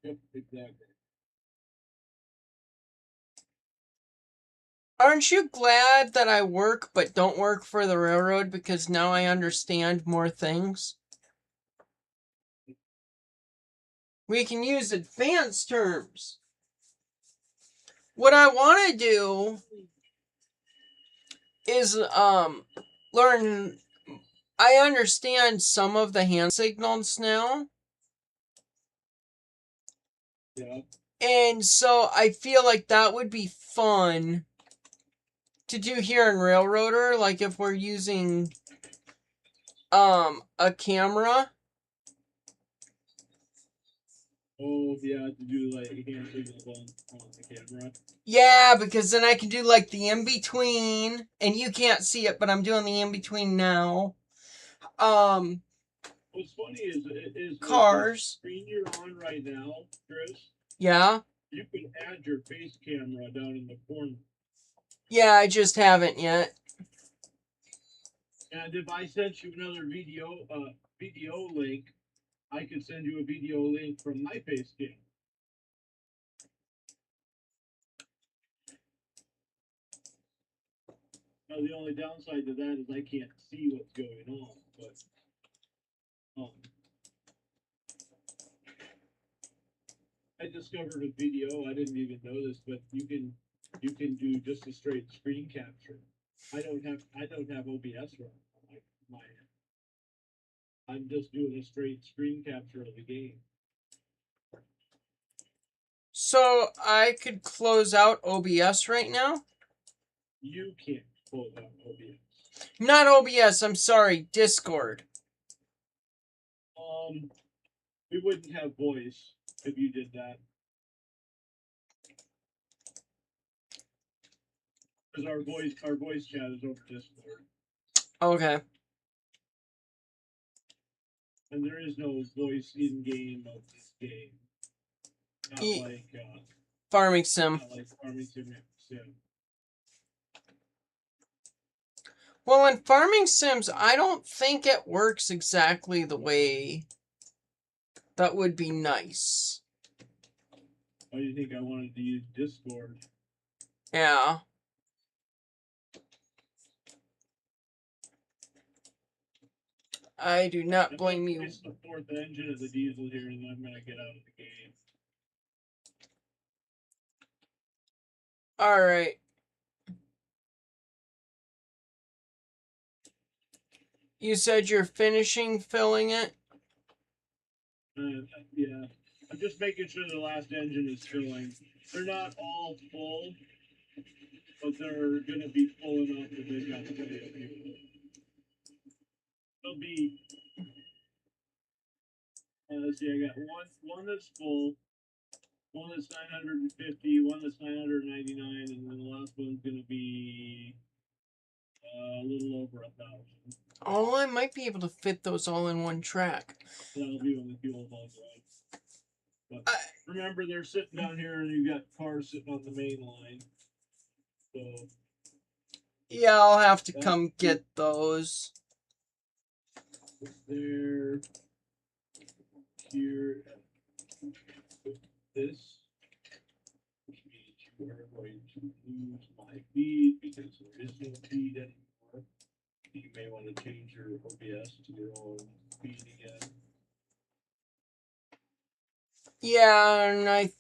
Yep, exactly. Aren't you glad that I work but don't work for the railroad because now I understand more things? We can use advanced terms. What I want to do is learn. I understand some of the hand signals now. Yeah. And so I feel like that would be fun to do here in Railroader, like if we're using a camera. Oh yeah, to do like hand signals on the camera. Yeah, because then I can do like the in-between, and you can't see it, but I'm doing the in-between now. What's funny is Cars. The screen you're on right now, Chris. Yeah. You can add your face camera down in the corner. Yeah, I just haven't yet. And if I sent you another video link, I could send you a video link from my face cam. Now the only downside to that is I can't see what's going on, but I discovered a video. I didn't even know this, but you can you can do just a straight screen capture. I don't have OBS running on my I'm just doing a straight screen capture of the game. So I could close out OBS right now? You can't close out OBS. Not OBS, I'm sorry, Discord. We wouldn't have voice if you did that. Because our voice chat is over Discord. Okay. And there is no voice in game of this game. Not like Farming Sim. Not like Farming Sim. Well, in Farming Sims, I don't think it works exactly the way that would be nice. Why do you think I wanted to use Discord? Yeah. I do not blame you. It's the fourth engine of the diesel here, and then I'm going to get out of the game. Alright. You said you're finishing filling it? Yeah. I'm just making sure the last engine is filling. They're not all full, but they're going to be full enough that they've got plenty of people. There'll be... let's see, I got one that's full, one that's 950, one that's 999, and then the last one's going to be a little over 1,000. Oh, I might be able to fit those all in one track. That'll be when the fuel hauls right. But remember, they're sitting down here, and you've got cars sitting on the main line. So yeah, I'll have to come get those. There, here, this, which means you are going to lose my feed because there is no feed anymore. You may want to change your OBS to your own feed again. Yeah, and I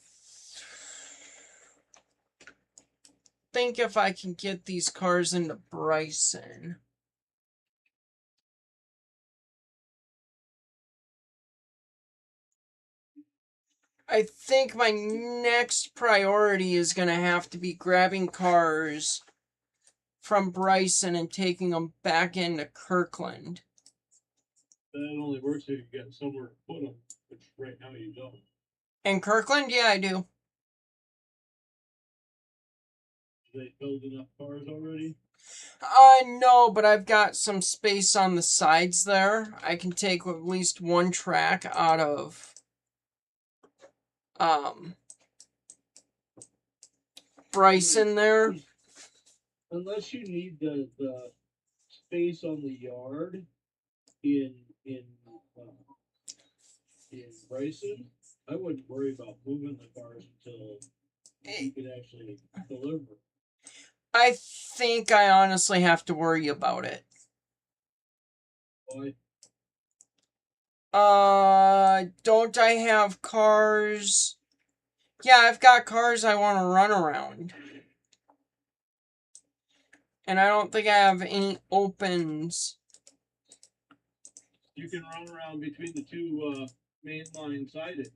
think if I can get these cars into Bryson. I think my next priority is going to have to be grabbing cars from Bryson and taking them back into Kirkland. That only works if you get somewhere to put them, which right now you don't. In Kirkland? Yeah, I do. Do they build enough cars already? No, but I've got some space on the sides there. I can take at least one track out of Bryson there. Unless you need the space on the yard in Bryson, I wouldn't worry about moving the cars until you could actually deliver. I think I honestly have to worry about it. Why? Don't I have cars? Yeah, I've got cars I want to run around. And I don't think I have any opens. You can run around between the two main line sided.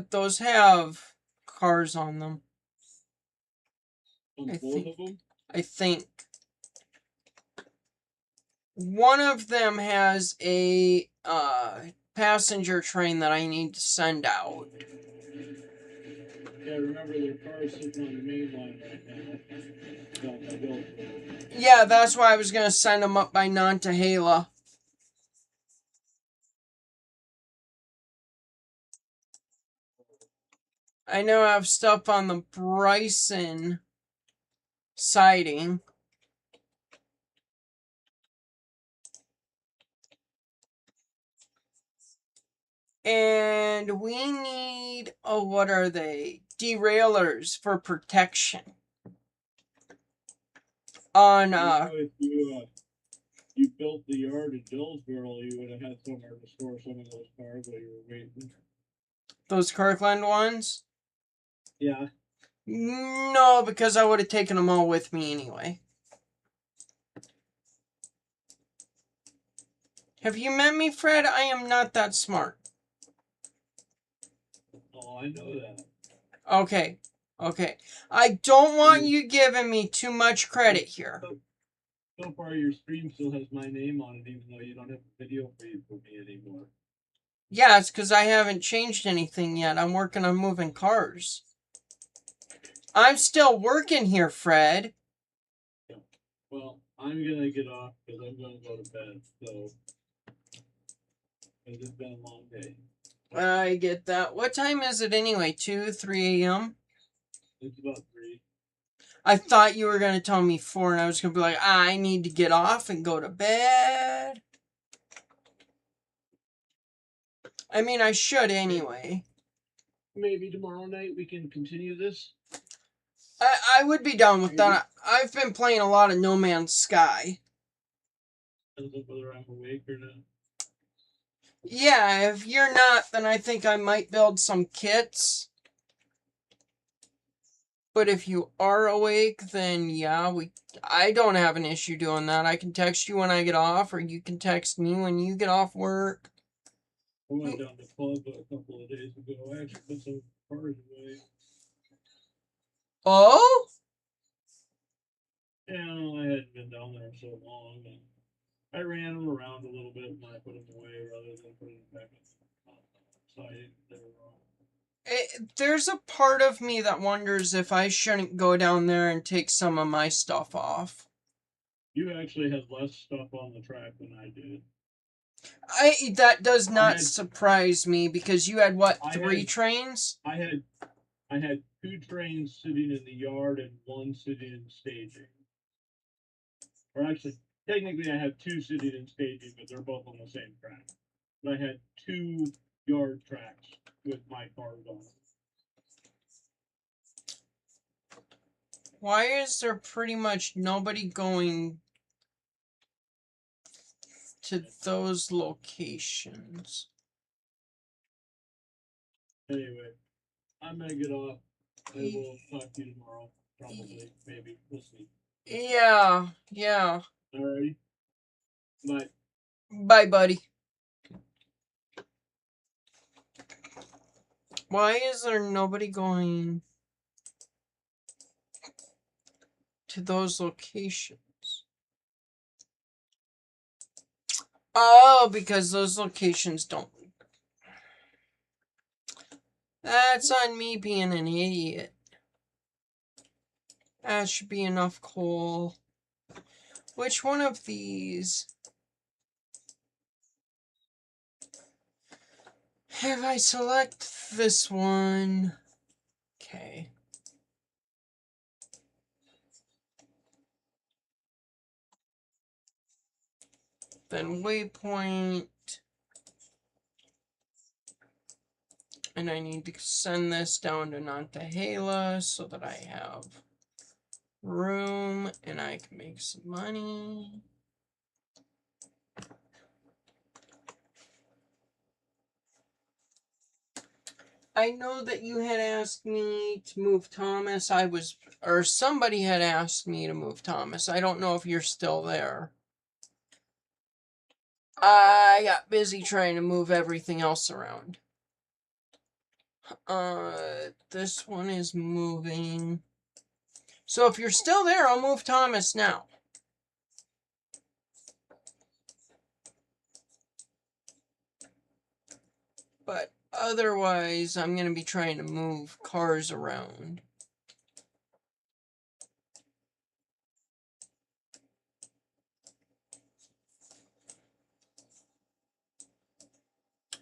Those have cars on them. On both of them? I think. One of them has a passenger train that I need to send out. Yeah, remember their car's sitting on the main line right now. Yeah, that's why I was going to send them up by Nantahala. I know I have stuff on the Bryson siding. And we need, what are they? Derailers for protection. On, if you built the yard in Dillsboro, you would have had somewhere to store some of those cars while you were waiting. Those Kirkland ones? Yeah. No, because I would have taken them all with me anyway. Have you met me, Fred? I am not that smart. Oh, I know that. Okay. Okay. I don't want you giving me too much credit here. So far, your stream still has my name on it, even though you don't have a video feed for me anymore. Yeah, it's because I haven't changed anything yet. I'm working on moving cars. I'm still working here, Fred. Yeah. Well, I'm gonna get off because I'm gonna go to bed. So, it's been a long day. I get that. What time is it anyway? 2, 3 a.m.? It's about 3. I thought you were going to tell me 4, and I was going to be like, I need to get off and go to bed. I mean, I should anyway. Maybe tomorrow night we can continue this. I would be down with that. I've been playing a lot of No Man's Sky. Depends on whether I'm awake or not. Yeah, if you're not, then I think I might build some kits. But if you are awake, then yeah, I don't have an issue doing that. I can text you when I get off, or you can text me when you get off work. I went down to the club a couple of days ago. I actually put some cars away. Oh? Yeah, I hadn't been down there so long. And I ran them around a little bit and I put them away rather than putting them back inside. They were wrong. There's a part of me that wonders if I shouldn't go down there and take some of my stuff off. You actually had less stuff on the track than I did. That does not surprise me because you had what, 3 trains? I had 2 trains sitting in the yard and 1 sitting in staging. Or actually, technically I have 2 sitting in staging, but they're both on the same track. But I had 2 yard tracks with my cars on. Why is there pretty much nobody going to those locations? Anyway, I'm gonna get off. I will talk to you tomorrow. Probably, maybe. We'll see. Yeah. Alrighty. Bye. Bye, buddy. Why is there nobody going to those locations? Oh, because those locations don't. That's on me being an idiot. That should be enough coal. Which one of these? If I select this one. Okay. Then waypoint. And I need to send this down to Nantahala so that I have room and I can make some money. I know that you had asked me to move Thomas. Or somebody had asked me to move Thomas. I don't know if you're still there. I got busy trying to move everything else around. This one is moving. So if you're still there, I'll move Thomas now. But otherwise, I'm going to be trying to move cars around.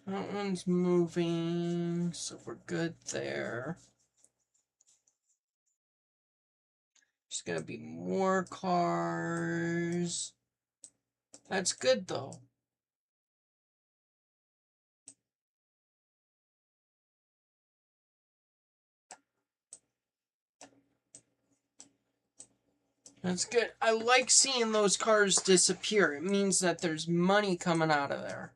That one's moving, so we're good there. There's going to be more cars. That's good, though. That's good. I like seeing those cars disappear. It means that there's money coming out of there.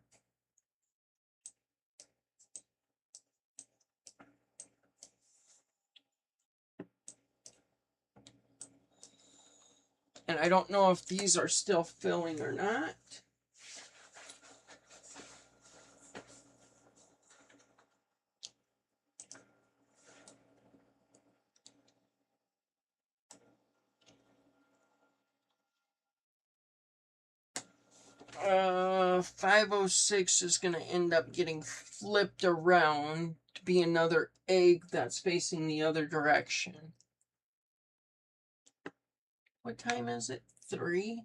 And I don't know if these are still filling or not. Uh, 506 is going to end up getting flipped around to be another egg that's facing the other direction. What time is it? 3?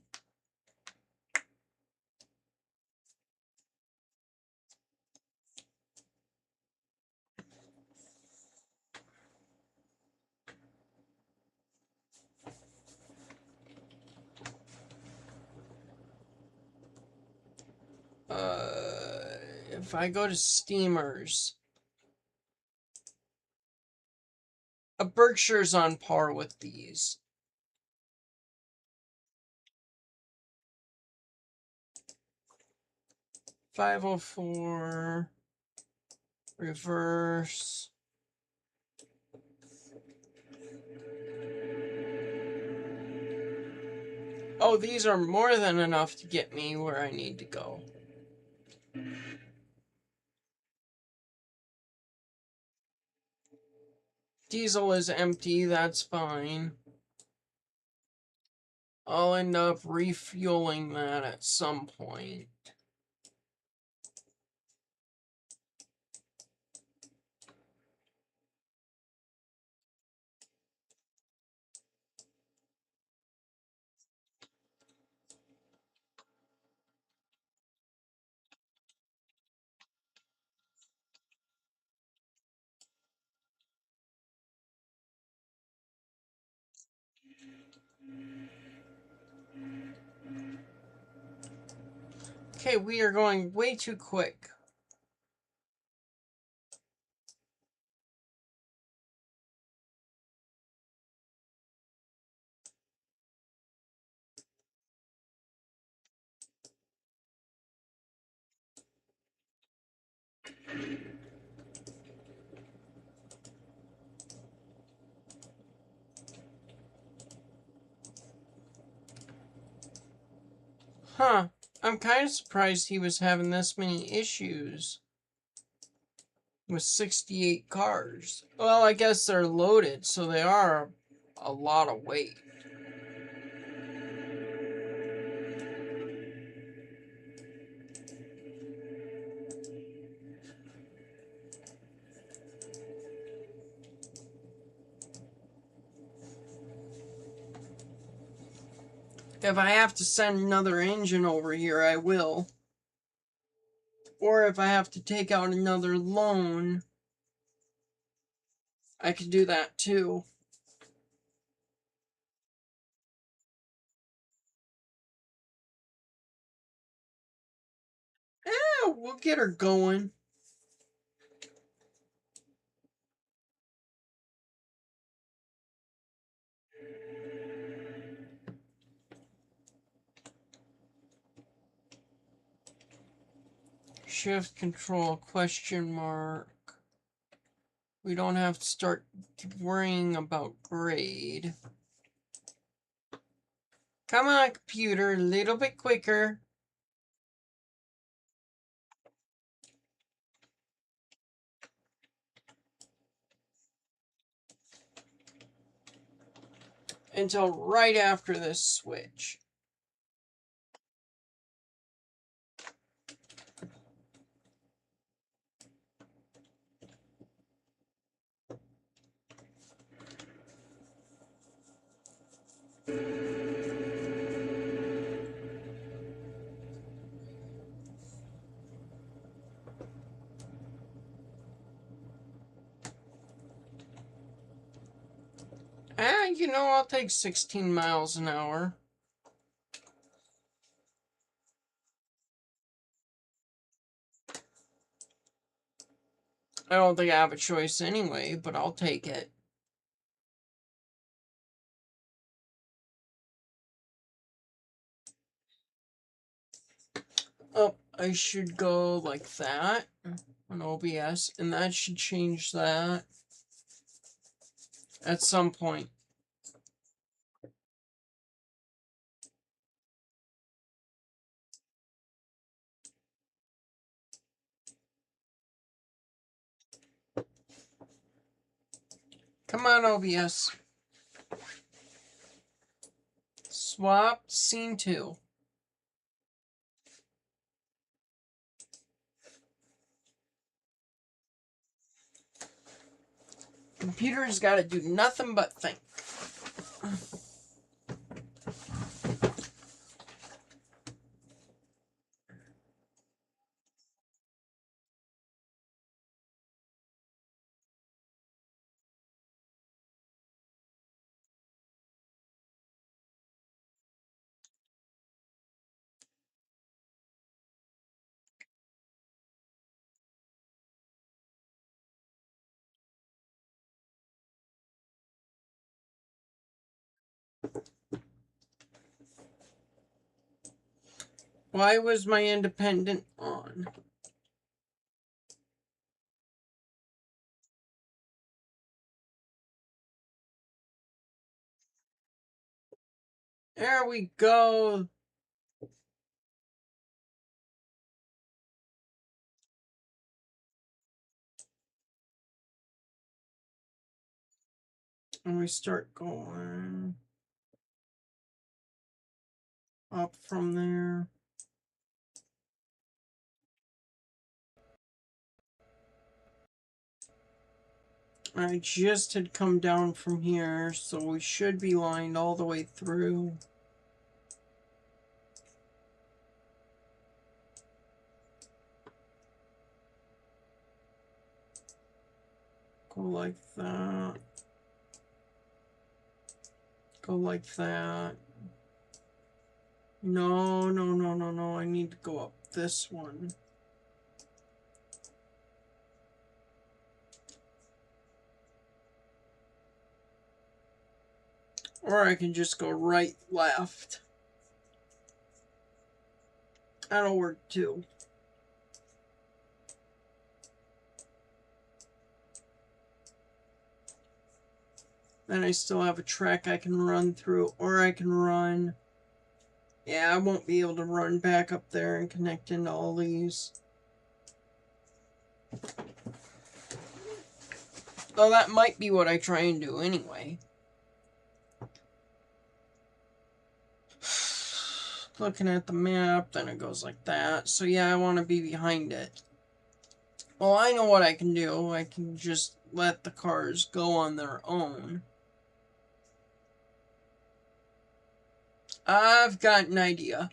If I go to steamers, a Berkshire's on par with these. $504 reverse. Oh, these are more than enough to get me where I need to go. Diesel is empty, that's fine. I'll end up refueling that at some point. Okay, we are going way too quick. Huh. I'm kind of surprised he was having this many issues with 68 cars. Well, I guess they're loaded, so they are a lot of weight. If I have to send another engine over here, I will. Or if I have to take out another loan, I could do that too. Yeah, we'll get her going. Shift control question mark. We don't have to start worrying about grade. Come on, computer, a little bit quicker. Until right after this switch. You know, I'll take 16 miles an hour. I don't think I have a choice anyway, but I'll take it. Oh, I should go like that on OBS, and that should change that at some point. Come on, OBS. Swap scene 2. Computer's got to do nothing but think. Why was my independent on? There we go. And we start going up from there. I just had come down from here, so we should be lined all the way through. Go like that. Go like that. No, no, no, no, no. I need to go up this one. Or I can just go right, left. That'll work too. Then I still have a track I can run through, or I can run. Yeah, I won't be able to run back up there and connect into all these. Though that might be what I try and do anyway. Looking at the map, then it goes like that. So yeah, I want to be behind it. Well, I know what I can do. I can just let the cars go on their own. I've got an idea.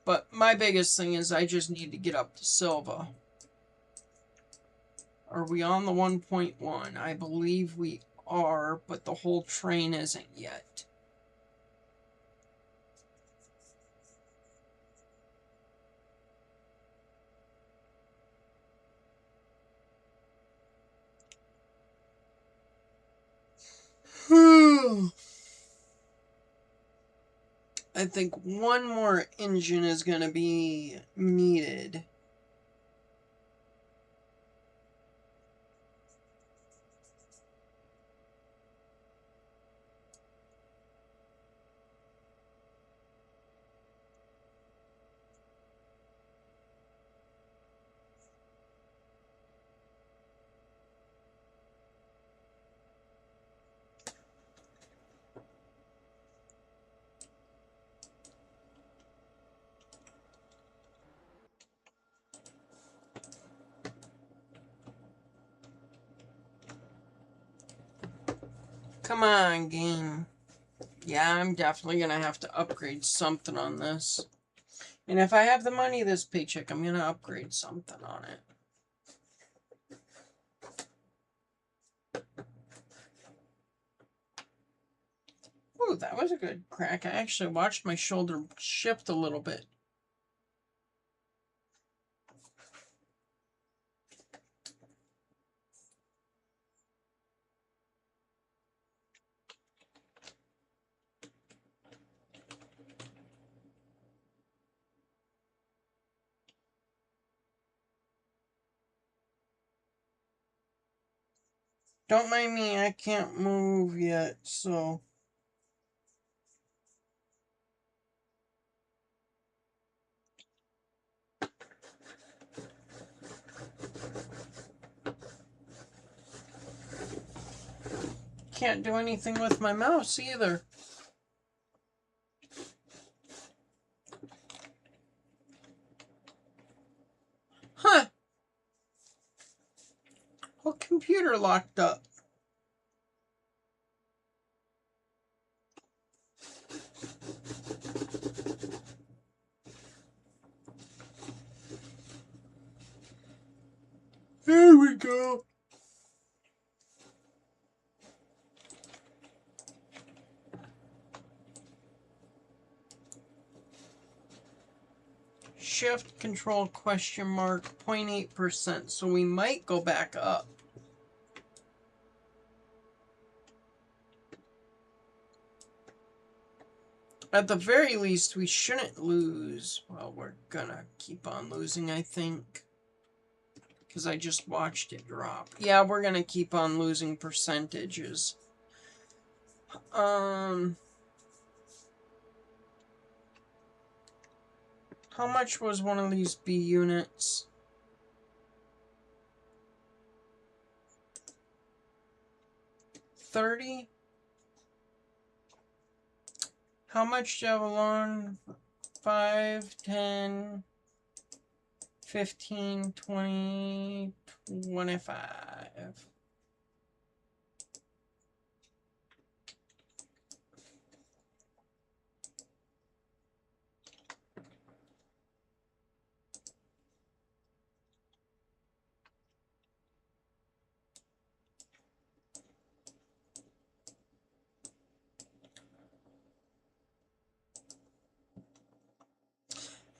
But my biggest thing is I just need to get up to Silva. Are we on the 1.1? I believe we are, but the whole train isn't yet. I think one more engine is going to be needed. Come on, game. Yeah, I'm definitely going to have to upgrade something on this. And if I have the money this paycheck, I'm going to upgrade something on it. Ooh, that was a good crack. I actually watched my shoulder shift a little bit. Don't mind me, I can't move yet, so... Can't do anything with my mouse either. Huh. Whole computer locked up. There we go. Shift control question mark 0.8%, so we might go back up. At the very least, we shouldn't lose. Well, we're gonna keep on losing, I think. Because I just watched it drop. Yeah, we're gonna keep on losing percentages. How much was one of these B units? $30? How much do you have alone? 5, 10, 15, 20, 25.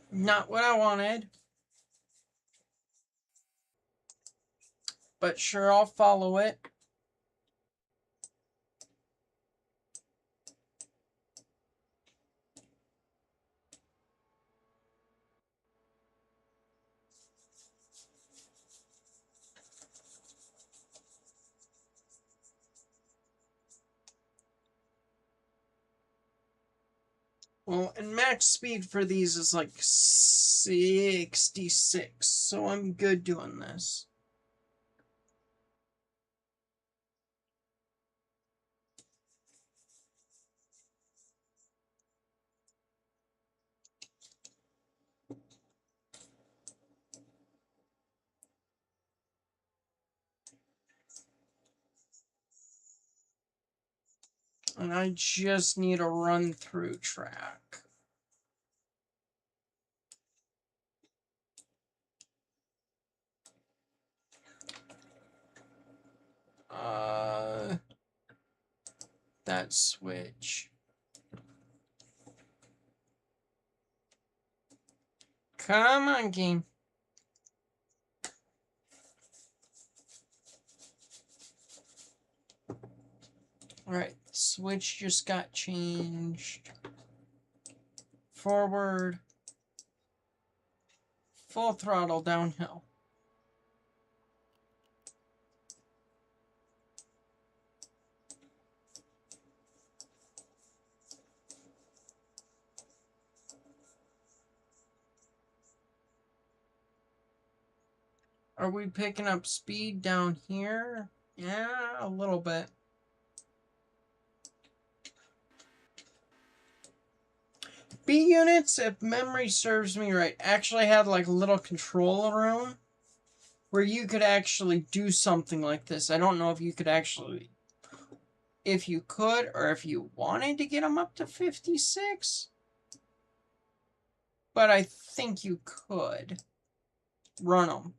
Not what I wanted. But sure, I'll follow it. Well, and max speed for these is like 66, so I'm good doing this. And I just need a run-through track. That switch. Come on, game. Alright, switch just got changed. Forward. Full throttle downhill. Are we picking up speed down here? Yeah, a little bit. B units, if memory serves me right, actually had like a little control room where you could actually do something like this. I don't know if you could actually, if you could, or if you wanted to get them up to 56. But I think you could run them.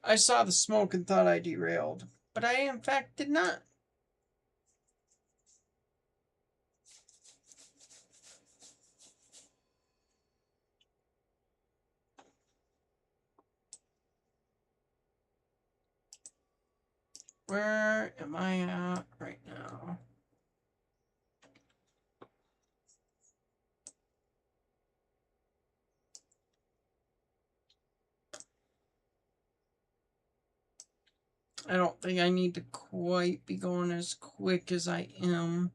I saw the smoke and thought I derailed, but I in fact did not. Where am I at right now? I don't think I need to quite be going as quick as I am.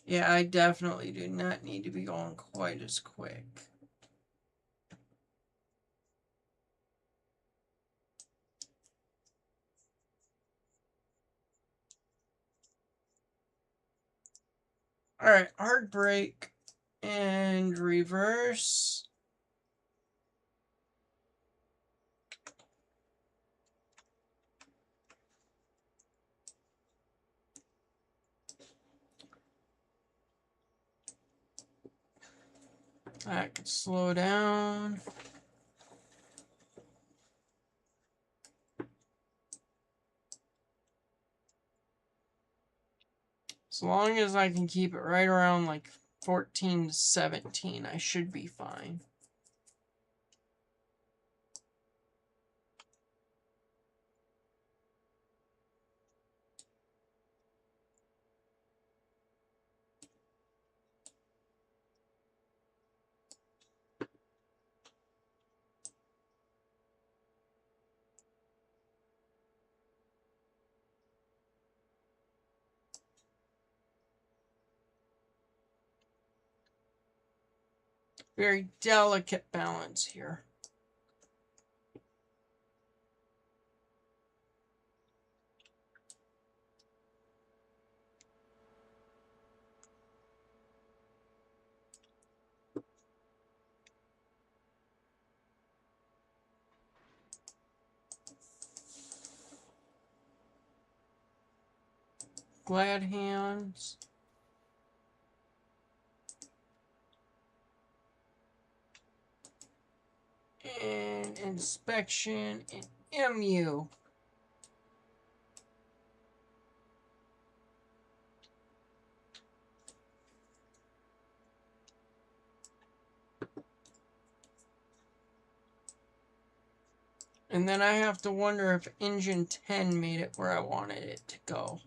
Yeah, I definitely do not need to be going quite as quick. All right, hard brake and reverse. I can slow down. As long as I can keep it right around like 14 to 17, I should be fine. Very delicate balance here. Glad hands. And inspection and MU. And then I have to wonder if engine 10 made it where I wanted it to go.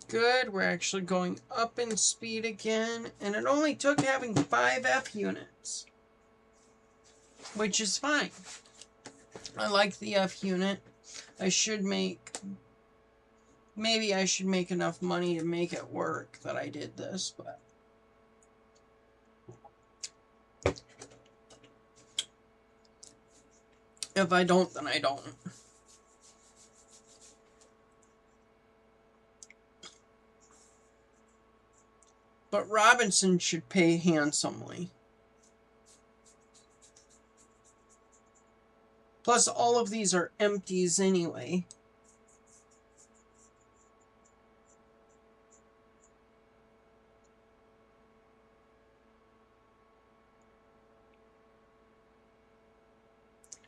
Good, we're actually going up in speed again, and it only took having 5 F units, which is fine. I like the F unit. I should make, maybe I should make enough money to make it work that I did this, but if I don't, then I don't. But Robinson should pay handsomely. Plus, all of these are empties anyway.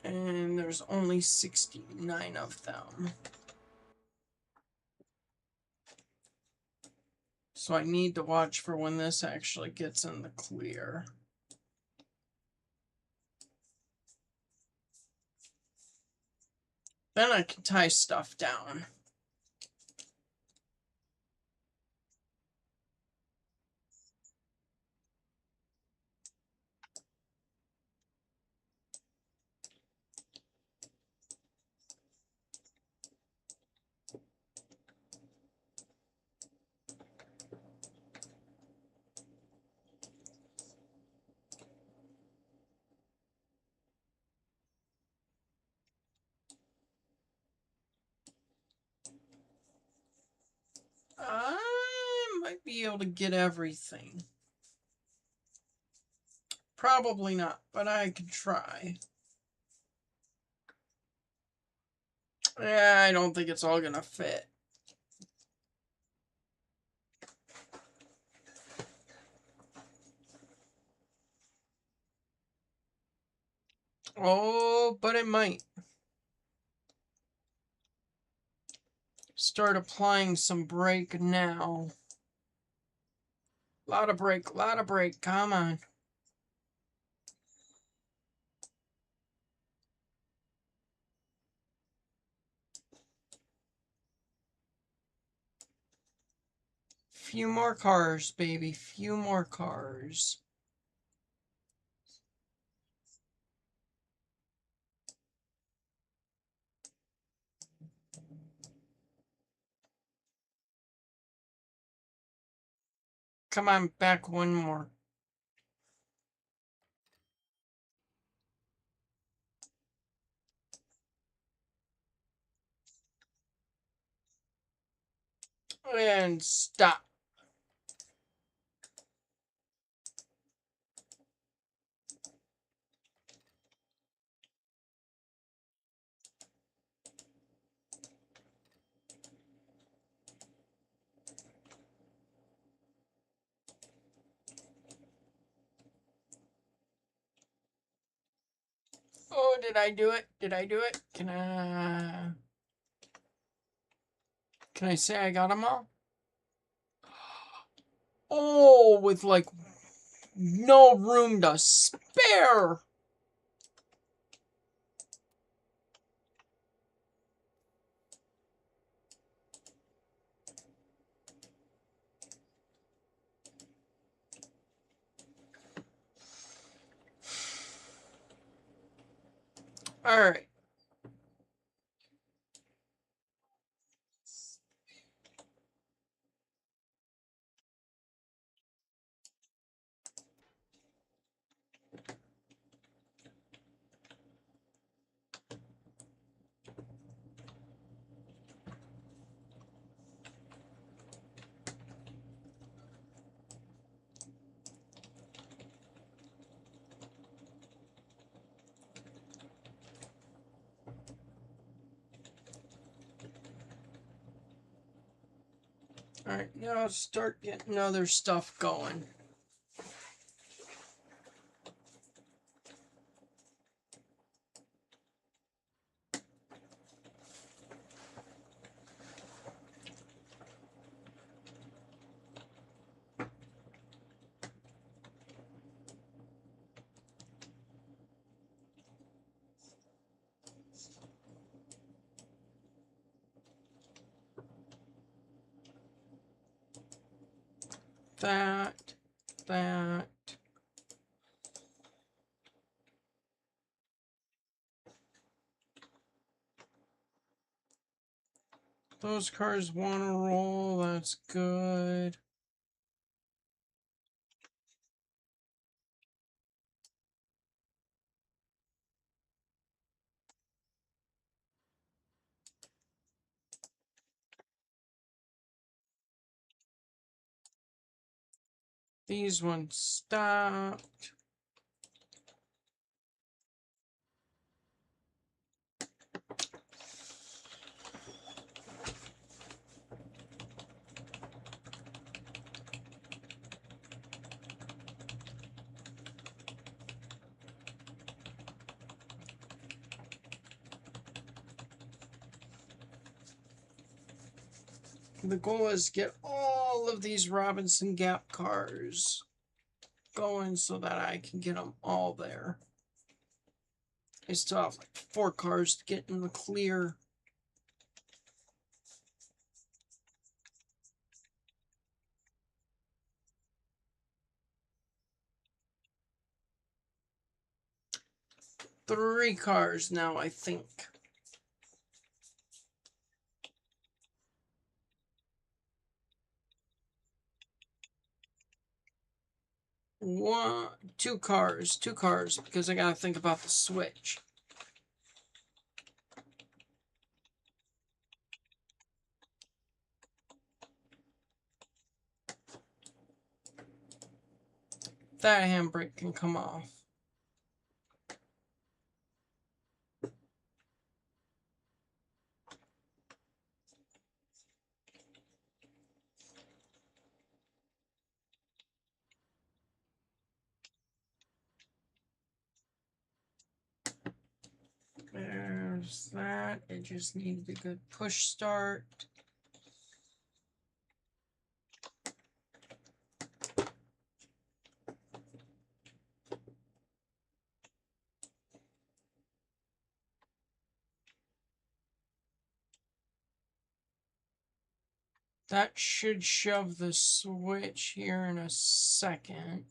And there's only 69 of them. So I need to watch for when this actually gets in the clear. Then I can tie stuff down. I might be able to get everything. Probably not, but I could try. Yeah, I don't think it's all gonna fit. Oh, but it might. Start applying some brake now. Lot of brake, come on. Few more cars, baby. Few more cars. Come on, back one more. And stop. Oh, did I do it? Did I do it? Can I say I got them all? Oh, with like no room to spare. All right. All right, now start getting other stuff going. That. Those cars want to roll. That's good. These ones stopped. The goal is to get all of these Robinson Gap cars going so that I can get them all there. I still have like 4 cars to get in the clear. Three cars now, I think. Two cars, because I gotta think about the switch. That handbrake can come off. There's that. It just needed a good push start. That should shove the switch here in a second.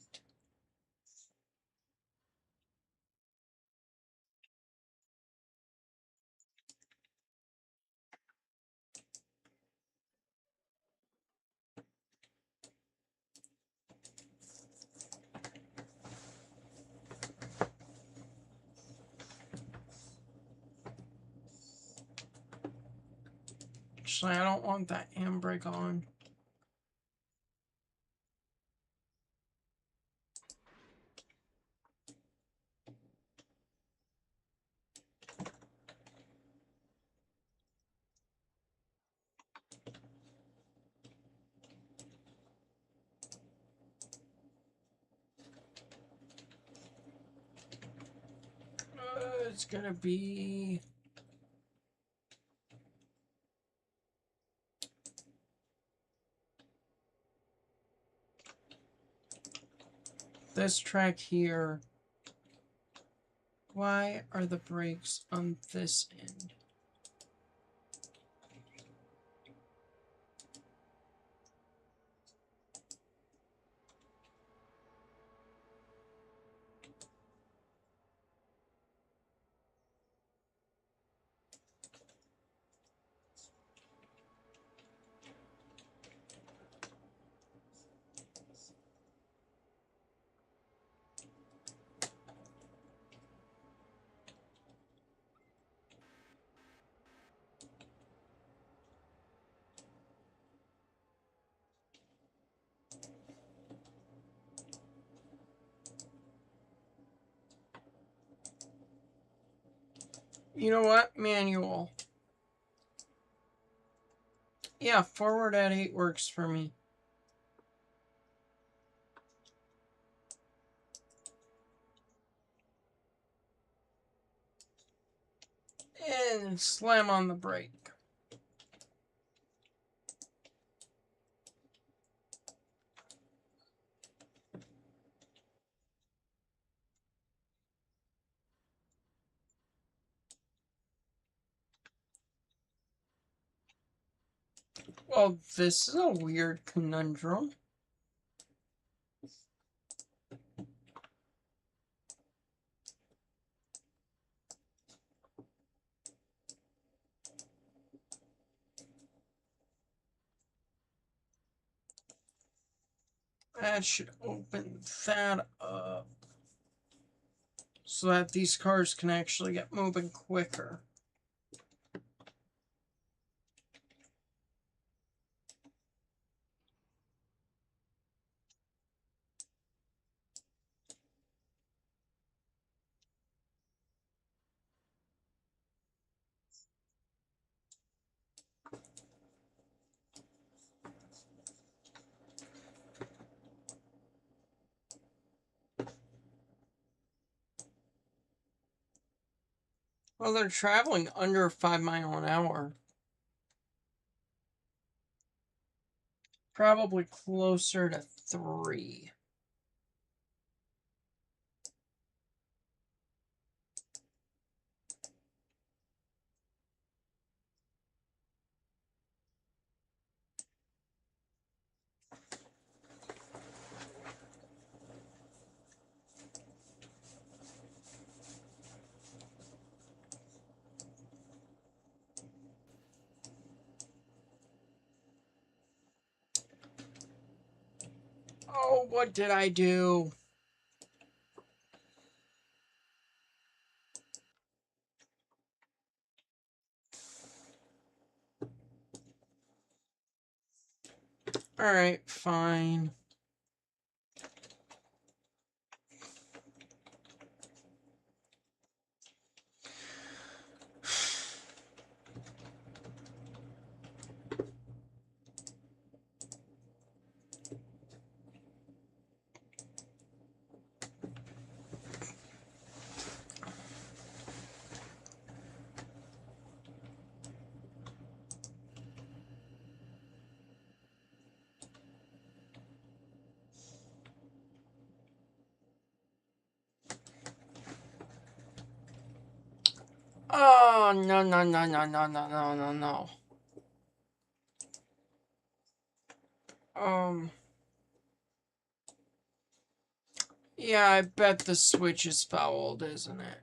Actually, I don't want that handbrake on. It's gonna be... this track here. Why are the brakes on this end? You know what? Manual. Yeah, forward at 8 works for me. And slam on the brake. Well, this is a weird conundrum. That should open that up so that these cars can actually get moving quicker. Well, they're traveling under 5 miles an hour. Probably closer to 3. Oh, what did I do? Alright, fine. Oh, no. Yeah, I bet the switch is fouled, isn't it?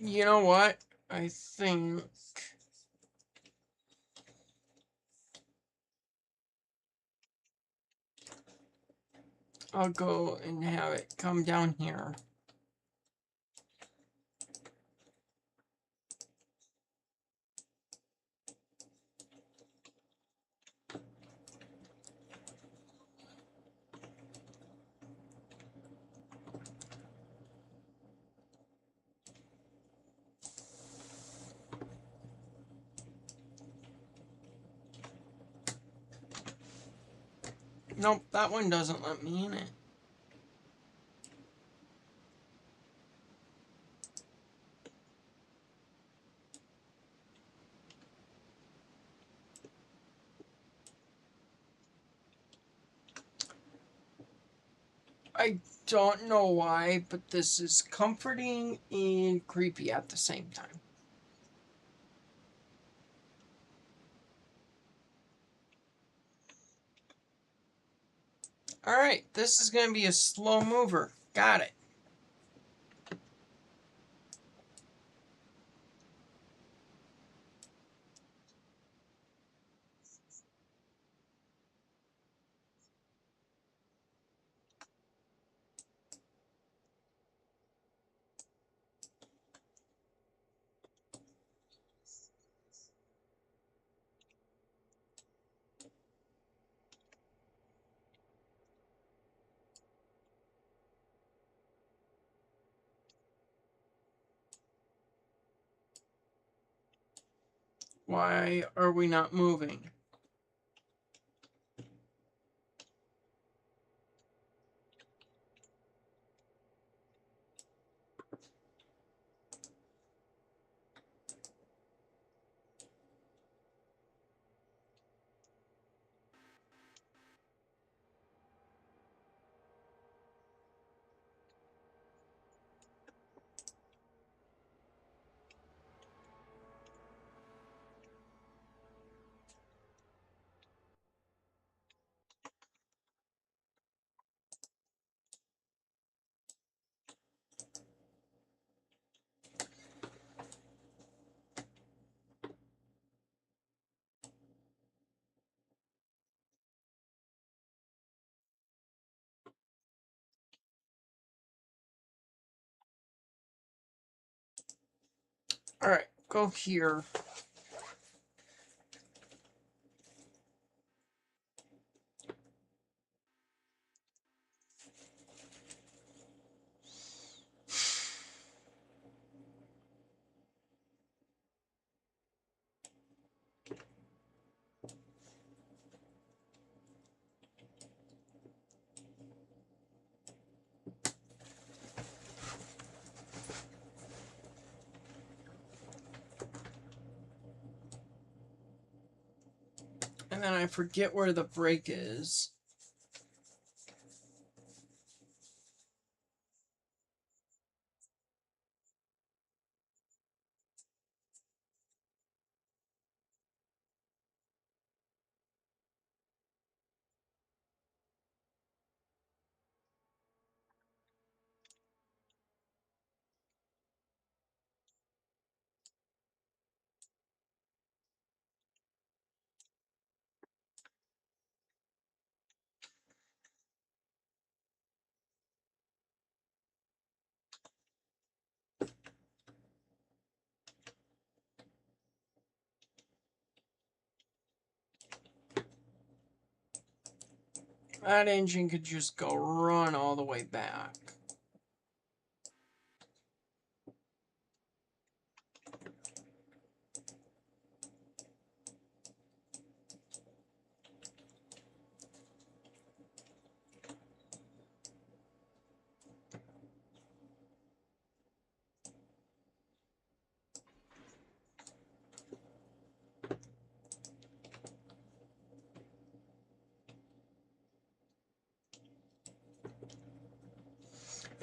You know what? I think I'll go and have it come down here. Nope, that one doesn't let me in it. I don't know why, but this is comforting and creepy at the same time. Alright, this is going to be a slow mover. Got it. Why are we not moving? Alright, go here. And then I forget where the brake is. That engine could just go run all the way back.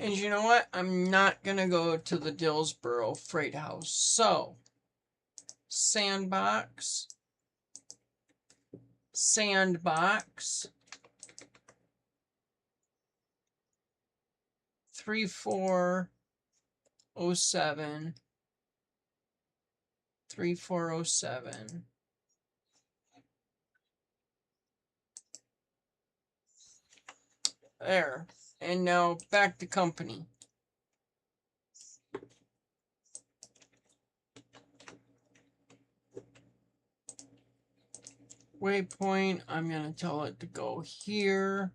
And you know what? I'm not going to go to the Dillsboro Freight House. So, sandbox, 3407, 3407. There. And now back to company. Waypoint, I'm going to tell it to go here.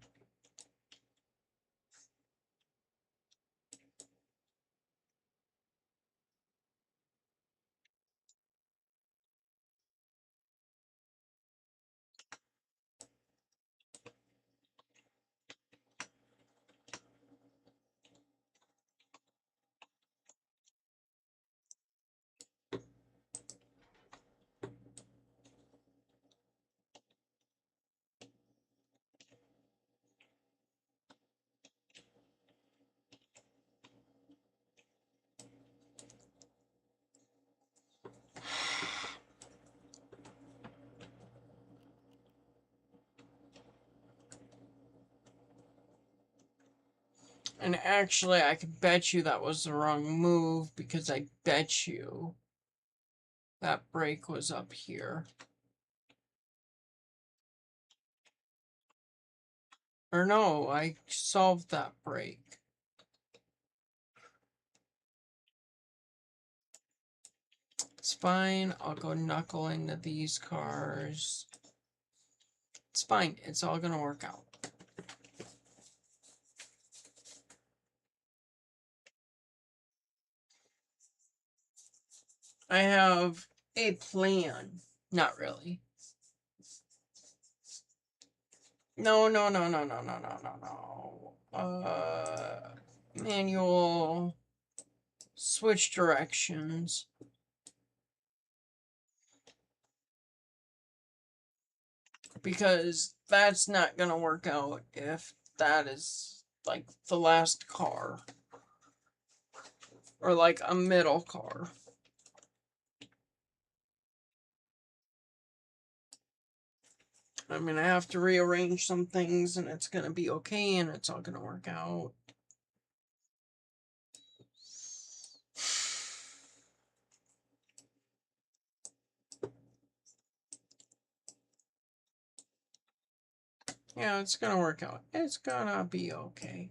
And actually, I could bet you that was the wrong move because I bet you that brake was up here. Or no, I solved that brake. It's fine. I'll go knuckle into these cars. It's fine. It's all going to work out. I have a plan. Not really. No. Manual. Switch directions. Because that's not going to work out if that is like the last car. Or like a middle car. I'm going to have to rearrange some things and it's going to be okay and it's all going to work out. Yeah, it's going to work out. It's going to be okay.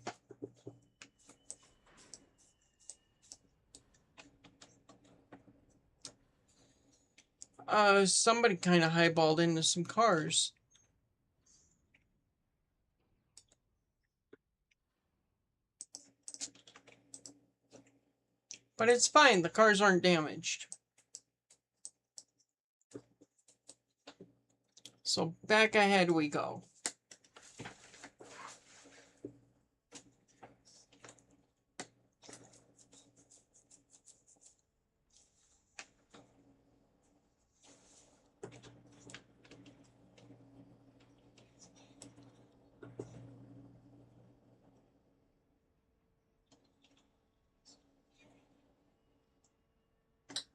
Somebody kind of highballed into some cars. But it's fine, the cars aren't damaged. So back ahead we go.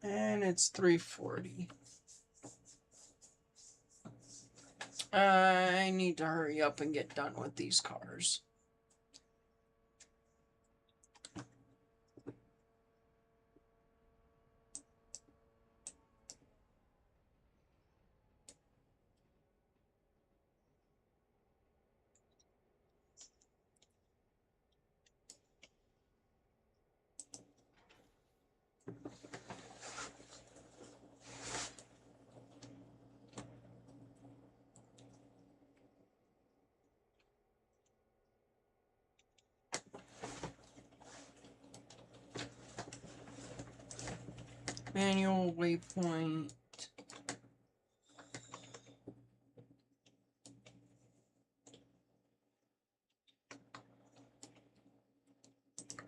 And it's 340. I need to hurry up and get done with these cars. Manual waypoint.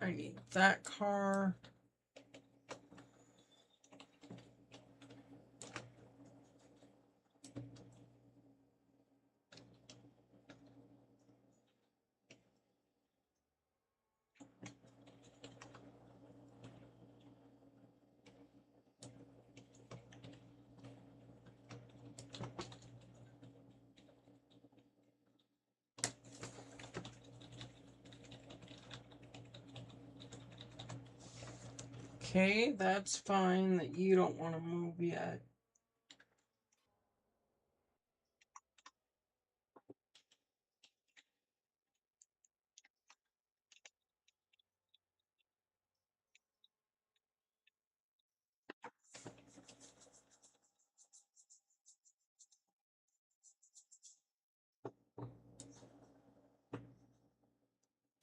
I need that car. Okay, that's fine that you don't want to move yet.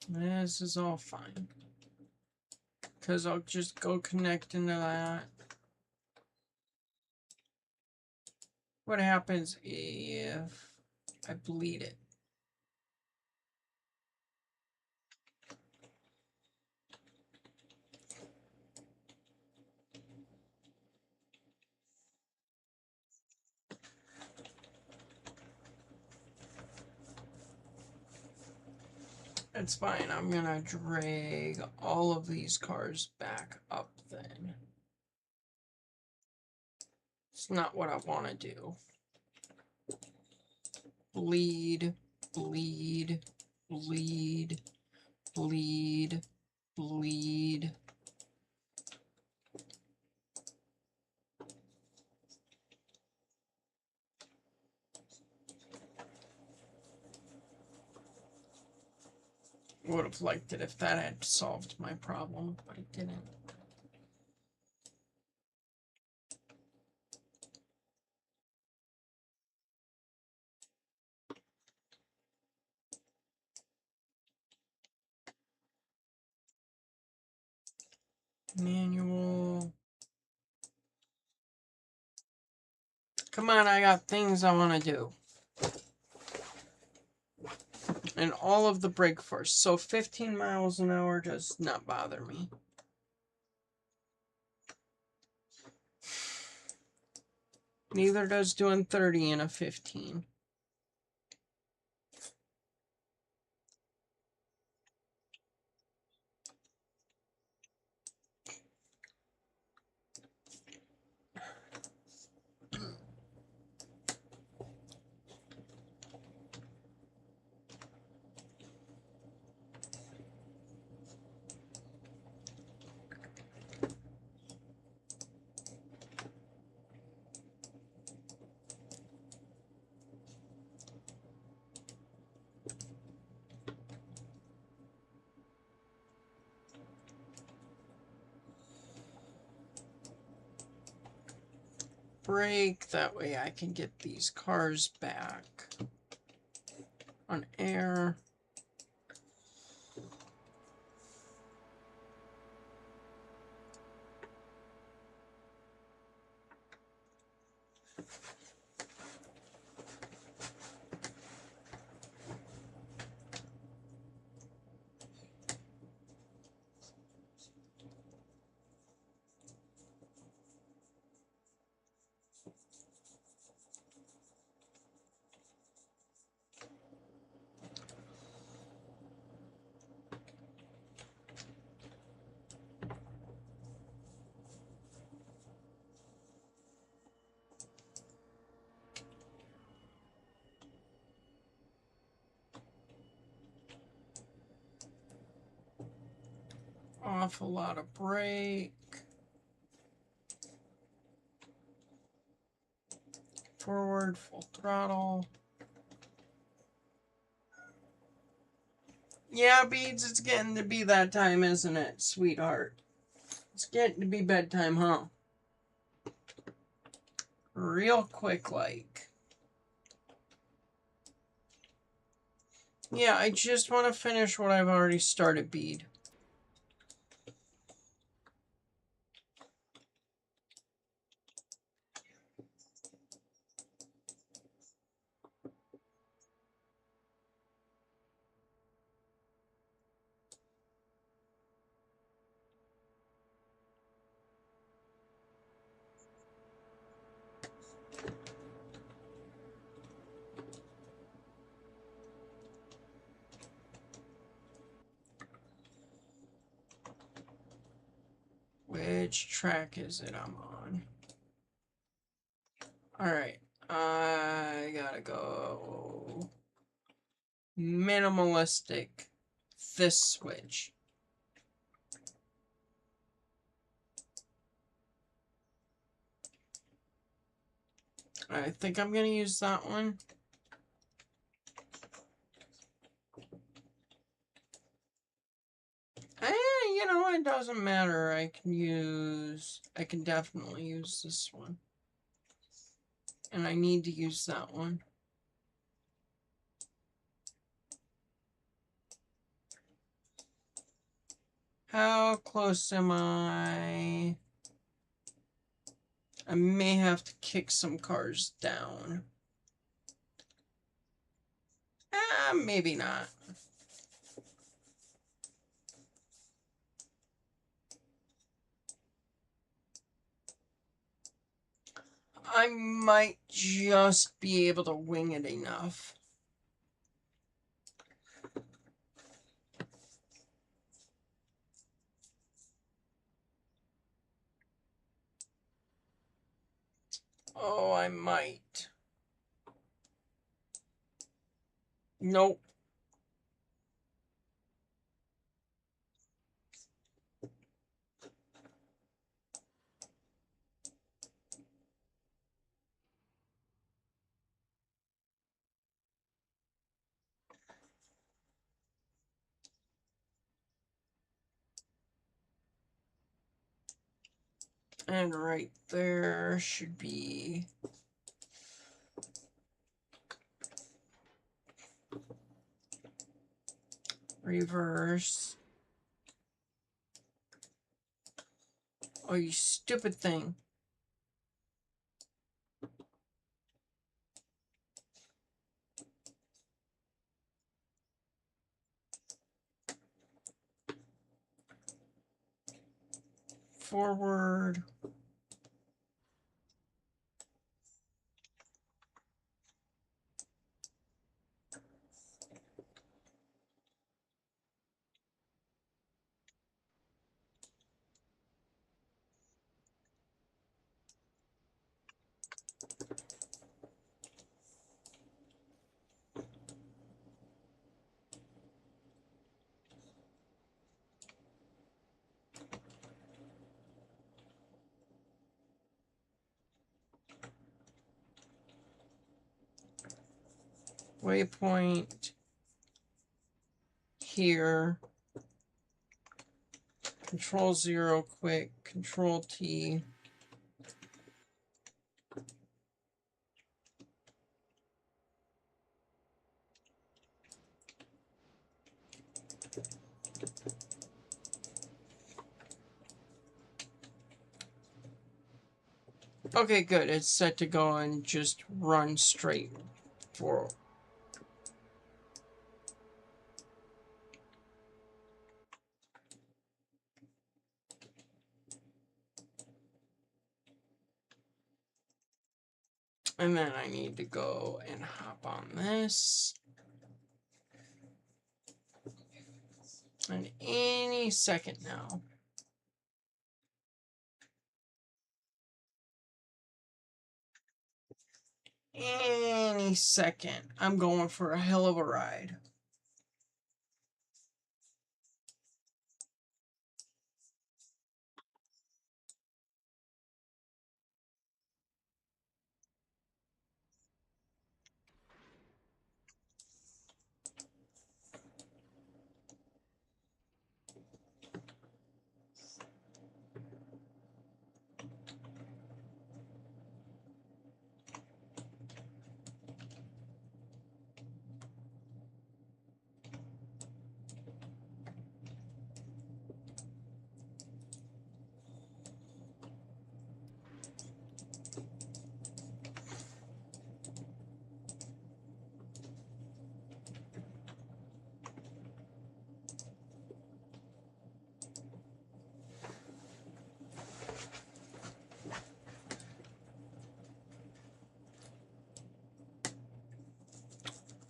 This is all fine. Because I'll just go connect into that. What happens if I bleed it? It's fine. I'm gonna drag all of these cars back up then. It's not what I want to do. Bleed, bleed, bleed, bleed, bleed. Would have liked it if that had solved my problem, but it didn't. Manual. Come on, I got things I want to do. And all of the brake force. So 15 miles an hour does not bother me. Neither does doing 30 in a 15. Brake, that way I can get these cars back on air. Awful lot of brake. Forward, full throttle. Yeah, Beads, it's getting to be that time, isn't it, sweetheart? It's getting to be bedtime, huh? Real quick, like. Yeah, I just want to finish what I've already started, Bead. Which track is it I'm on? Alright, I gotta go minimalistic this switch. I think I'm going to use that one. You know, it doesn't matter. I can definitely use this one. And I need to use that one. How close am I? I may have to kick some cars down. Maybe not. I might just be able to wing it enough. Oh, I might. Nope. And right there should be reverse. Oh, you stupid thing. Forward. Waypoint here. Control 0 quick. Control T. Okay, good. It's set to go and just run straight forward. And then I need to go and hop on this. And any second now. Any second. I'm going for a hell of a ride.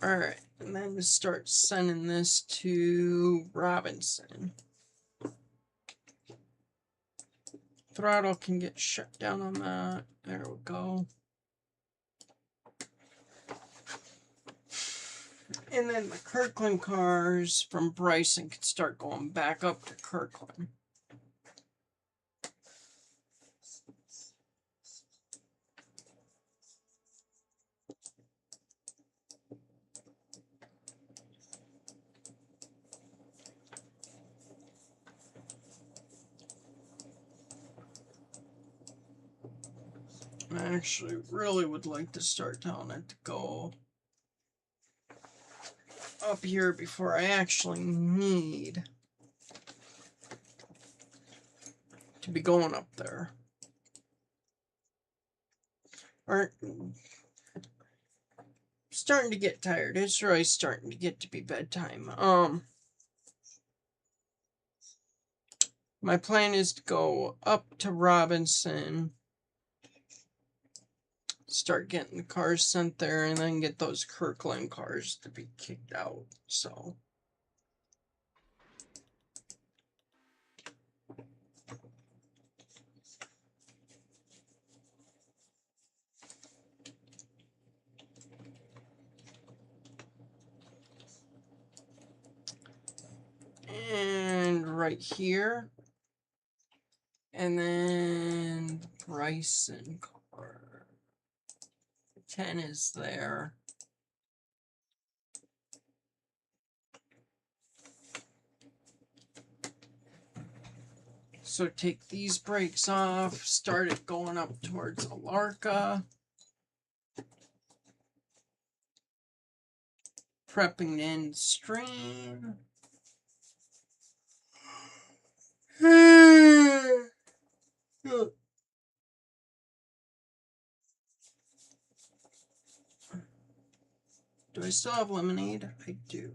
All right, and then start sending this to Robinson. Throttle can get shut down on that. There we go. And then the Kirkland cars from Bryson can start going back up to Kirkland. I actually really would like to start telling it to go up here before I actually need to be going up there. Or starting to get tired. It's really starting to get to be bedtime. My plan is to go up to Robinson, start getting the cars sent there, and then get those Kirkland cars to be kicked out. So and right here, and then Bryson car 10 is there. So take these brakes off, start it going up towards ALCo. Prepping to end stream. Do I still have lemonade? I do.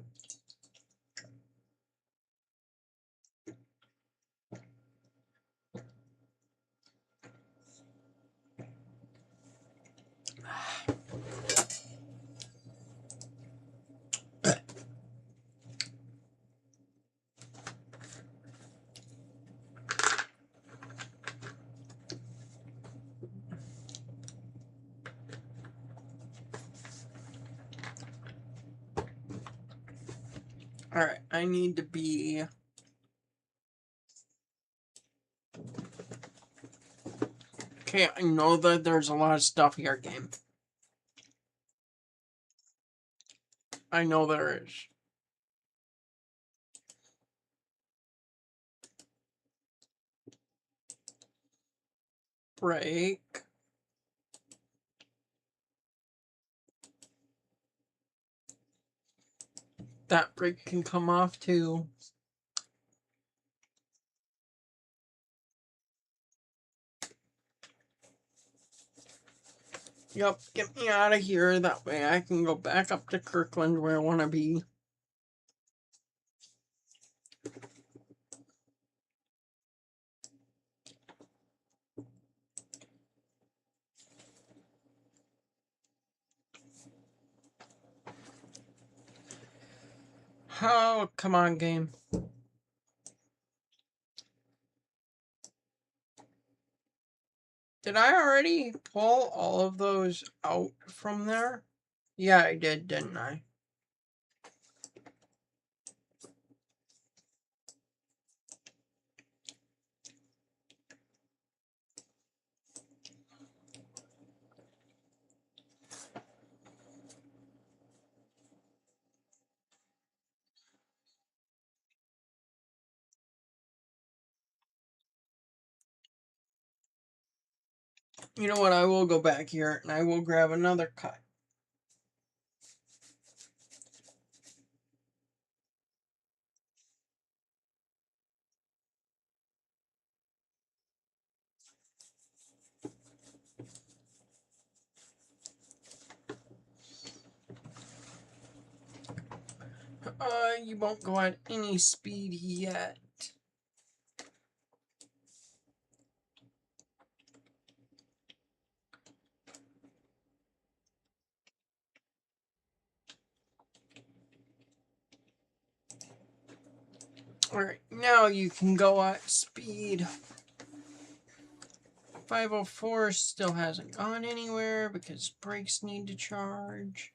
Alright, I need to be... Okay, I know that there's a lot of stuff here, game. I know there is. Brake. That brake can come off too. Yep, get me out of here. That way I can go back up to Kirkland where I want to be. Oh, come on, game. Did I already pull all of those out from there? Yeah, I did, didn't I? You know what? I will go back here and I will grab another cut. You won't go at any speed yet. Alright, now you can go at speed. 504 still hasn't gone anywhere because brakes need to charge.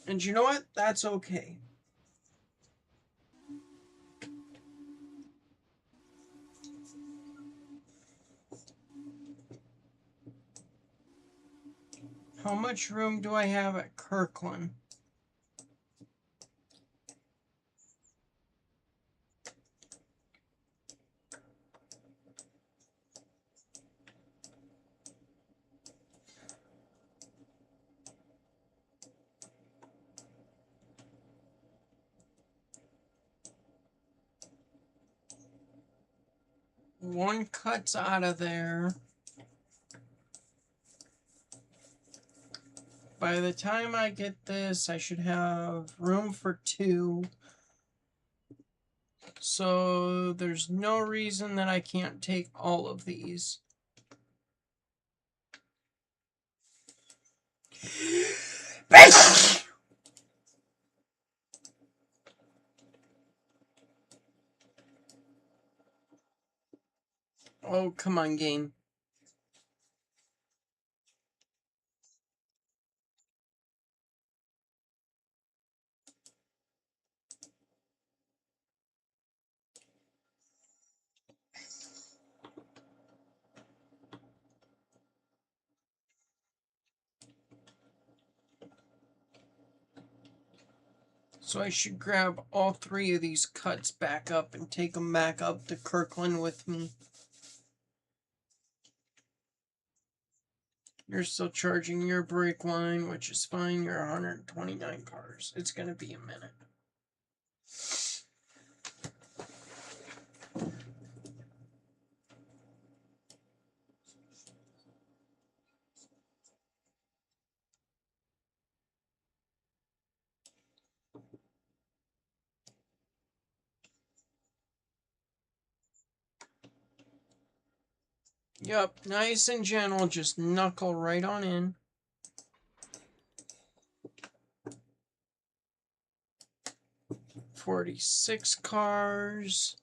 And you know what? That's okay. How much room do I have at Kirkland? one cut's out of there. By the time I get this, I should have room for 2. So there's no reason that I can't take all of these. Oh, come on, game. So I should grab all 3 of these cuts back up and take them back up to Kirkland with me. You're still charging your brake line, which is fine. You're 129 cars. It's going to be a minute. Yep, nice and gentle. Just knuckle right on in. $46 cars.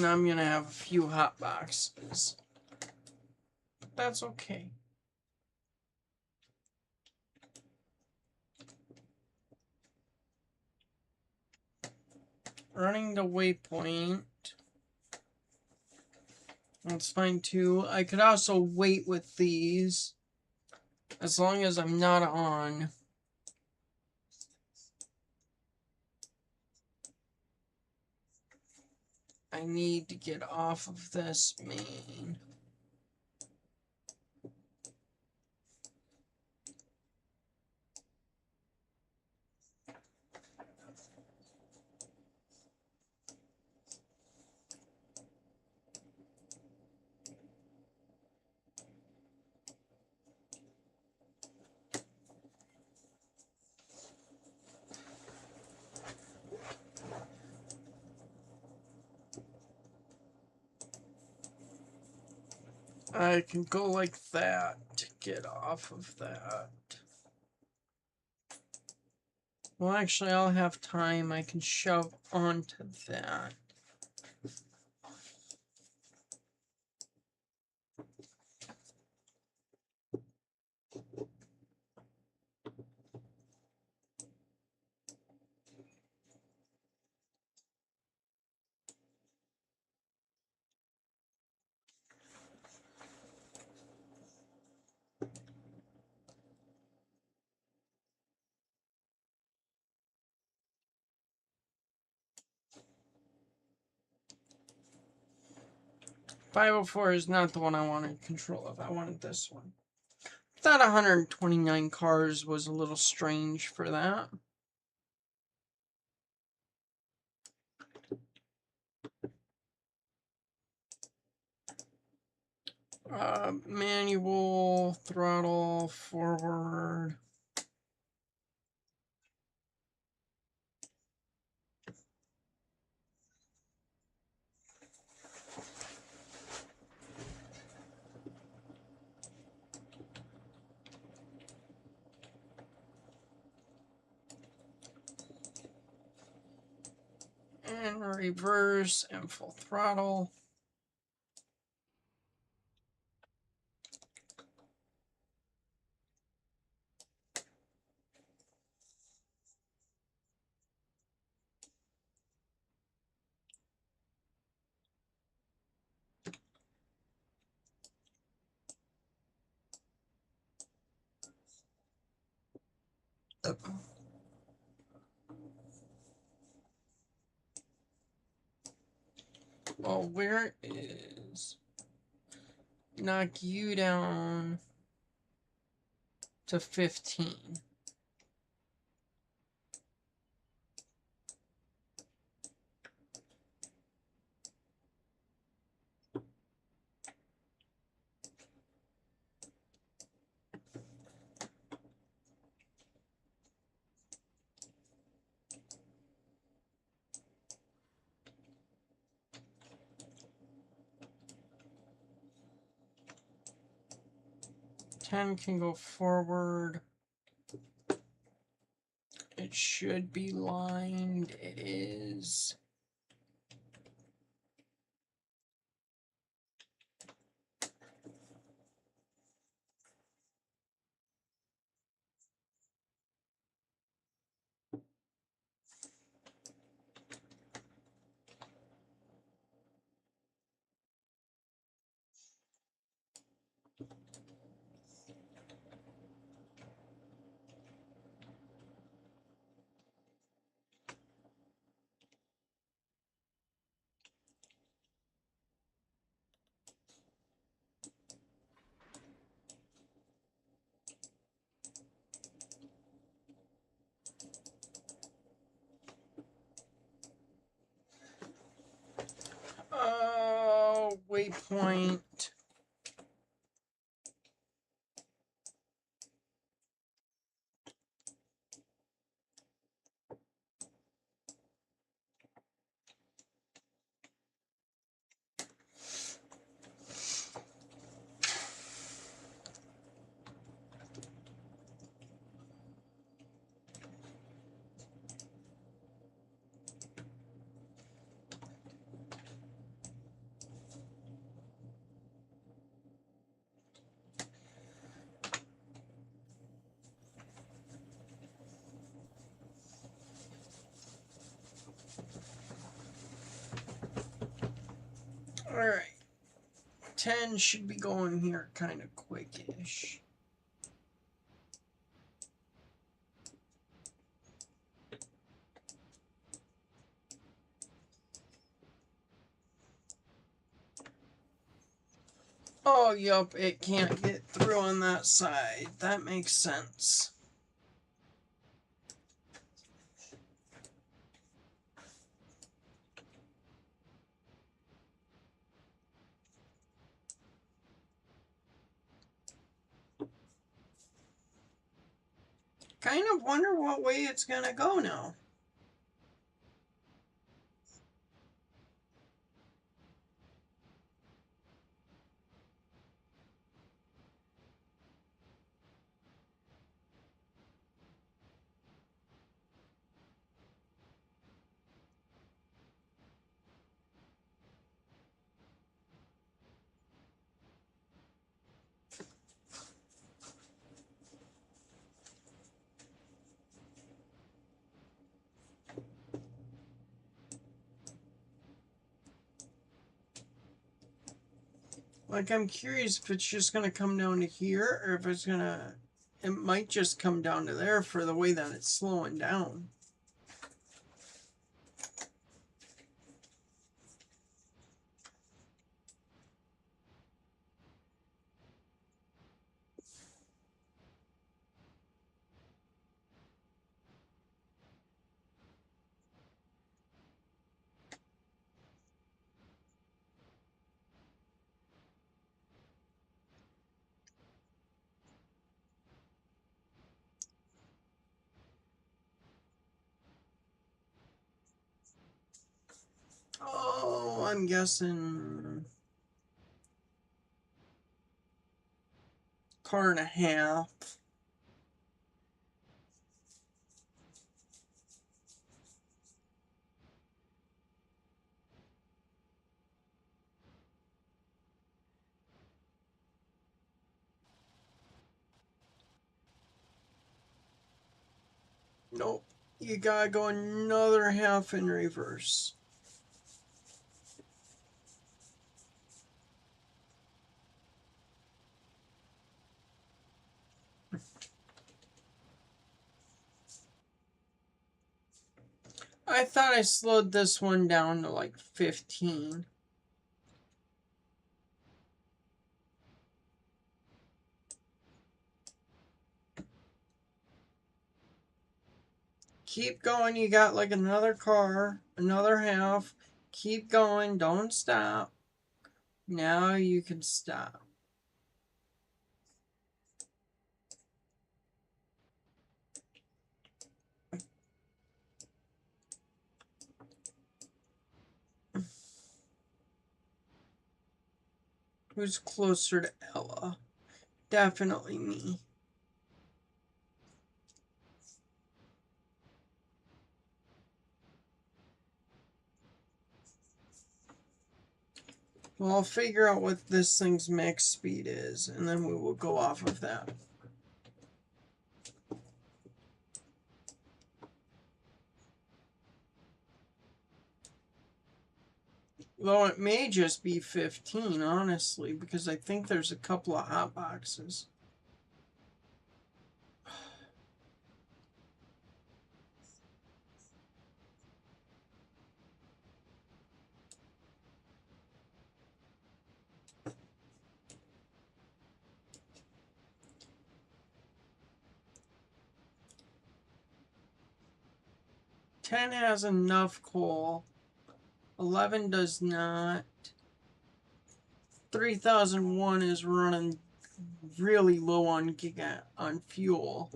I'm gonna have a few hot boxes. But that's okay. Running the waypoint. That's fine too. I could also wait with these. As long as I'm not on. I need to get off of this main. I can go like that to get off of that. Well, actually, I'll have time. I can shove onto that. .504 is not the one I wanted control of. I wanted this one. Thought 129 cars was a little strange for that. Manual, throttle, forward. And reverse and full throttle. Well, where is... Knock you down to 15. Can go forward. It should be lined. It is. Waypoint. Alright. 10 should be going here kind of quick-ish. Oh, yup, it can't get through on that side. That makes sense. Kind of wonder what way it's gonna go now. Like, I'm curious if it's just gonna come down to here, or if it's gonna... It might just come down to there for the way that it's slowing down. Oh, I'm guessing... Car and a half. Nope. You gotta go another half in reverse. I thought I slowed this one down to like 15. Keep going. You got like another car, another half. Keep going. Don't stop. Now you can stop. Who's closer to Ella? Definitely me. Well, I'll figure out what this thing's max speed is, and then we will go off of that. Though it may just be 15, honestly, because I think there's a couple of hot boxes. Ten has enough coal. 11 does not. 3001 is running really low on fuel.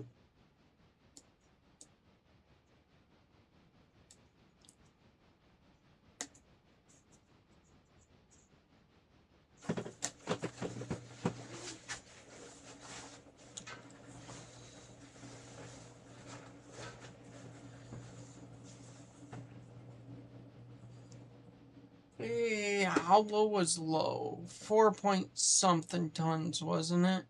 Hey, how low was low? 4 point something tons, wasn't it?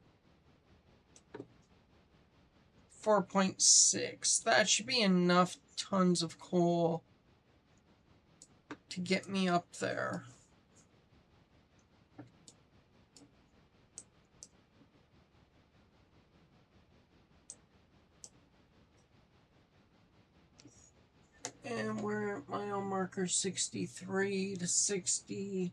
4.6. That should be enough tons of coal to get me up there. And we're at mile marker 63 to 60.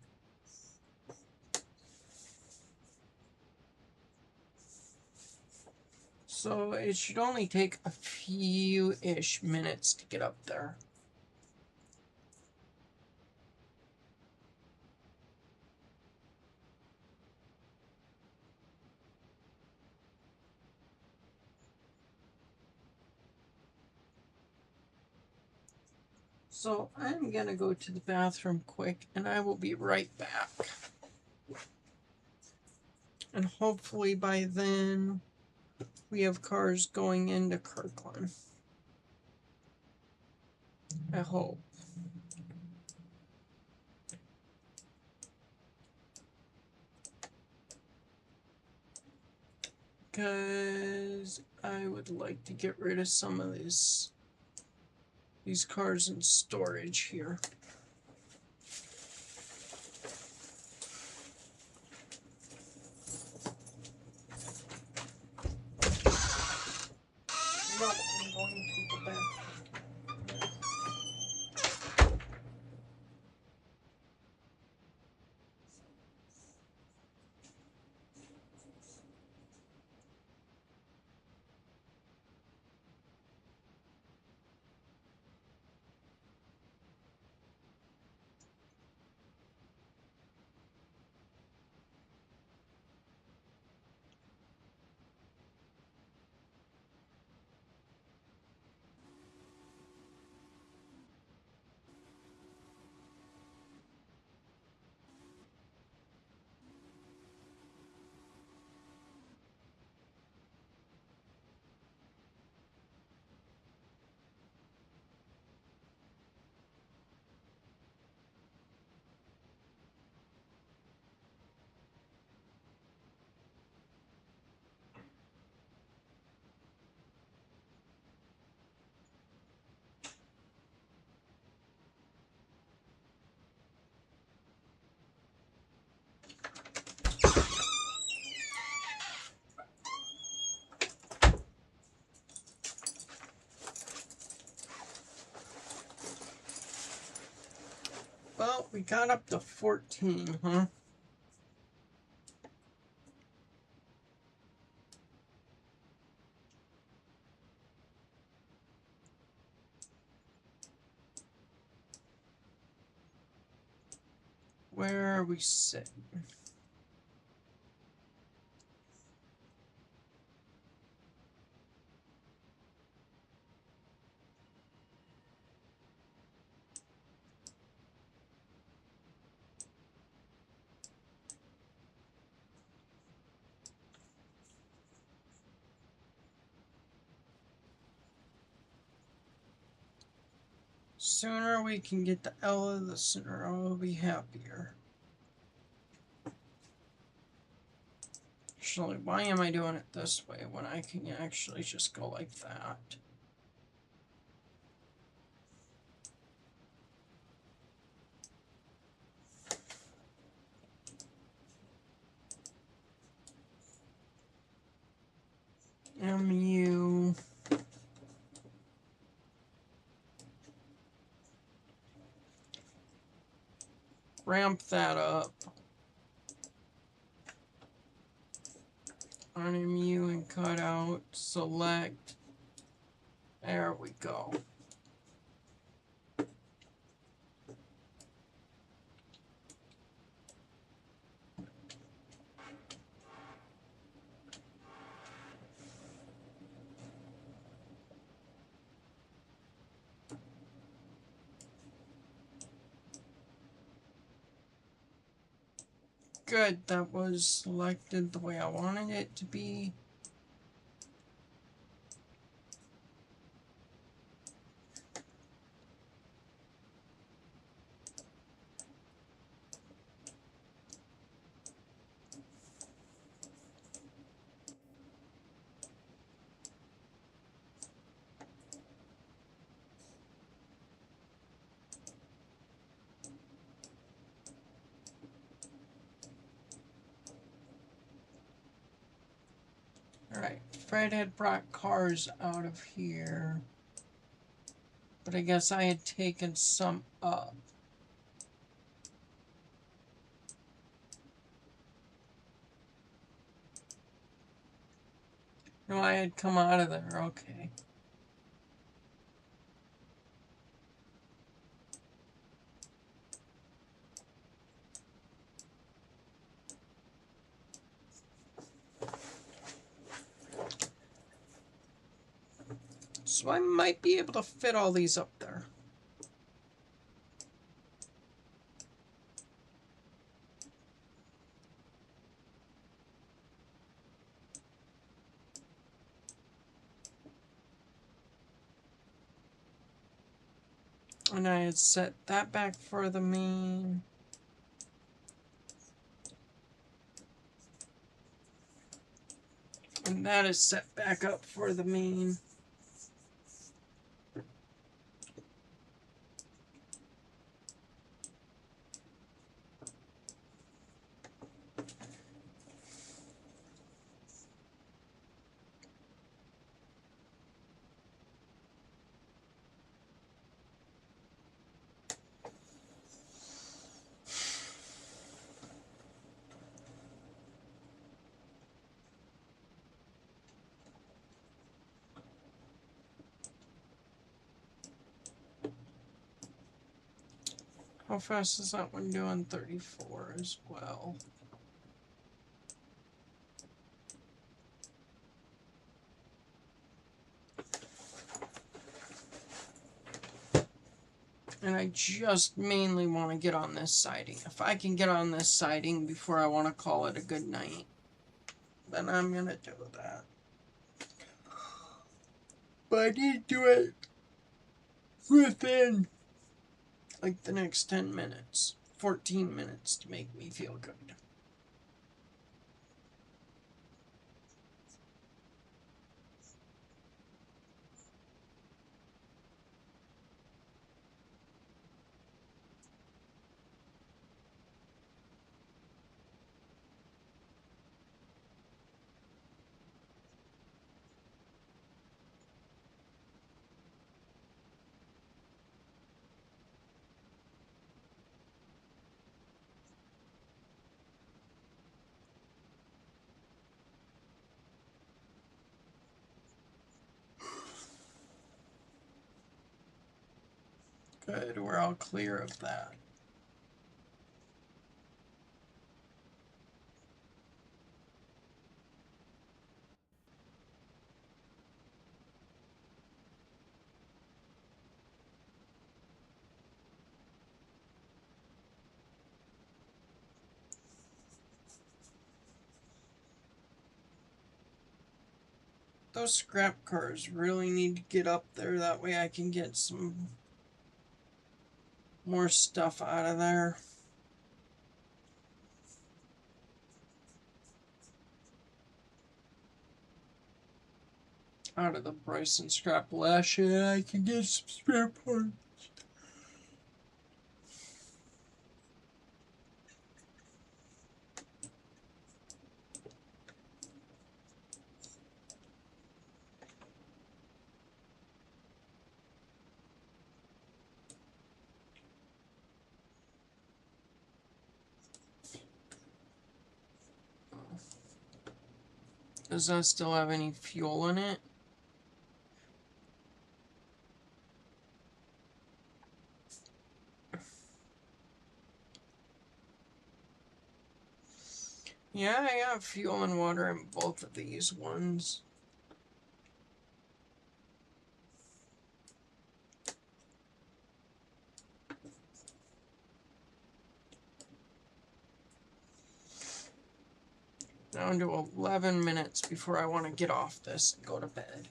So it should only take a few-ish minutes to get up there. So I'm going to go to the bathroom quick, and I will be right back. And hopefully by then, we have cars going into Kirkland. I hope. Because I would like to get rid of some of these cars in storage here. No, I'm going to the bathroom. Well, we got up to 14, huh? where are we sitting? Sooner we can get the Ella, the sooner I will be happier. Actually, why am I doing it this way when I can actually just go like that? MU. Ramp that up. On MU and cut out. Select. There we go. Good, that was selected the way I wanted it to be. Alright, Fred had brought cars out of here. But I guess I had taken some up. No, I had come out of there, okay. So I might be able to fit all these up there. And I had set that back for the main. And that is set back up for the main. How fast is that one doing? 34 as well. And I just mainly want to get on this siding. If I can get on this siding before I want to call it a good night, then I'm going to do that. But I need to do it within like the next 10 minutes, 14 minutes to make me feel good. Good, we're all clear of that. those scrap cars really need to get up there. That way I can get some more stuff out of there. Out of the Bryson Scrappalachia, I can get some spare parts. Does that still have any fuel in it? Yeah, I got fuel and water in both of these ones. Down to 11 minutes before I want to get off this and go to bed.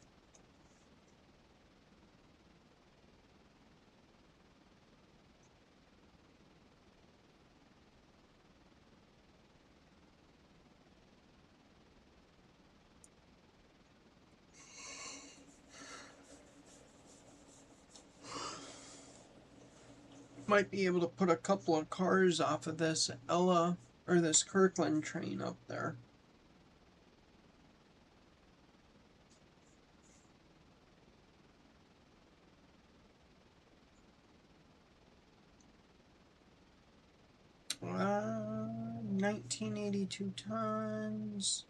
Might be able to put a couple of cars off of this this Kirkland train up there. Uh, 1982 tons.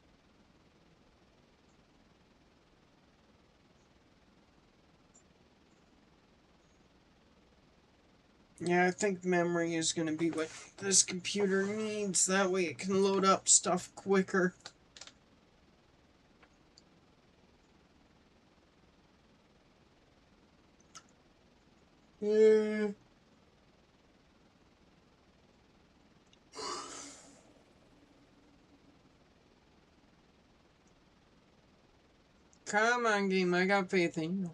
Yeah, I think memory is going to be what this computer needs. That way it can load up stuff quicker. Yeah. Come on, game. I got faith in you.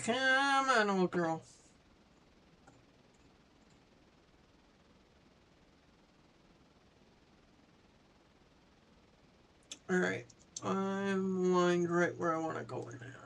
Come on, old girl. Alright. I'm lined right where I want to go in at.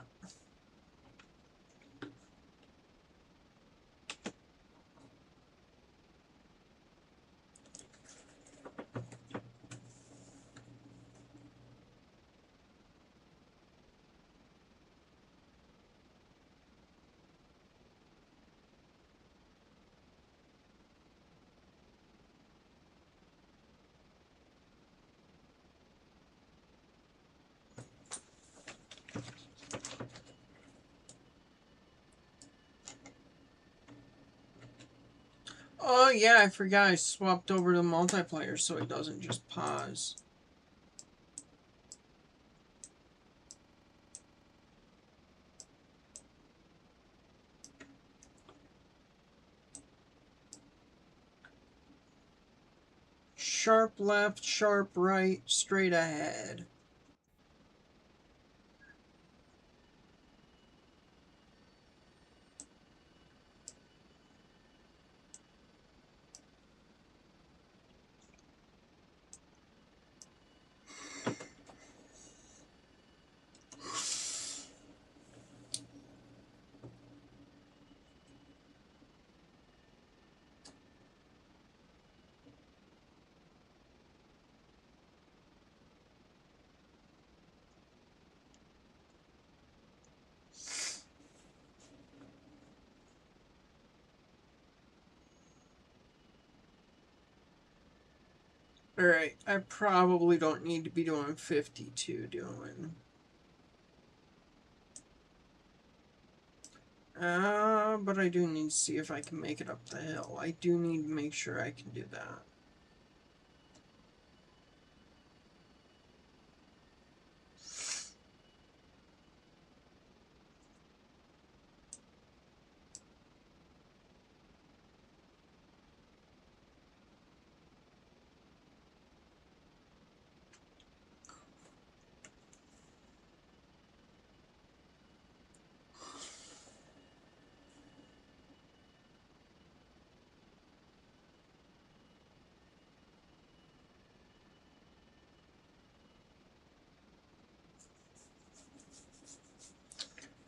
Oh yeah, I forgot I swapped over to multiplayer so it doesn't just pause. Sharp left, sharp right, straight ahead. Alright, I probably don't need to be doing 52 doing. But I do need to see if I can make it up the hill. I do need to make sure I can do that.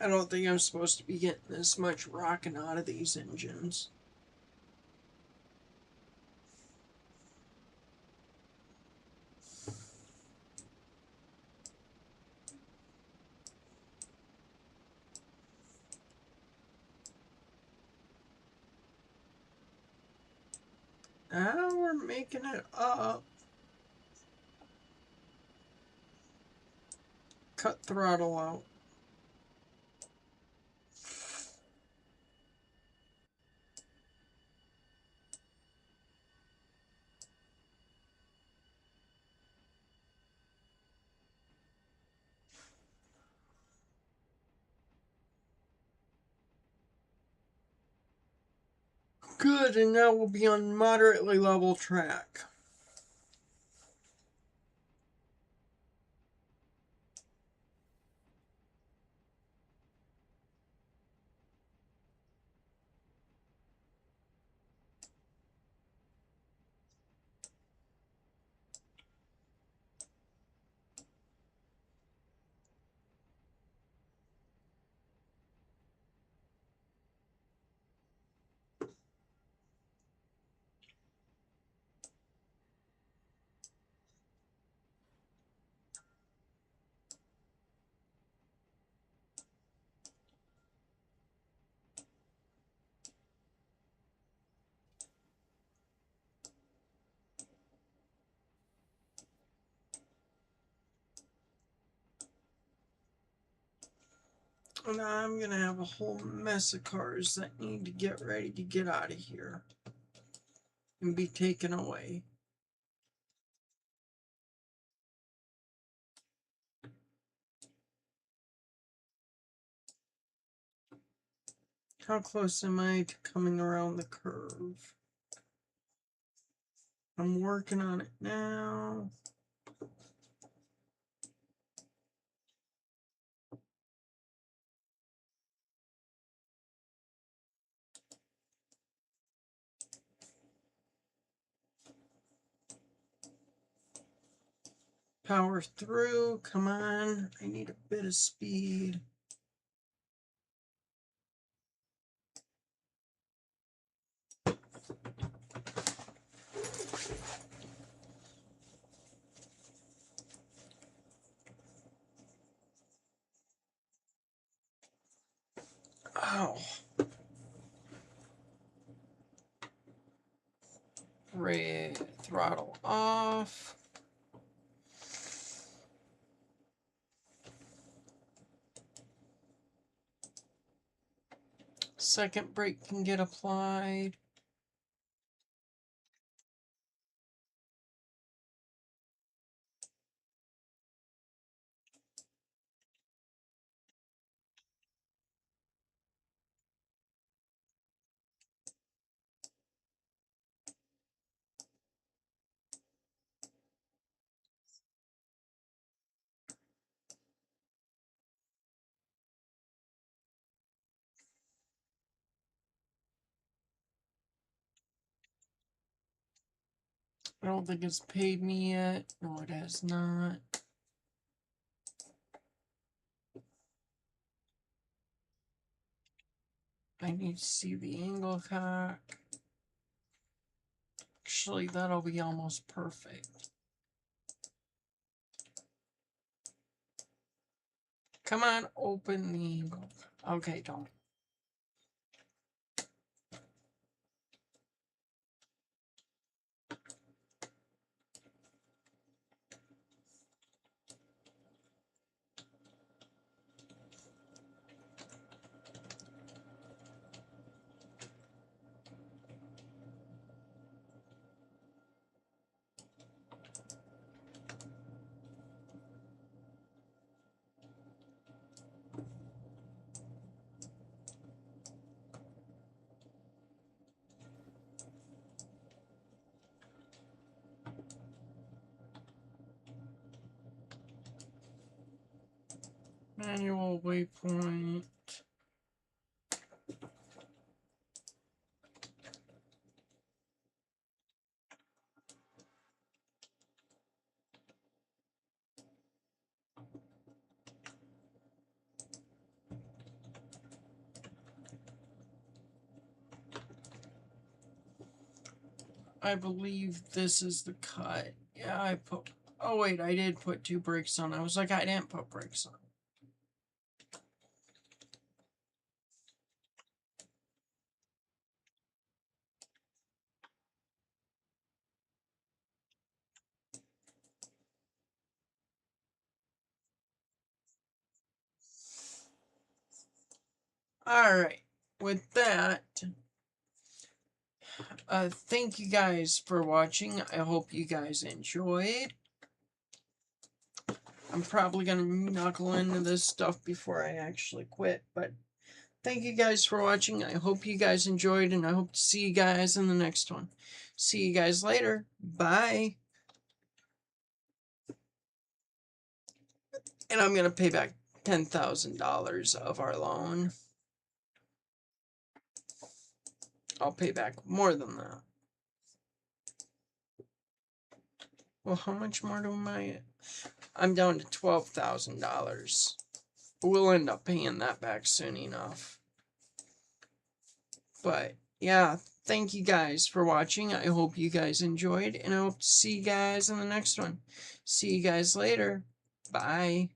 I don't think I'm supposed to be getting this much rocking out of these engines. Now we're making it up. Cut throttle out. Good, and now we'll be on moderately level track. And I'm going to have a whole mess of cars that need to get ready to get out of here and be taken away. How close am I to coming around the curve? I'm working on it now. Power through, come on. I need a bit of speed. Oh. Throttle off. Second brake can get applied. I don't think it's paid me yet. No, it has not. I need to see the angle cock. Actually, that'll be almost perfect. Come on, open the angle. Okay, don't. Manual waypoint. I believe this is the cut. Yeah, I put... Oh, wait, I did put 2 brakes on. I was like, I didn't put brakes on. Alright, with that, thank you guys for watching. I hope you guys enjoyed. I'm probably going to knuckle into this stuff before I actually quit, but thank you guys for watching. I hope you guys enjoyed, and I hope to see you guys in the next one. See you guys later. Bye. And I'm going to pay back $10,000 of our loan. I'll pay back more than that. Well, how much more do I'm down to $12,000. We'll end up paying that back soon enough. But, yeah, thank you guys for watching. I hope you guys enjoyed, and I hope to see you guys in the next one. See you guys later. Bye.